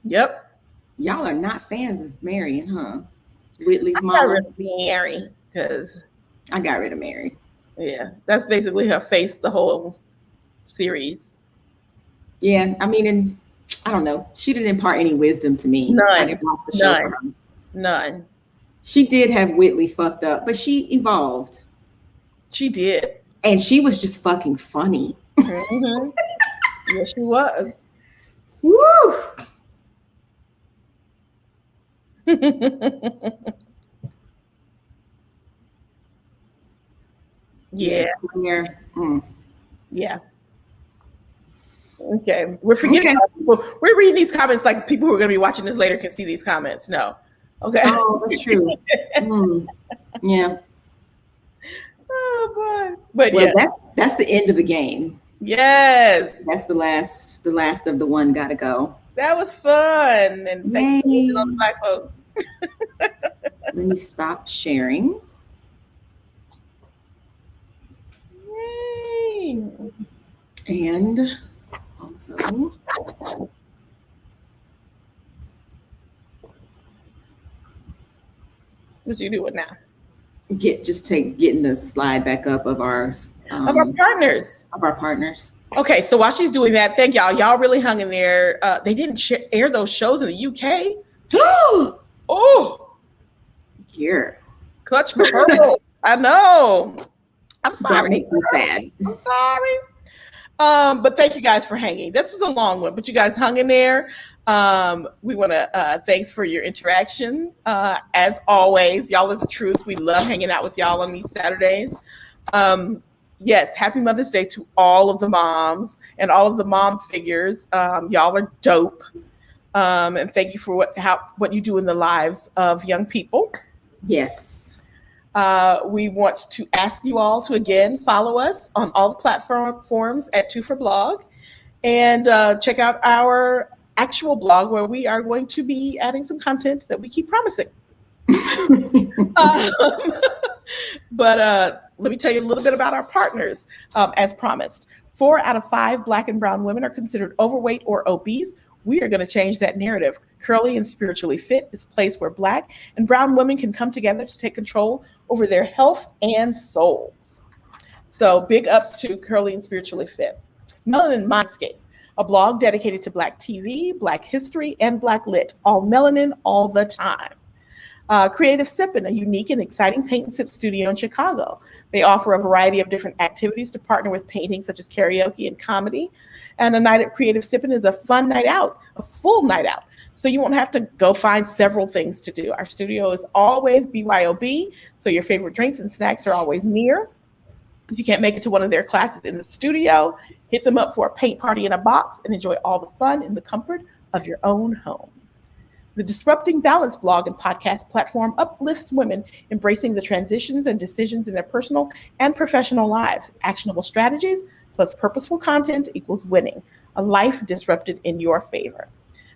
Speaker 2: Yep.
Speaker 1: Y'all are not fans of Marion, huh? Whitley's
Speaker 2: I got
Speaker 1: mama.
Speaker 2: rid of Mary because
Speaker 1: I got rid of Mary.
Speaker 2: yeah, that's basically her face the whole series.
Speaker 1: Yeah, I mean, and I don't know. She didn't impart any wisdom to me. I
Speaker 2: None.
Speaker 1: didn't watch the show for her.
Speaker 2: None.
Speaker 1: She did have Whitley fucked up, but she evolved.
Speaker 2: She did.
Speaker 1: And she was just fucking funny.
Speaker 2: Mm-hmm. Yes, she was.
Speaker 1: Woo!
Speaker 2: Yeah.
Speaker 1: Mm.
Speaker 2: Yeah. Okay. We're forgetting about people. We're reading these comments like people who are going to be watching this later can see these comments. No. Okay.
Speaker 1: Oh, that's true. Yeah.
Speaker 2: Oh boy. But
Speaker 1: well,
Speaker 2: yeah.
Speaker 1: That's the end of the game.
Speaker 2: Yes.
Speaker 1: That's the last of the one gotta go.
Speaker 2: That was fun. And thank you to the Black folks.
Speaker 1: Let me stop sharing.
Speaker 2: Yay.
Speaker 1: And also
Speaker 2: what you doing now?
Speaker 1: Getting the slide back up of our
Speaker 2: partners.
Speaker 1: Of our partners.
Speaker 2: Okay, so while she's doing that, thank y'all. Y'all really hung in there. They didn't air those shows in the UK. Oh,
Speaker 1: yeah.
Speaker 2: Clutch for Purple. I know. I'm sorry.
Speaker 1: That makes me sad.
Speaker 2: I'm sorry. But thank you guys for hanging. This was a long one, but you guys hung in there. We want to thanks for your interaction. As always, y'all are the truth. We love hanging out with y'all on these Saturdays. Yes, happy Mother's Day to all of the moms and all of the mom figures. Y'all are dope. And thank you for what you do in the lives of young people.
Speaker 1: Yes.
Speaker 2: We want to ask you all to again follow us on all the platforms at Twofer Blog, and check out our actual blog where we are going to be adding some content that we keep promising. But let me tell you a little bit about our partners. As promised, 4 out of 5 Black and brown women are considered overweight or obese. We are going to change that narrative. Curly and Spiritually Fit is a place where Black and brown women can come together to take control over their health and souls. So big ups to Curly and Spiritually Fit. Melanin Mindscape, a blog dedicated to Black TV, Black history, and Black lit. All melanin, all the time. Creative Sippin', a unique and exciting paint and sip studio in Chicago. They offer a variety of different activities to partner with painting, such as karaoke and comedy. And a night at Creative Sippin' is a fun night out, a full night out. So you won't have to go find several things to do. Our studio is always BYOB, so your favorite drinks and snacks are always near. If you can't make it to one of their classes in the studio, hit them up for a paint party in a box and enjoy all the fun in the comfort of your own home. The Disrupting Balance blog and podcast platform uplifts women embracing the transitions and decisions in their personal and professional lives. Actionable strategies plus purposeful content equals winning. A life disrupted in your favor.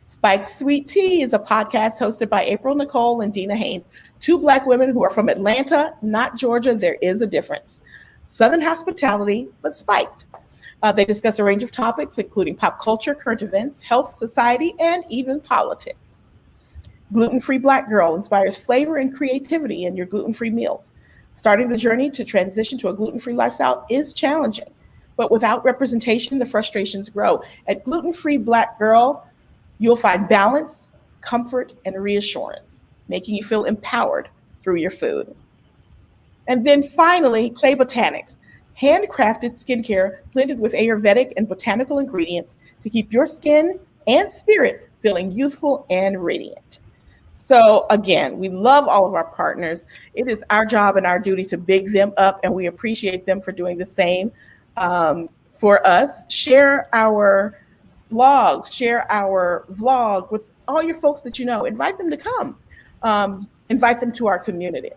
Speaker 2: Spiked Sweet Tea is a podcast hosted by April Nicole and Dina Haynes, 2 Black women who are from Atlanta, not Georgia. There is a difference. Southern hospitality, but spiked. They discuss a range of topics, including pop culture, current events, health, society, and even politics. Gluten-Free Black Girl inspires flavor and creativity in your gluten-free meals. Starting the journey to transition to a gluten-free lifestyle is challenging, but without representation, the frustrations grow. At Gluten-Free Black Girl, you'll find balance, comfort, and reassurance, making you feel empowered through your food. And then finally, Clay Botanics, handcrafted skincare blended with Ayurvedic and botanical ingredients to keep your skin and spirit feeling youthful and radiant. So again, we love all of our partners. It is our job and our duty to big them up, and we appreciate them for doing the same for us. Share our blog, share our vlog with all your folks that you know. Invite them to come. Invite them to our community.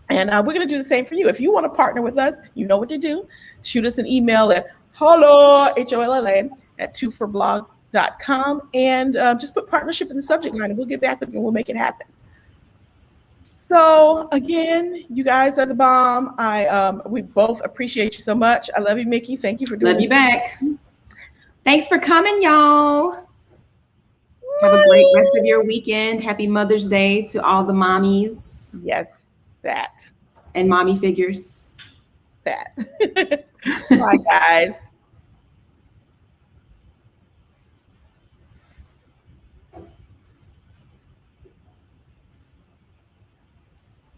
Speaker 2: And we're going to do the same for you. If you want to partner with us, you know what to do. Shoot us an email at holla, H-O-L-L-A, at twoferblog.com, and just put partnership in the subject line, and we'll get back with you and we'll make it happen. So again, you guys are the bomb. We both appreciate you so much. I love you, Mickey. Thank you for doing
Speaker 1: Love you back. Thanks for coming, y'all. Have a great rest of your weekend. Happy Mother's Day to all the mommies.
Speaker 2: Yes, that.
Speaker 1: And mommy figures.
Speaker 2: That. Bye, guys.